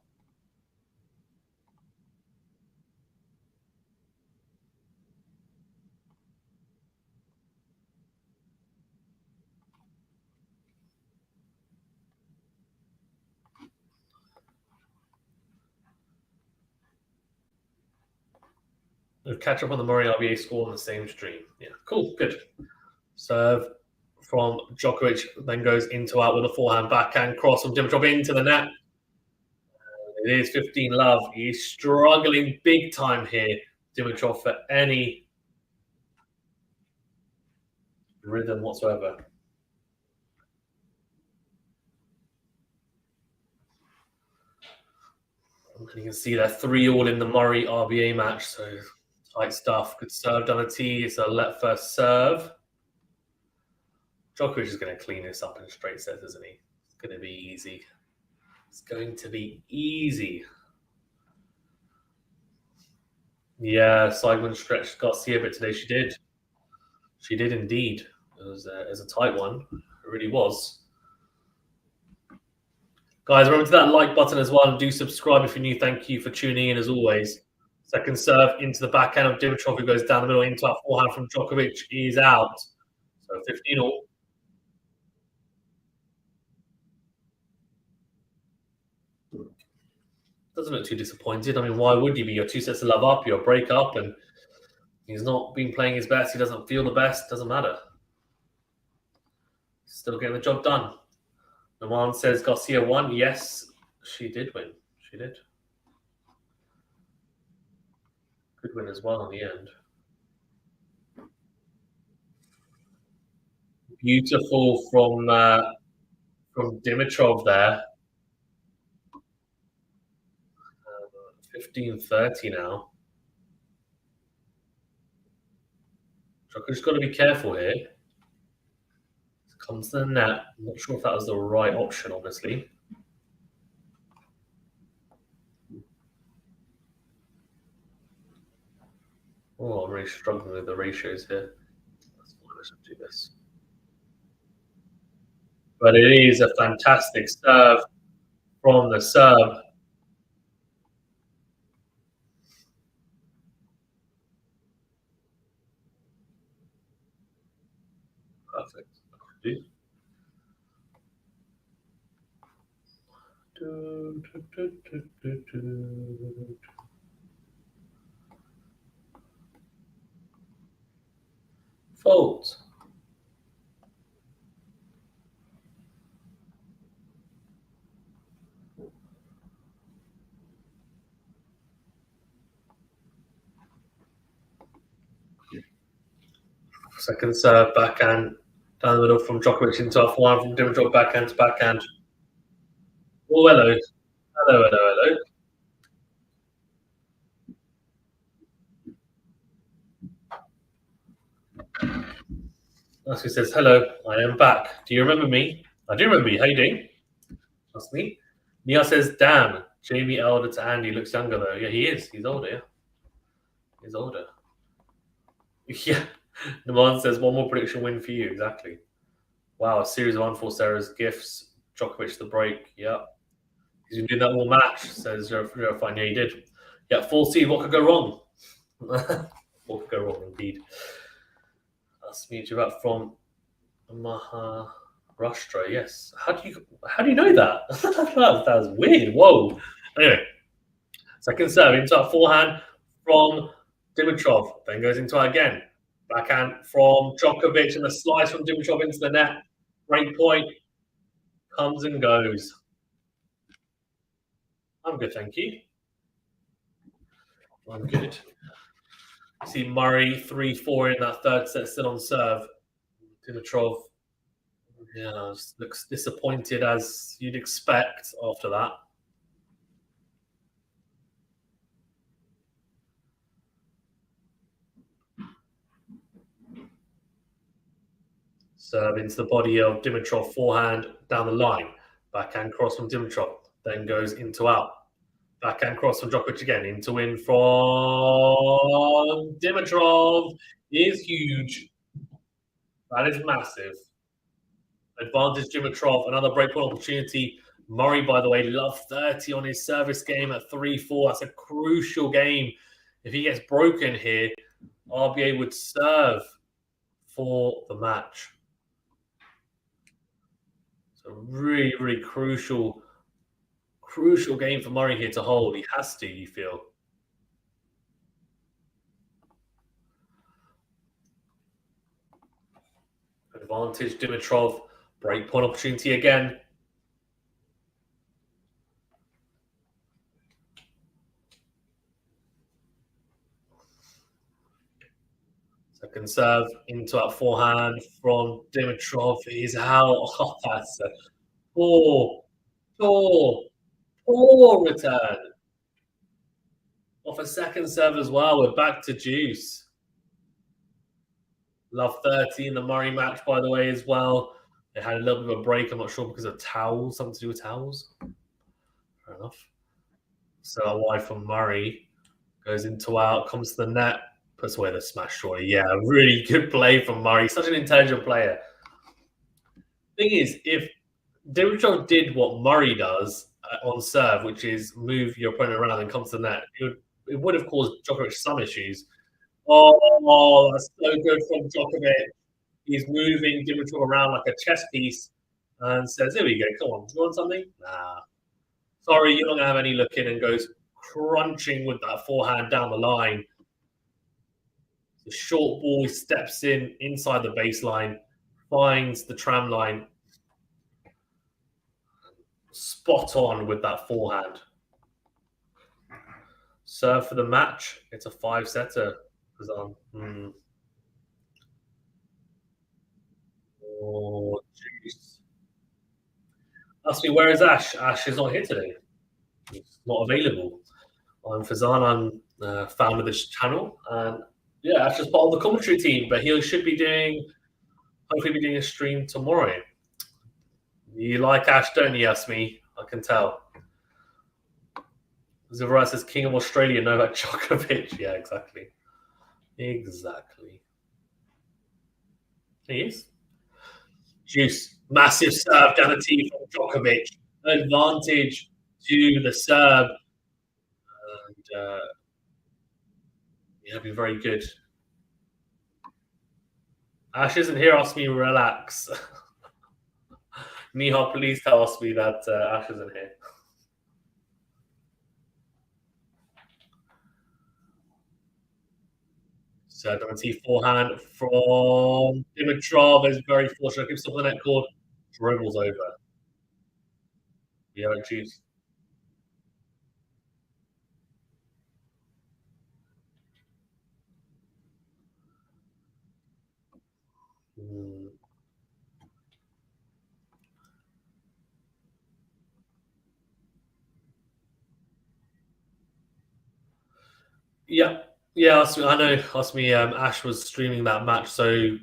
We'll catch up on the Murray RBA score on the same stream. Yeah, cool, good. Serve from Djokovic, then goes into out with a forehand backhand cross from Dimitrov into the net. It is 15 love. He's struggling big time here, Dimitrov, for any rhythm whatsoever. And you can see they're 3-all in the Murray RBA match, so tight stuff. Good serve done a tee. It's a let first serve. Djokovic is going to clean this up in straight sets, isn't he? It's going to be easy. It's going to be easy. Yeah, Simon stretched Garcia a bit today. She did. She did indeed. It was a tight one. It really was. Guys, remember to that like button as well, and do subscribe if you're new. Thank you for tuning in as always. Second serve into the backhand of Dimitrov, who goes down the middle into our forehand from Djokovic. He's out. So 15-all. Doesn't look too disappointed. I mean, why would you be? You're 2 sets of love up, you're break up, and he's not been playing his best. He doesn't feel the best. Doesn't matter. Still getting the job done. Naman says Garcia won. Yes, she did win. She did. Good win as well in the end. Beautiful from Dimitrov there. 15-30 now. Djokovic's got to be careful here. Comes to the net. I'm not sure if that was the right option, obviously. Oh, I'm really struggling with the ratios here. Let's do this. But it is a fantastic serve from the serve. Perfect. Fault. Second serve, backhand, down the middle from Djokovic into our forehand from Dimitrov, backhand to backhand. Oh, hello. Hello. Ask says, hello, I am back. Do you remember me? I do remember you. How you doing? That's me. Nia says, damn, Jamie elder to Andy looks younger though. Yeah, he is. He's older, yeah. He's older. Yeah. Naman says, one more prediction win for you. Exactly. Wow, a series of unforced errors, gifts, Djokovic the break. Yeah. He's been doing that all match, says Fine. Yeah, he did. Yeah, full seed. What could go wrong? What could go wrong, indeed. That's me about from Maharashtra. Yes. How do you know that? that was weird. Whoa. Anyway, second serve into our forehand from Dimitrov. Then goes into it again. Backhand from Djokovic and the slice from Dimitrov into the net. Break point. Comes and goes. I'm good, thank you. I'm good. See Murray 3-4 in that third set, still on serve. Dimitrov, yeah, looks disappointed as you'd expect after that. Serve into the body of Dimitrov, forehand down the line. Backhand cross from Dimitrov, then goes into out. Backhand cross from Djokovic again, into in from Dimitrov is huge. That is massive. Advantage Dimitrov, another breakpoint opportunity. Murray, by the way, love 30 on his service game at 3-4. That's a crucial game. If he gets broken here, RBA would serve for the match. So really, really crucial game for Murray here to hold. He has to, you feel. Advantage Dimitrov, breakpoint opportunity again. Second serve into that forehand from Dimitrov. He's out. Oh, that's a poor return. Off a second serve as well. We're back to juice. Love 30 in the Murray match, by the way, as well. They had a little bit of a break. I'm not sure because of towels, something to do with towels. Fair enough. So wide from Murray. Goes into out, comes to the net, puts away the smash shot. Yeah, really good play from Murray. Such an intelligent player. Thing is, if Dimitrov did what Murray does on serve, which is move your opponent around and comes to the net, it would have caused Djokovic some issues. Oh, that's so good from Djokovic. He's moving Dimitrov around like a chess piece and says, "Here we go. Come on, do you want something?" Nah. Sorry, you're not going to have any look in, and goes crunching with that forehand down the line. The short ball, he steps in inside the baseline, finds the tram line. Spot on with that forehand. Serve for the match. It's a 5-setter. Oh, jeez. Ask me, where is Ash? Ash is not here today. He's not available. I'm Fazan. I'm founder of this channel. And yeah, Ash is part of the commentary team, but he should be hopefully be doing a stream tomorrow. You like Ash, don't you, Asmi? I can tell. Zivara says King of Australia, Novak Djokovic. Yeah, exactly. Exactly. He is. Juice. Massive serve down the tee from Djokovic. Advantage to the serve. And yeah, be very good. Ash isn't here. Ask me, relax. Nihal, please tell us me that Ash isn't here. So Dante forehand from Dimitrov is very fortunate. Gives the net cord, dribbles over. Yeah, juice. Yeah, I know. Ask me. Ash was streaming that match, so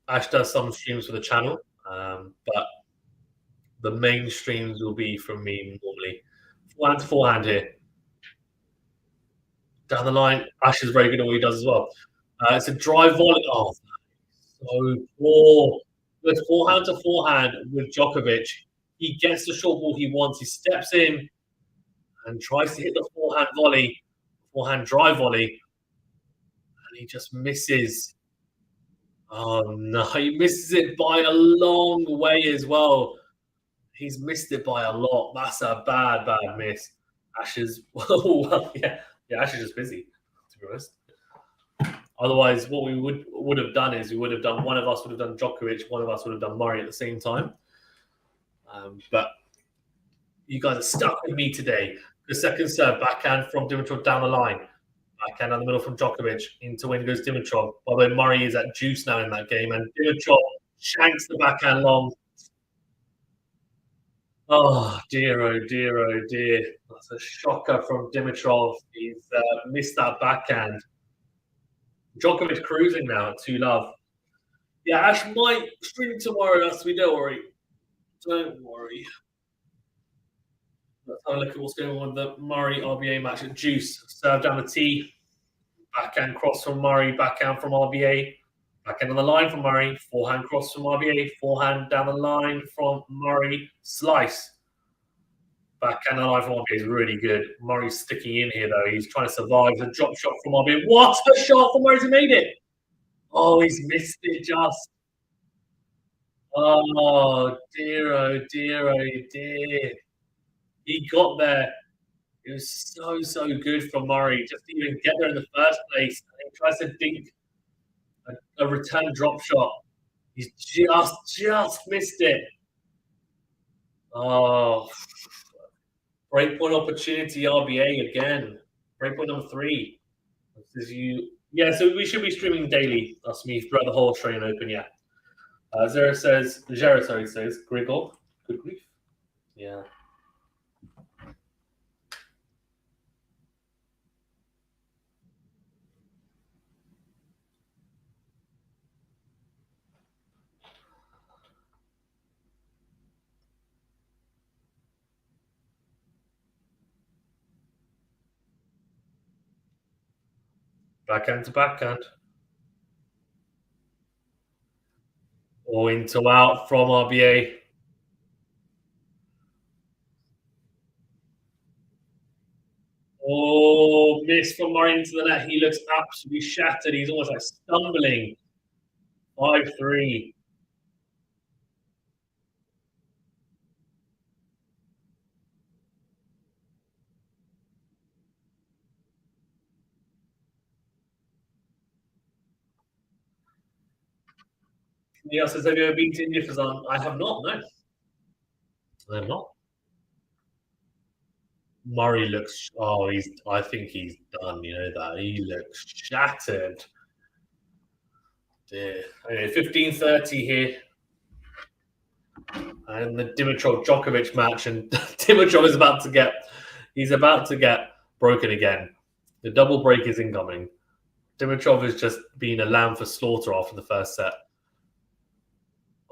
Ash does some streams for the channel, but the main streams will be from me normally. Forehand here, down the line. Ash is very good at what he does as well. It's a drive volley. Oh, so poor. It's forehand to forehand with Djokovic. He gets the short ball he wants. He steps in and tries to hit the forehand drive volley, and he just misses. Oh no, he misses it by a long way as well. He's missed it by a lot. That's a bad miss. Ash is well, yeah, Ash is just busy, to be honest. Otherwise, what we would have done is one of us would have done Djokovic, one of us would have done Murray at the same time. But you guys are stuck with me today. The second serve, backhand from Dimitrov down the line. Backhand down the middle from Djokovic. Into win goes Dimitrov. By the way, Murray is at juice now in that game. And Dimitrov shanks the backhand long. Oh dear, oh dear, oh dear. That's a shocker from Dimitrov. He's missed that backhand. Djokovic cruising now at 2-love. Yeah, Ash might stream tomorrow, Asmi, don't worry. Don't worry. Let's have a look at what's going on with the Murray RBA match at Juice. Serve down the tee. Backhand cross from Murray, backhand from RBA. Backhand on the line from Murray. Forehand cross from RBA. Forehand down the line from Murray. Slice. Backhand on the line from RBA is really good. Murray's sticking in here, though. He's trying to survive. The drop shot from RBA. What a shot from Murray to made it! Oh, he's missed it just. Oh, dear, oh, dear, oh, dear. He got there. It was so good from Murray just to even get there in the first place. He tries to dink a return drop shot. He's just missed it. Oh, breakpoint opportunity RBA again. Breakpoint number 3. This is you. Yeah, so we should be streaming daily, us me, throughout the whole Australian Open. Yeah. Zero says Grigor. Good grief. Yeah. Backhand to backhand. Or into out from RBA. Oh, miss from Murray into the net. He looks absolutely shattered. He's almost like stumbling. 5-3. Neil says, have you ever been to India for some? I have not, no. I have not. Murray looks, I think he's done, you know that. He looks shattered. Dear. Okay, 15:30 here. And the Dimitrov Djokovic match, and Dimitrov is about to get broken again. The double break is incoming. Dimitrov has just been a lamb for slaughter after the first set.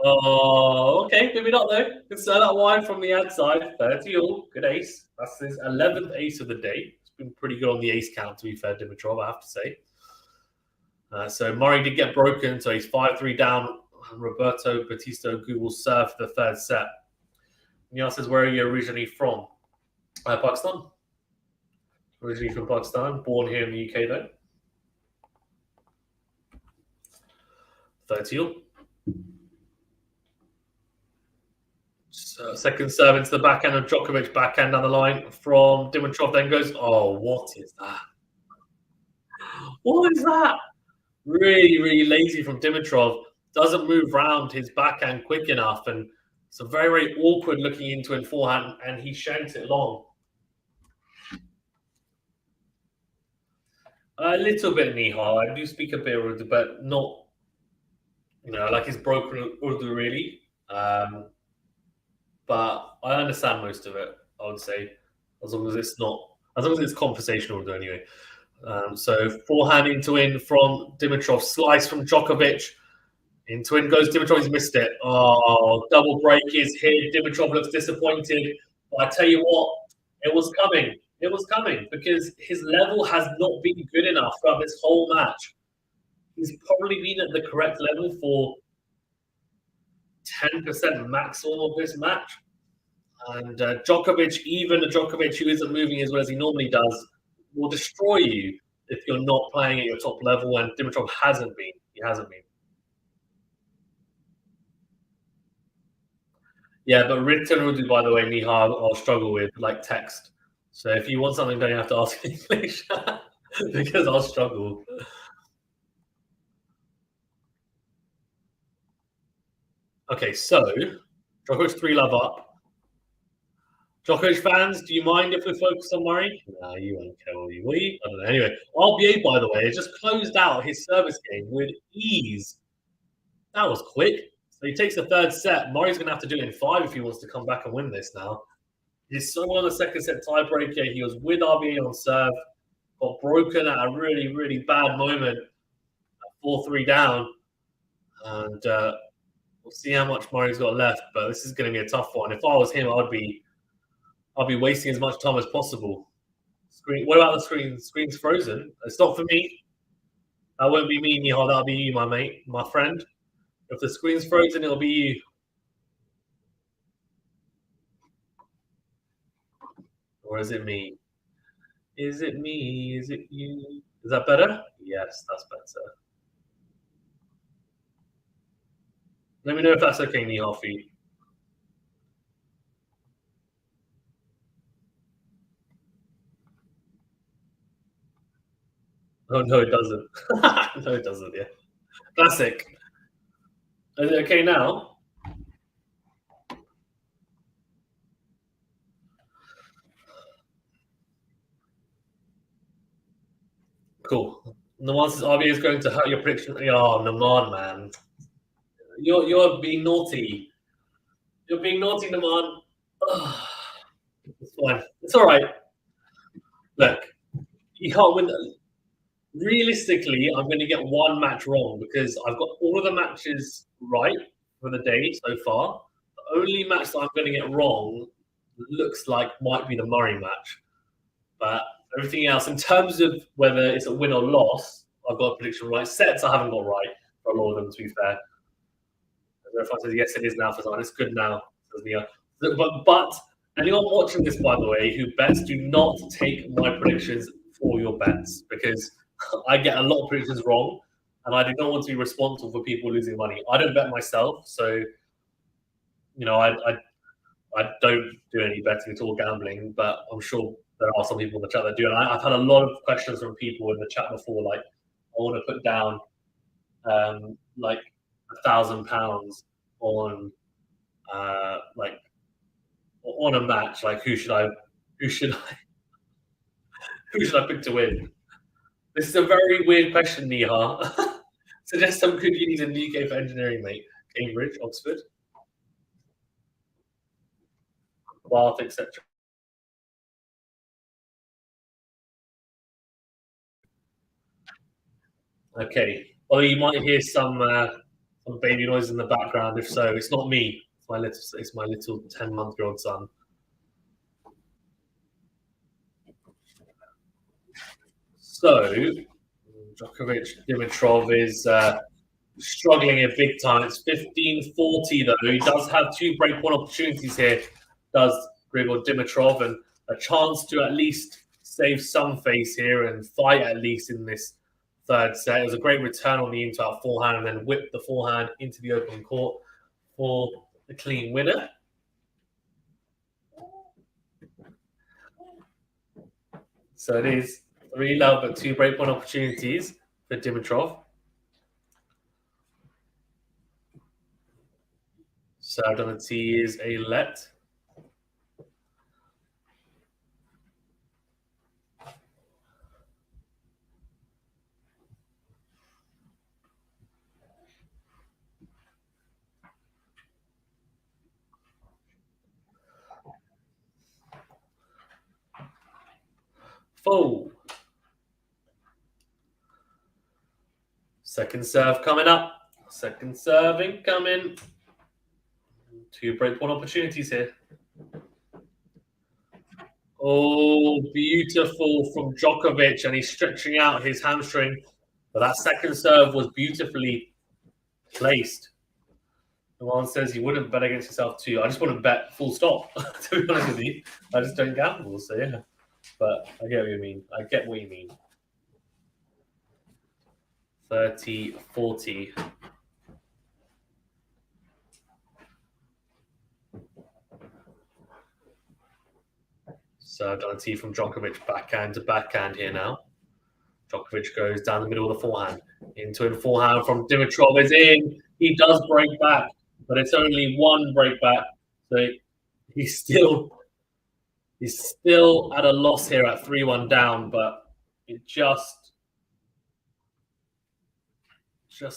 Oh, okay, maybe not though. Good serve that wide from the outside. 30-all, good ace. That's his 11th ace of the day. It's been pretty good on the ace count, to be fair, Dimitrov, I have to say. So Murray did get broken, so he's 5-3 down. Roberto Batista will serve for the third set. Neil says, where are you originally from? Pakistan. Originally from Pakistan, born here in the UK though. 30-all. Second serve into the backhand of Djokovic, backhand down the line from Dimitrov, then goes, oh, what is that? What is that? Really lazy from Dimitrov. Doesn't move round his backhand quick enough, and it's a very awkward looking into in forehand, and he shanks it long. A little bit Nihal. I do speak a bit Urdu, but not, like his broken Urdu really. But I understand most of it, I would say, as long as it's conversational Urdu anyway. So forehand into in from Dimitrov, slice from Djokovic. Into in goes Dimitrov, he's missed it. Oh, double break is here. Dimitrov looks disappointed. But I tell you what, it was coming. It was coming because his level has not been good enough throughout this whole match. He's probably been at the correct level for 10% maximum of this match. And Djokovic, even a Djokovic who isn't moving as well as he normally does, will destroy you if you're not playing at your top level. And Dimitrov hasn't been. He hasn't been. Yeah, but written Urdu, by the way, Nihal, I'll struggle with, like text. So if you want something, don't you have to ask in English? Because I'll struggle. Okay, so Djokovic 3-love up. Djokovic fans, do you mind if we focus on Murray? No, you won't care, will you? I don't know. Anyway, RBA, by the way, has just closed out his service game with ease. That was quick. So he takes the third set. Murray's going to have to do it in 5 if he wants to come back and win this now. He's so on the second set tiebreaker. He was with RBA on serve. Got broken at a really bad moment. 4-3 down. And we'll see how much Murray's got left. But this is going to be a tough one. If I was him, I'd be wasting as much time as possible. Screen. What about the screen? Screen's frozen. It's not for me. That won't be me, Nihal. That'll be you, my mate, my friend. If the screen's frozen, it'll be you. Or is it me? Is it me? Is it you? Is that better? Yes, that's better. Let me know if that's okay, Nihal, for you. Oh, no, it doesn't. No, it doesn't, yeah. Classic. Is it okay now? Cool. Naman says RBA is going to hurt your prediction. Oh, Naman, man. You're being naughty. You're being naughty, Naman. It's fine. It's all right. Look, you can't win. Realistically, I'm going to get one match wrong because I've got all of the matches right for the day so far. The only match that I'm going to get wrong looks like might be the Murray match. But everything else, in terms of whether it's a win or loss, I've got a prediction right. Sets I haven't got right for a lot of them, to be fair. Everyone says, yes, it is now for someone. It's good now, says Nia. But anyone watching this, by the way, who bets, do not take my predictions for your bets because I get a lot of predictions wrong and I do not want to be responsible for people losing money. I don't bet myself, so I don't do any betting at all, gambling, but I'm sure there are some people in the chat that do. And I've had a lot of questions from people in the chat before, like, I want to put down like £1,000 on like on a match. Like, who should I pick to win? This is a very weird question, Niha. Suggest some good unis in the UK for engineering, mate. Cambridge, Oxford, Bath, etc. Okay. Well, you might hear some baby noise in the background. If so, it's not me. It's my little 10-month-old son. So, Djokovic, Dimitrov is struggling a big time. It's 15-40 though. He does have two breakpoint opportunities here. Does Grigor Dimitrov, and a chance to at least save some face here and fight at least in this third set. It was a great return on the into-out forehand and then whipped the forehand into the open court for the clean winner. So it is 3-love, but two breakpoint opportunities for Dimitrov. Served on the tee is a let. Full. Second serve coming up. Second serve incoming. Two breakpoint opportunities here. Oh, beautiful from Djokovic, and he's stretching out his hamstring. But that second serve was beautifully placed. The one says you wouldn't bet against yourself too. I just wouldn't bet full stop, to be honest with you. I just don't gamble, so yeah. But I get what you mean. 30-40. So I've done a tee from Djokovic, backhand to backhand here now. Djokovic goes down the middle of the forehand. Into a forehand from Dimitrov is in. He does break back, but it's only one break back. So he's still at a loss here at 3-1 down, but it just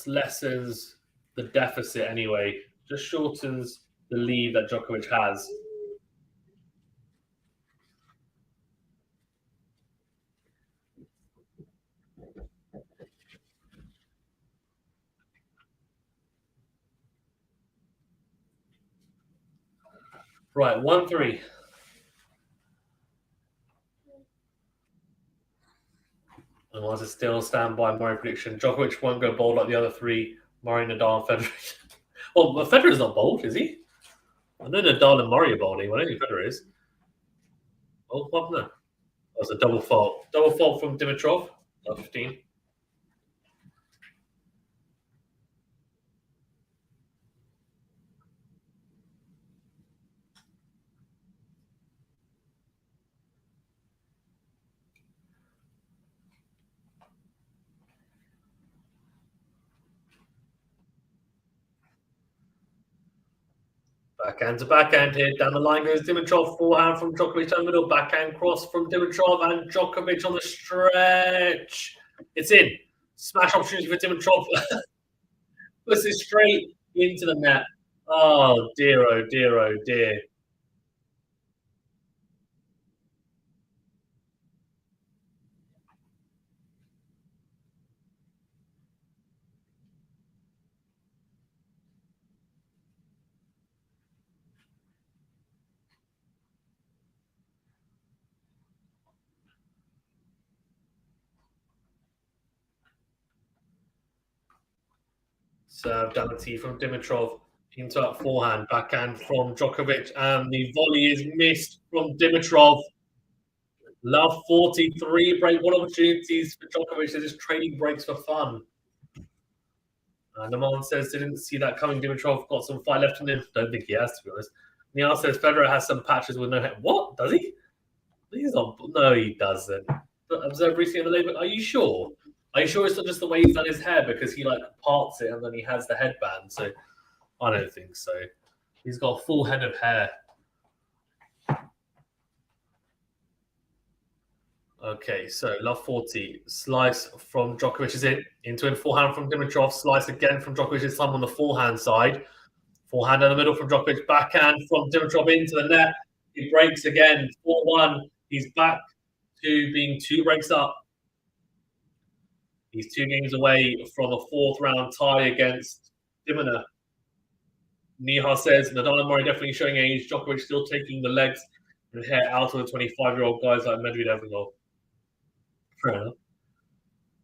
lessens the deficit anyway. Just shortens the lead that Djokovic has. Right, 1-3. And once it's still stand by Murray prediction, Djokovic won't go bold like the other three. Murray, Nadal, and Federer. Well, Federer's not bold, is he? I know Nadal and Murray are bolding. Well, I don't think Federer is. Oh, what no? That's a double fault. Double fault from Dimitrov. 15. Backhand to backhand here. Down the line goes Dimitrov. Forehand from Djokovic down the middle. Backhand cross from Dimitrov and Djokovic on the stretch. It's in. Smash opportunity for Dimitrov. Puts it straight into the net. Oh dear, oh dear, oh dear. Serve down the tee from Dimitrov into that forehand, backhand from Djokovic, and the volley is missed from Dimitrov. Love 43 break. What opportunities for Djokovic? They're just trading breaks for fun. Naman says didn't see that coming. Dimitrov got some fight left in him. Don't think he has, to be honest. Niall says Federer has some patches with no head. What? Does he? He's not. No, he doesn't. But observe recently on the label. Are you sure? Are you sure it's not just the way he's done his hair because he like parts it and then he has the headband? So I don't think so. He's got a full head of hair. Okay, so love 40. Slice from Djokovic is into in forehand from Dimitrov. Slice again from Djokovic, this time on the forehand side. Forehand in the middle from Djokovic. Backhand from Dimitrov into the net. He breaks again. 4-1. He's back to being 2 breaks up. He's 2 games away from a 4th round tie against Dimona. Nihar says Nadal and Murray definitely showing age. Djokovic still taking the legs and hair out of the 25-year-old guys like Medvedev and all. Fair enough.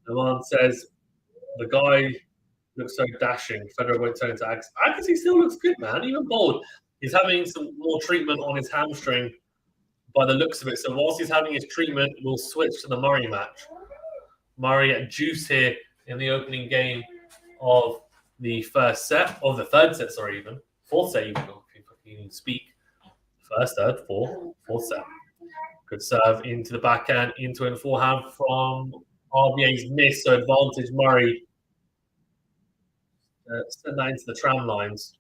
Naman says the guy looks so dashing. Federer won't turn into Agassi. Agassi still looks good, man. Even bold. He's having some more treatment on his hamstring by the looks of it. So whilst he's having his treatment, we'll switch to the Murray match. Murray at juice here in the opening game of the first set, of the third set, sorry, even. 4th set, even, if you can speak. First, third, fourth set. Good serve into the backhand, into and forehand from RBA's miss, so advantage Murray. Send that into the tram lines.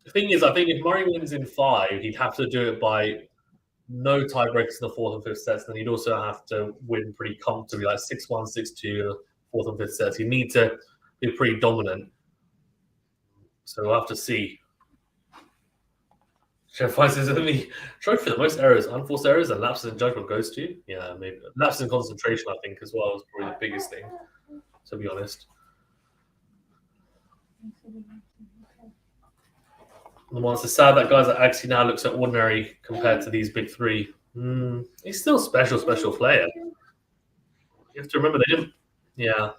The thing is, I think if Murray wins in 5, he'd have to do it by no tiebreakers in the 4th and 5th sets. Then he'd also have to win pretty comfortably, like 6-1, 6-2, 4th and 5th sets. He'd need to be pretty dominant. So we'll have to see. Chef Weiss says, the trophy for the most errors, unforced errors, and lapses in judgment goes to? Yeah, maybe. Lapses in concentration, I think, as well, is probably the biggest thing, to be honest. The ones it's sad that guys like Agassi now looks at ordinary compared to these big 3. He's still a special player. You have to remember they didn't. Yeah.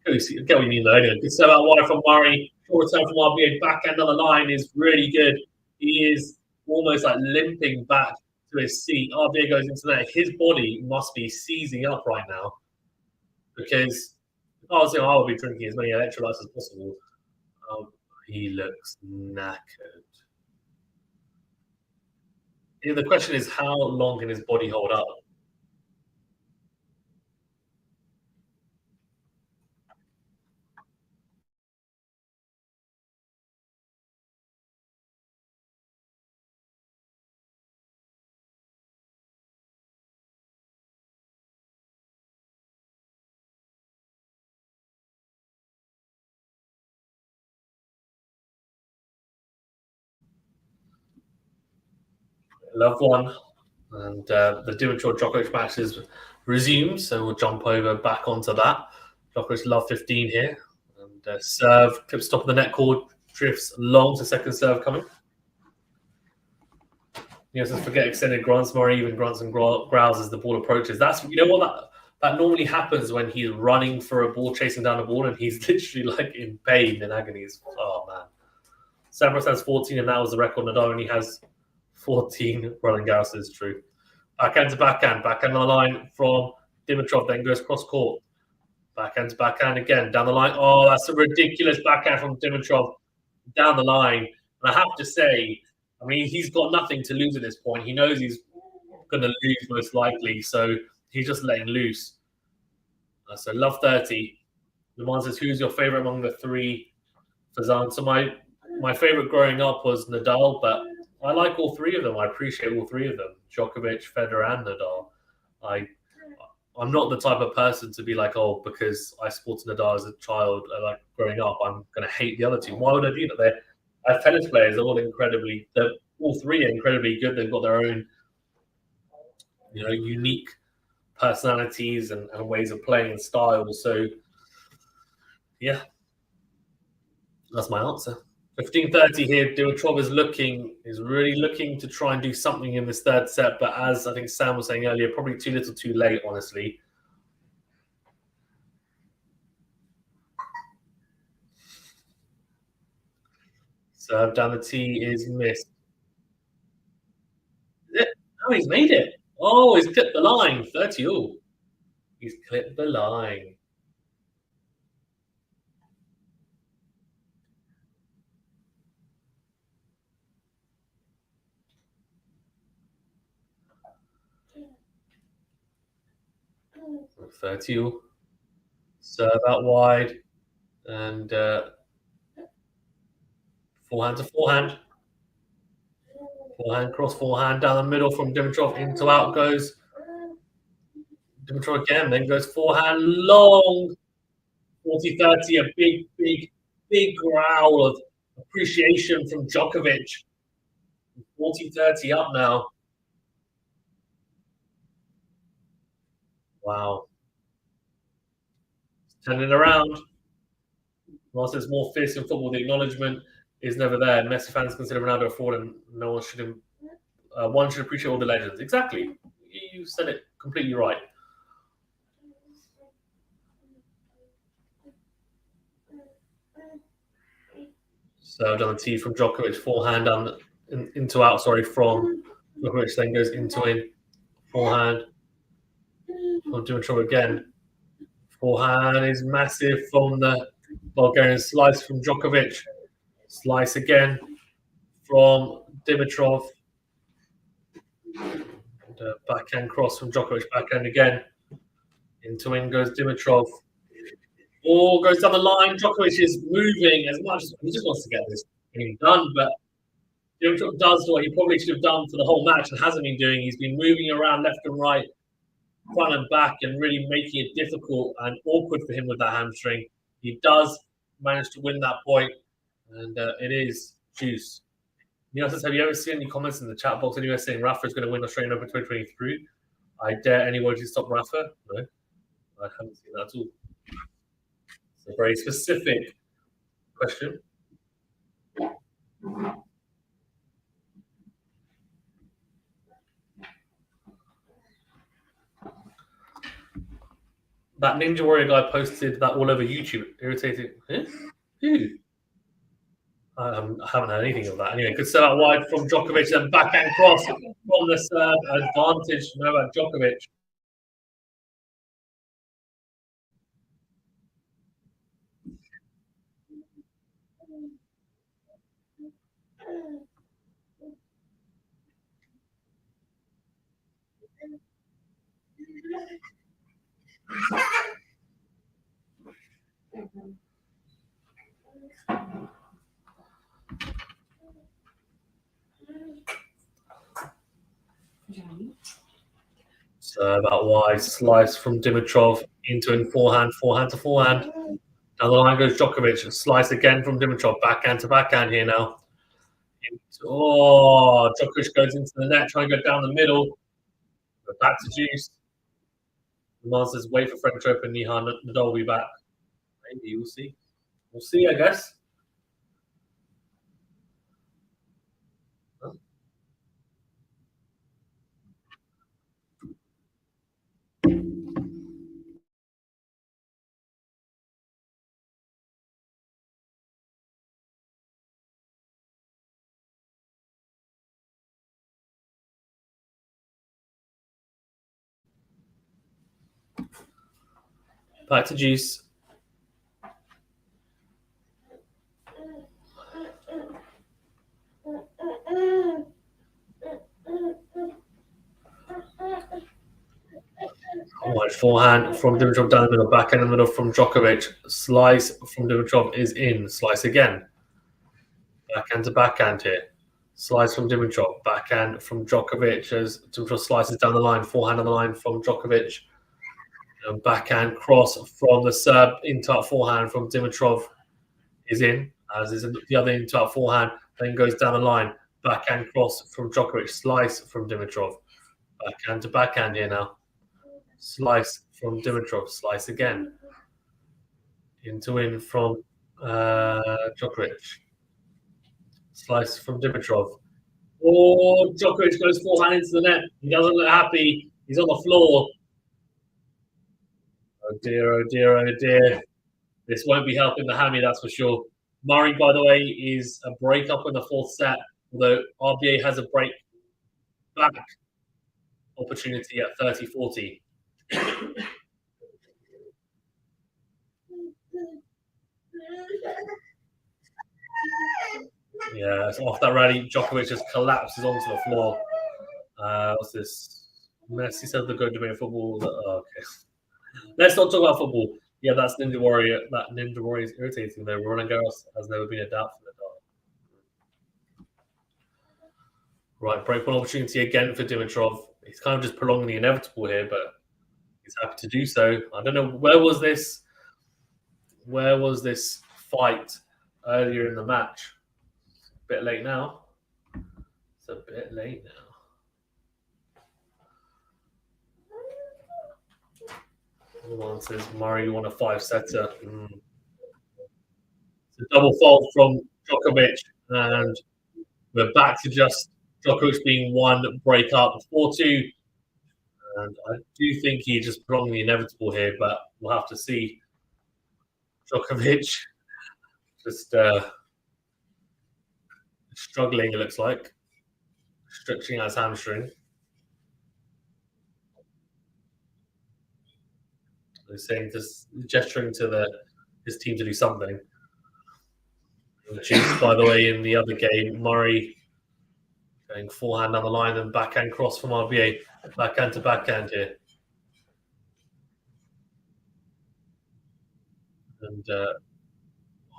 I get what you mean, though. Anyway, good serve out wide from Murray. Short return from RBA. Backhand on the line is really good. He is almost like limping back to his seat. RBA goes into that. His body must be seizing up right now because obviously I will be drinking as many electrolytes as possible. He looks knackered. The question is, how long can his body hold up? Love 1. And the Dimitrov Djokovic match is resumed, so we'll jump over back onto that. Djokovic love 15 here. And serve, clips top of the net cord, drifts long to second serve coming. You know, so forget extended grunts, more even grunts and growls as the ball approaches. That's, you know what, that normally happens when he's running for a ball, chasing down a ball, and he's literally like in pain and agony. Oh man. Sampras has 14, and that was the record. Nadal only has 14. Roland Garros is true. Backhand to backhand on the line from Dimitrov, then goes cross court. Backhand to backhand again, down the line. Oh, that's a ridiculous backhand from Dimitrov down the line. And I have to say, I mean, he's got nothing to lose at this point. He knows he's going to lose most likely, so he's just letting loose. So love 30. Lemon says, who's your favorite among the three? Fazan. So my favorite growing up was Nadal, but I like all three of them. I appreciate all three of them. Djokovic, Federer, and Nadal. I'm not the type of person to be like, oh, because I supported Nadal as a child, like growing up, I'm going to hate the other two. Why would I do that? As tennis players, they're all three are incredibly good. They've got their own, you know, unique personalities and ways of playing and styles. So, yeah, that's my answer. 15:30 here. Dimitrov is really looking to try and do something in this third set, but as I think Sam was saying earlier, probably too little too late, honestly. Serve down the tee is missed. Oh, he's made it. Oh, he's clipped the line. 30 all. He's clipped the line. Serve out wide, and forehand to forehand. Forehand, cross forehand down the middle from Dimitrov. Into out goes Dimitrov again, then goes forehand long. 40-30, a big growl of appreciation from Djokovic. 40-30 up now. Wow. Turning around. Whilst there's more fierce in football, the acknowledgement is never there. Messi fans consider Ronaldo a fraud, and no one should. One should appreciate all the legends. Exactly. You said it completely right. So down the tee from Djokovic, forehand down into out. Sorry, from Djokovic, then goes into in. Forehand from Dimitrov again. Forehand is massive from the Bulgarian slice from Djokovic. Slice again from Dimitrov. And backhand cross from Djokovic. Backhand again. Into in goes Dimitrov. Oh, goes down the line. Djokovic is moving as much as he just wants to get this thing done, but Dimitrov does what he probably should have done for the whole match and hasn't been doing. He's been moving around left and right, front and back, and really making it difficult and awkward for him with that hamstring. He does manage to win that point, and it is juice. Says, have you ever seen any comments in the chat box anywhere saying Rafa is going to win Australian Open 2023? I dare anyone to stop Rafa? No, I haven't seen that at all. It's a very specific question. That Ninja Warrior guy posted that all over YouTube. Irritating. Eh? Who? I haven't heard anything of that. Anyway, good set out wide from Djokovic, and backhand cross from the serve. Advantage Novak Djokovic. Serve out wide, slice from Dimitrov into in forehand to forehand. Down the line goes Djokovic. Slice again from Dimitrov. Backhand to backhand here now. Djokovic goes into the net, trying to go down the middle. But back to juice. The man says, wait for French Open. Nadal will be back. Maybe we'll see. We'll see, I guess. Back to juice. Right, forehand from Dimitrov down the middle, backhand in the middle from Djokovic. Slice from Dimitrov is in. Slice again. Backhand to backhand here. Slice from Dimitrov. Backhand from Djokovic as Dimitrov slices down the line. Forehand on the line from Djokovic. And backhand cross from the Serb into our forehand from Dimitrov is in, as is the other into our forehand. Then goes down the line. Backhand cross from Djokovic. Slice from Dimitrov. Backhand to backhand here now. Slice from Dimitrov. Slice again. Into in from Djokovic. Slice from Dimitrov. Oh, Djokovic goes forehand into the net. He doesn't look happy. He's on the floor. Oh dear, oh dear, oh dear. This won't be helping the hammy, that's for sure. Murray, by the way, is a break-up in the fourth set, although RBA has a break back opportunity at 30-40. Yeah, so off that rally, Djokovic just collapses onto the floor. What's this? Messi said the good debate football. Oh, okay. Let's not talk about football. Yeah, that's Ninja Warrior. That Ninja Warrior is irritating though. Roland Garros has never been a doubt for the dog. Right, break one opportunity again for Dimitrov. He's kind of just prolonging the inevitable here, but he's happy to do so. I don't know, where was this fight earlier in the match? A bit late now. It's a bit late now. One says Murray won a 5-setter. It's a double fault from Djokovic, and we're back to just Djokovic being one break up 4-2. And I do think he just prolonged the inevitable here, but we'll have to see. Djokovic just struggling, it looks like. Stretching out his hamstring. He's saying, just gesturing to his team to do something. Juice, by the way, in the other game, Murray going forehand down the line and backhand cross from RBA. Backhand to backhand here. And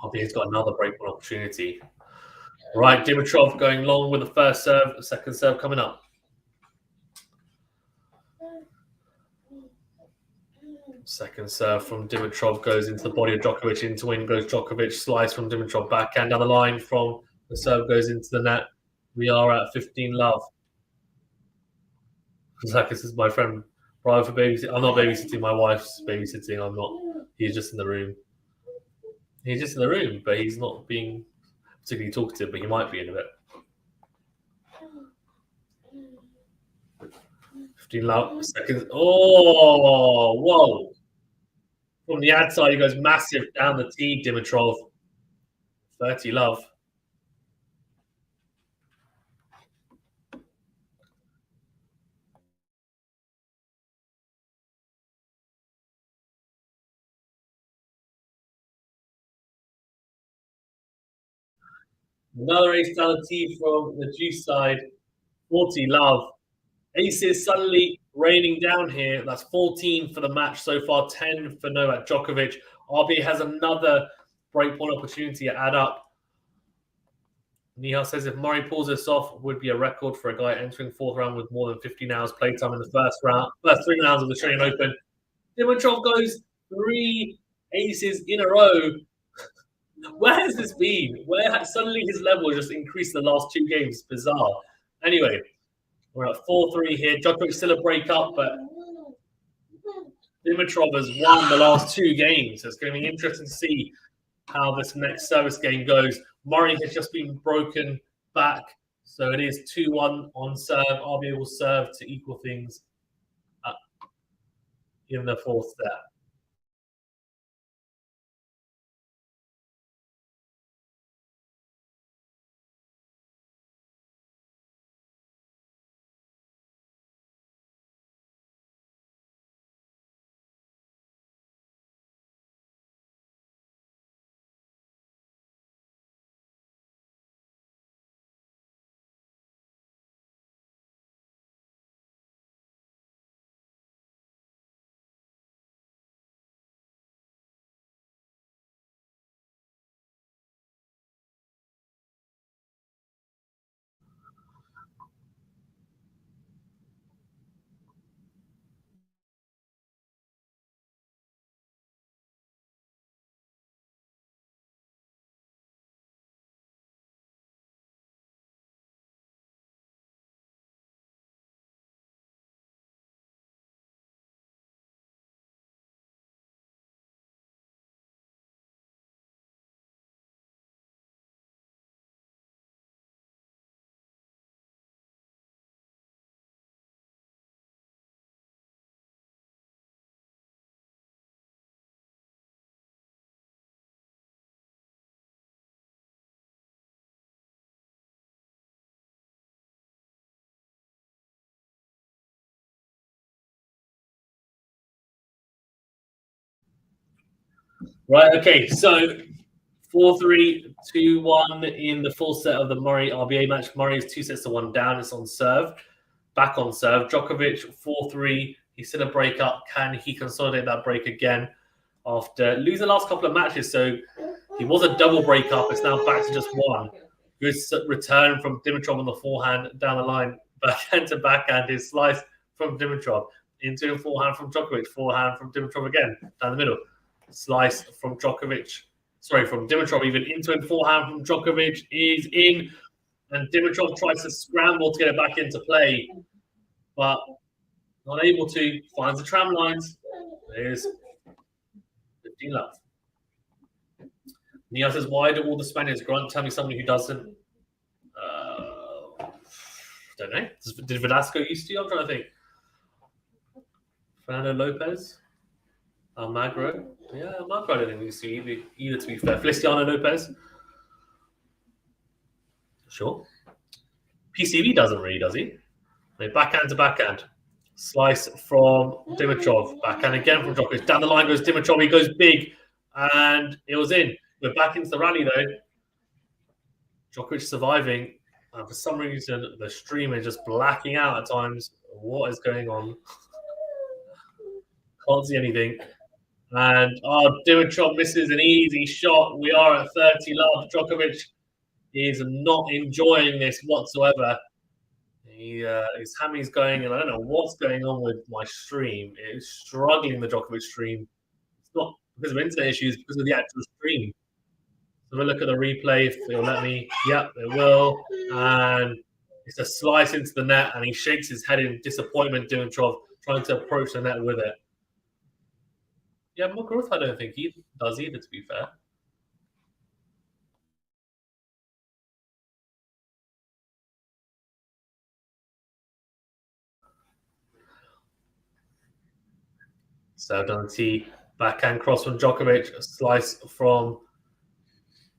RBA's got another break one opportunity. Right, Dimitrov going long with the first serve, the second serve coming up. Second serve from Dimitrov goes into the body of Djokovic. Into win goes Djokovic. Slice from Dimitrov. Backhand down the line from the serve goes into the net. We are at 15 love. Zach, this is my friend Brian for babysitting. I'm not babysitting. My wife's babysitting. I'm not. He's just in the room. He's just in the room, but he's not being particularly talkative, but he might be in a bit. 15 love. Seconds. Oh, whoa. From the ad side, he goes massive down the tee, Dimitrov. 30 love. Another ace down the tee from the juice side. 40 love. Aces suddenly raining down here. That's 14 for the match so far, 10 for Novak Djokovic. RBA has another break point opportunity to add up. Nihal says if Murray pulls this off, would be a record for a guy entering fourth round with more than 15 hours playtime in the first 3 rounds of the Australian Open. Dimitrov goes 3 aces in a row. Where has this been? Where suddenly his level just increased the last 2 games? Bizarre. Anyway, we're at 4-3 here. Djokovic still a break up, but Dimitrov has won the last 2 games. So it's going to be interesting to see how this next service game goes. Murray has just been broken back, so it is 2-1 on serve. RBA will serve to equal things in the fourth set. Right, okay, so 4-3, 2-1 in the full set of the Murray RBA match. Murray is 2-1 down. It's on serve. Back on serve. Djokovic, 4-3. He's still a break up. Can he consolidate that break again after losing the last couple of matches? So he was a double break up. It's now back to just one. Good return from Dimitrov on the forehand down the line. Backhand to backhand. His slice from Dimitrov. Into a forehand from Djokovic. Forehand from Dimitrov again. Down the middle. Slice from Djokovic. Sorry, from Dimitrov even into a forehand from Djokovic is in. And Dimitrov tries to scramble to get it back into play. But not able to. Finds the tram lines. There's 15 left. Nia says, why do all the Spaniards grunt? Tell me somebody who doesn't. Don't know. Did Velasco used to? I'm trying to think. Fernando Lopez. Almagro. Yeah, Almagro I don't think we used to either, to be fair. Feliciano Lopez. Sure. PCB doesn't really, does he? Backhand to backhand. Slice from Dimitrov. Backhand again from Djokovic. Down the line goes Dimitrov. He goes big. And it was in. We're back into the rally, though. Djokovic surviving. And for some reason, the stream is just blacking out at times. What is going on? Can't see anything. And Dimitrov misses an easy shot. We are at 30 love. Djokovic is not enjoying this whatsoever. His hammy's going, and I don't know what's going on with my stream. It's struggling, the Djokovic stream. It's not because of internet issues, because of the actual stream. So we'll look at the replay if it'll let me. Yep, it will. And it's a slice into the net, and he shakes his head in disappointment, Dimitrov, trying to approach the net with it. Yeah, Muguruza, I don't think he does either, to be fair. Served on the tee. Backhand cross from Djokovic. A slice from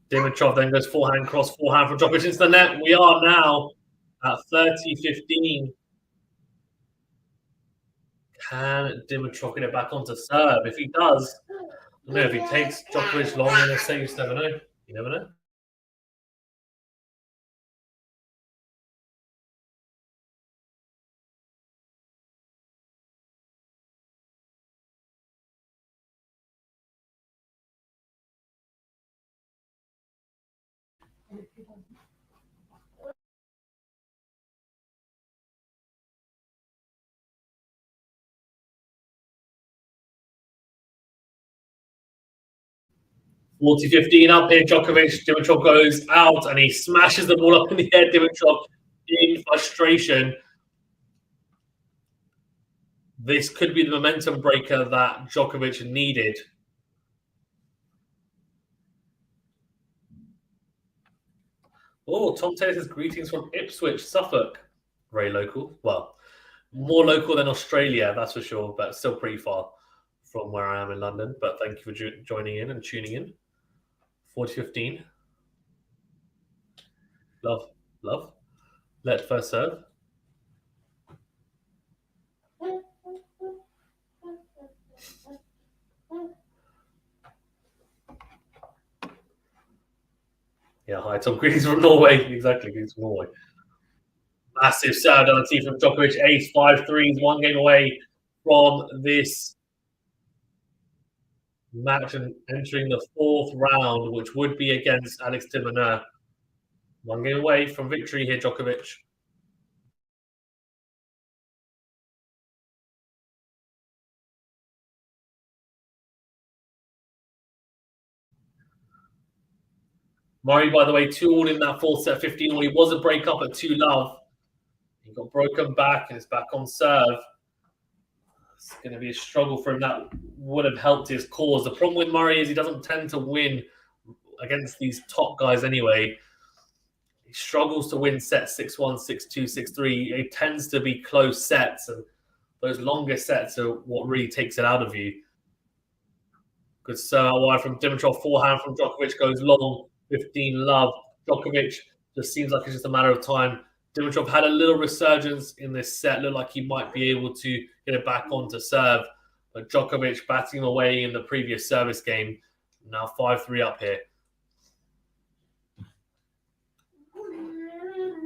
Dimitrov. Then goes forehand cross. Forehand from Djokovic into the net. We are now at 30-15. Can Dimitrov get it back onto serve? If he does, I don't know. If he takes Djokovic long in a set, you just never know. You never know. (40-15) up here. Djokovic. Dimitrov goes out and he smashes the ball up in the air. Dimitrov in frustration. This could be the momentum breaker that Djokovic needed. Oh, Tom Taylor says greetings from Ipswich, Suffolk. Very local. Well, more local than Australia, that's for sure, but still pretty far from where I am in London. But thank you for joining in and tuning in. 40-15. Love, love. Let first serve. Yeah, hi, Tom. Greetings from Norway. Exactly, greetings from Norway. Massive serve on the tee from Djokovic. Ace 5-3s, one game away from this match and entering the fourth round, which would be against Alex de Minaur. One game away from victory here, Djokovic. Murray, by the way, 2-all in that fourth set, 15-all. He was a break up at 2 love. He got broken back and it's back on serve. It's going to be a struggle for him. That would have helped his cause. The problem with Murray is he doesn't tend to win against these top guys anyway. He struggles to win sets 6-1, 6-2, 6-3. It tends to be close sets, and those longer sets are what really takes it out of you. Good serve out wide from Dimitrov. Forehand from Djokovic goes long. 15 love. Djokovic just seems like it's just a matter of time. Dimitrov had a little resurgence in this set. Looked like he might be able to get it back onto serve. But Djokovic batting away in the previous service game Now 5-3 up here.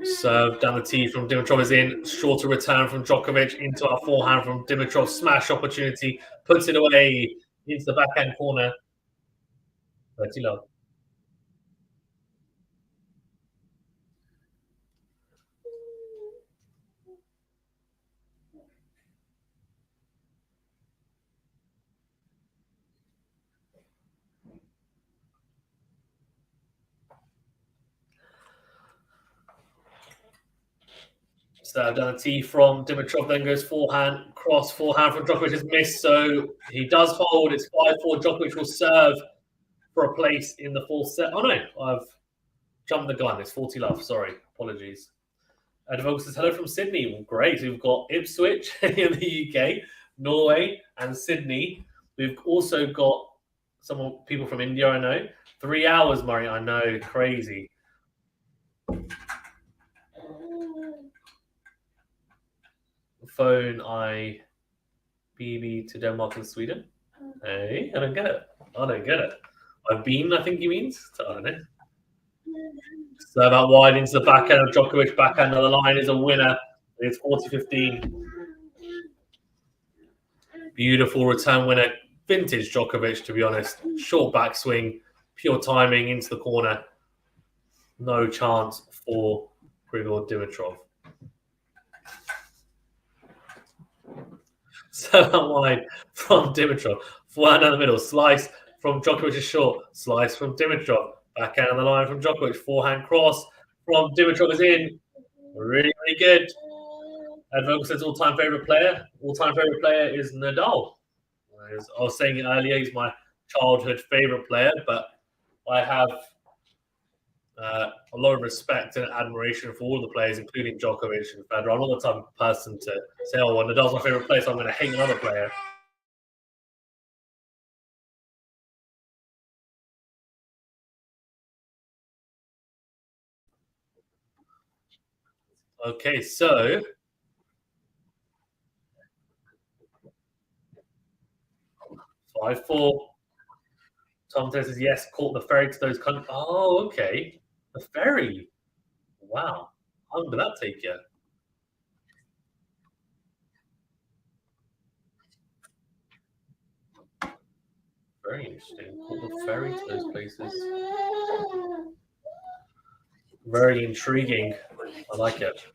Serve down the tee from Dimitrov is in. Shorter return from Djokovic into our forehand from Dimitrov. Smash opportunity. Puts it away into the backhand corner. 30 love. So down the tee from Dimitrov, then goes forehand, cross, forehand from Djokovic is missed. So he does hold. It's 5-4. Djokovic will serve for a place in the full set. Oh no, I've jumped the gun. It's 40 love. Sorry, apologies. Novak says hello from Sydney. Well, great. We've got Ipswich in the UK, Norway, and Sydney. We've also got some people from India. I know 3 hours, Murray. I know, crazy. Phone BB to Denmark and Sweden. Hey, I don't get it. I've been, I think he means. I don't know. Serve out wide into the backhand of Djokovic. Backhand of the line is a winner. It's 40-15. Beautiful return winner. Vintage Djokovic, to be honest. Short backswing, pure timing into the corner. No chance for Grigor Dimitrov. So wide from Dimitrov. Forehand down the middle. Slice from Djokovic is short. Slice from Dimitrov. Backhand on the line from Djokovic. Forehand cross from Dimitrov is in. Really, really good. Novak says all-time favorite player. All-time favorite player is Nadal. I was saying it earlier, he's my childhood favorite player, but I have a lot of respect and admiration for all the players, including Djokovic and Federer. I'm not the type of person to say, oh, well, Nadal's my favorite player, so I'm going to hate another player. Okay, so 5-4. Tom says yes, caught the ferry to those countries. Oh, okay. The ferry. Wow. How long did that take you? Very interesting. Caught the ferry to those places. Very intriguing. I like it.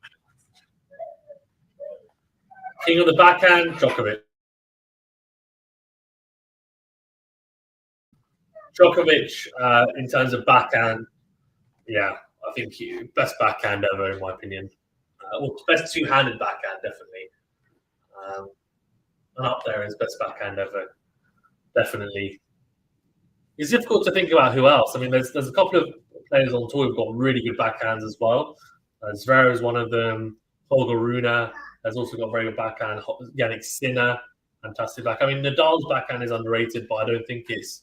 King of the backhand, Djokovic. Djokovic, in terms of backhand, yeah, I think best backhand ever, in my opinion. Well, best two-handed backhand, definitely. And up there is best backhand ever, definitely. It's difficult to think about who else. I mean, there's a couple of players on tour who've got really good backhands as well. Zverev is one of them. Holger Rune has also got very good backhand. Yannick Sinner, fantastic backhand. I mean, Nadal's backhand is underrated, but I don't think it's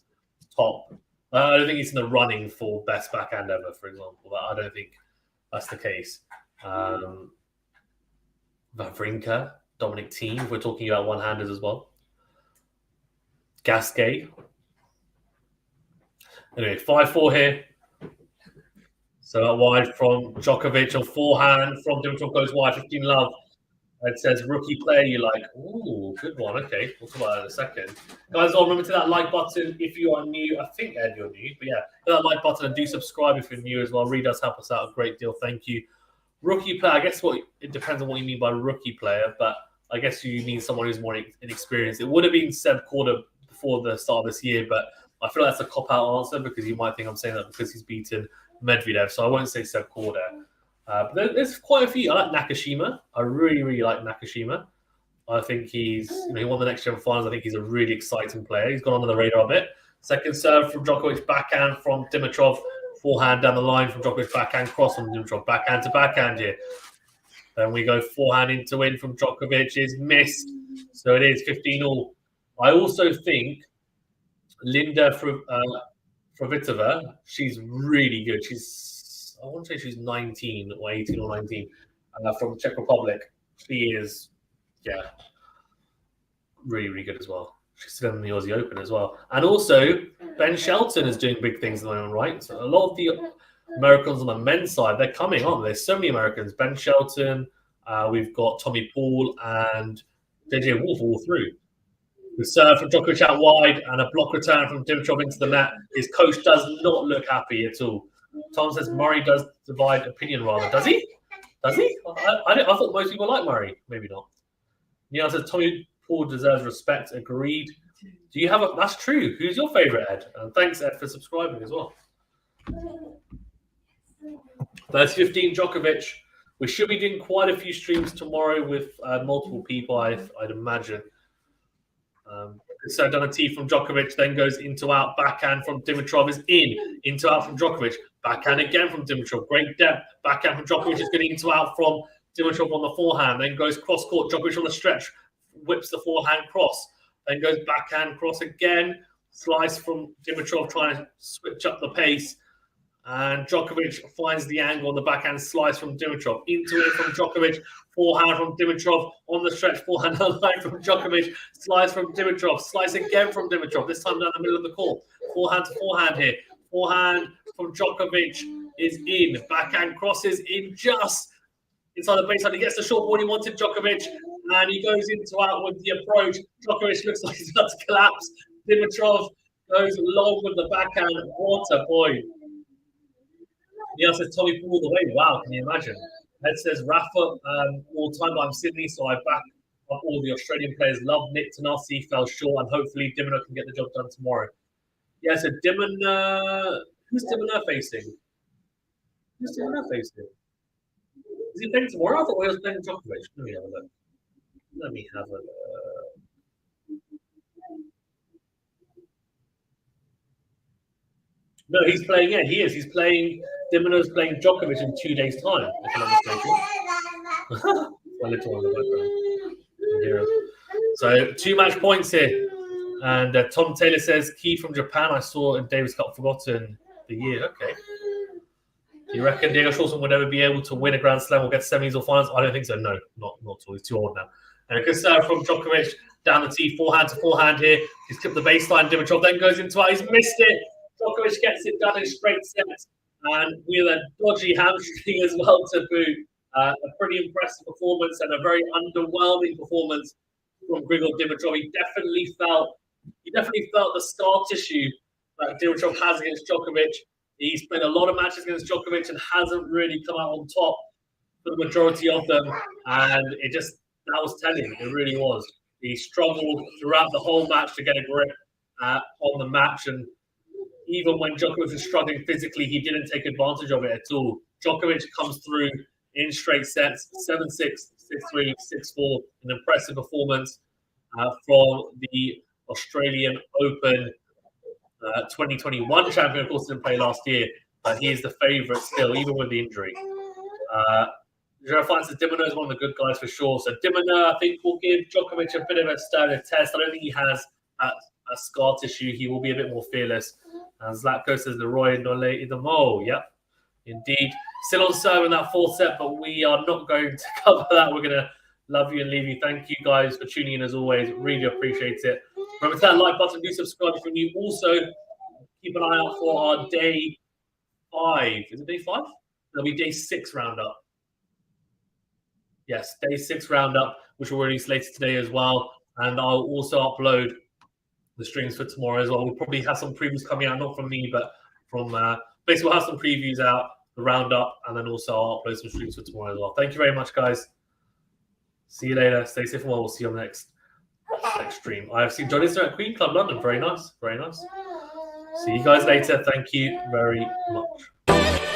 top. I don't think it's in the running for best backhand ever, for example. I don't think that's the case. Wawrinka, Dominic Thiem, we're talking about one-handers as well. Gasquet. Anyway, 5-4 here. So wide from Djokovic on forehand from Dimitrov goes wide, 15 love. It says rookie player you like. Ooh, good one. Okay, we'll talk about that in a second. Guys, remember to that like button if you are new. I think, Ed, you're new. But yeah, hit that like button and do subscribe if you're new as well. Really does help us out a great deal. Thank you. Rookie player, I guess it depends on what you mean by rookie player, but I guess you mean someone who's more inexperienced. It would have been Seb Korda before the start of this year, but I feel like that's a cop-out answer because you might think I'm saying that because he's beaten Medvedev. So I won't say Seb Korda. But there's quite a few. I like Nakashima. I really, really like Nakashima. I think he won the next gen finals. I think he's a really exciting player. He's gone under the radar a bit. Second serve from Djokovic, backhand from Dimitrov. Forehand down the line from Djokovic, backhand cross from Dimitrov. Backhand to backhand here. Then we go forehand into win from Djokovic. Is missed. So it is 15-all. I also think Linda Fruhvirtova, she's really good. I want to say she's 19 or 18 or 19 from Czech Republic. She is, yeah, really, really good as well. She's still in the Aussie Open as well. And also, Ben Shelton is doing big things at the moment, right? So a lot of the Americans on the men's side, they're coming, aren't they? There's so many Americans. Ben Shelton, we've got Tommy Paul and JJ Wolf all through. The serve from Djokovic out wide and a block return from Dimitrov into the net. His coach does not look happy at all. Tom says Murray does divide opinion rather. Does he? Does he? I thought most people like Murray. Maybe not. Neil says Tommy Paul deserves respect. Agreed. Do you have a... That's true. Who's your favourite, Ed? And thanks, Ed, for subscribing as well. 30-15 Djokovic. We should be doing quite a few streams tomorrow with multiple people, I'd imagine. So done a tee from Djokovic, then goes into out, backhand from Dimitrov is in, into out from Djokovic, backhand again from Dimitrov, great depth, backhand from Djokovic is getting into out from Dimitrov on the forehand, then goes cross court, Djokovic on the stretch, whips the forehand cross, then goes backhand cross again, slice from Dimitrov trying to switch up the pace, and Djokovic finds the angle on the backhand slice from Dimitrov, into it from Djokovic, forehand from Dimitrov, on the stretch, forehand line from Djokovic, slice from Dimitrov, slice again from Dimitrov, this time down the middle of the court, forehand to forehand here, forehand from Djokovic is in, backhand crosses in just inside the baseline, he gets the short ball he wanted, Djokovic, and he goes into out with the approach, Djokovic looks like he's about to collapse, Dimitrov goes long with the backhand, what a point. Neil says Tommy Paul the way. Wow, can you imagine? Ed says Rafa all time, but I'm Sydney, so I back up all the Australian players. Love Nick Tanasi, fell short, and hopefully Dimona can get the job done tomorrow. Yeah, so Dimona, who's Dimona facing? Who's Dimona facing? Is he playing tomorrow? I thought he was playing Djokovic. Let me have a look. Let me have a look. No, he's playing. Yeah, he is. He's playing. Dimono's playing Djokovic in 2 days' time. If I'm not mistaken. My little one in the background. So 2 match points here, and Tom Taylor says key from Japan. I saw in Davis Cup, forgotten the year. Okay. Do you reckon Diego Schwartzman would ever be able to win a Grand Slam or get semis or finals? I don't think so. No, not at all. He's too old now. And a good serve from Djokovic down the tee, forehand to forehand here. He's clipped the baseline. Dimitrov then goes into it. He's missed it. Djokovic gets it done in straight sets, and with a dodgy hamstring as well to boot. A pretty impressive performance and a very underwhelming performance from Grigor Dimitrov. He definitely felt the scar tissue that Dimitrov has against Djokovic. He's played a lot of matches against Djokovic and hasn't really come out on top for the majority of them, and that was telling. It really was. He struggled throughout the whole match to get a grip on the match, and even when Djokovic was struggling physically, he didn't take advantage of it at all. Djokovic comes through in straight sets, 7-6, 6-3, 6-4, an impressive performance from the Australian Open 2021 champion. Of course, didn't play last year, but he is the favourite still, even with the injury. Gerard says Dimona is one of the good guys for sure. So Dimona, I think, will give Djokovic a bit of a standard test. I don't think he has a scar tissue. He will be a bit more fearless. And Zlatko says Leroy Nole Idamo. Yep, indeed. Still on serve in that 4th set, but we are not going to cover that. We're going to love you and leave you. Thank you guys for tuning in as always. Really appreciate it. Remember to hit that like button. Do subscribe if you're new. Also, keep an eye out for our day 5. Is it day 5? It'll be day 6 roundup. Yes, day 6 roundup, which will release later today as well. And I'll also upload the streams for tomorrow as well. We'll probably have some previews coming out, not from me, but from basically we'll have some previews out, the roundup, and then also I'll upload some streams for tomorrow as well. Thank you very much, guys. See you later. Stay safe and well. We'll see you on the next stream. I have seen John Isner at Queen Club London. Very nice. Very nice. See you guys later. Thank you very much.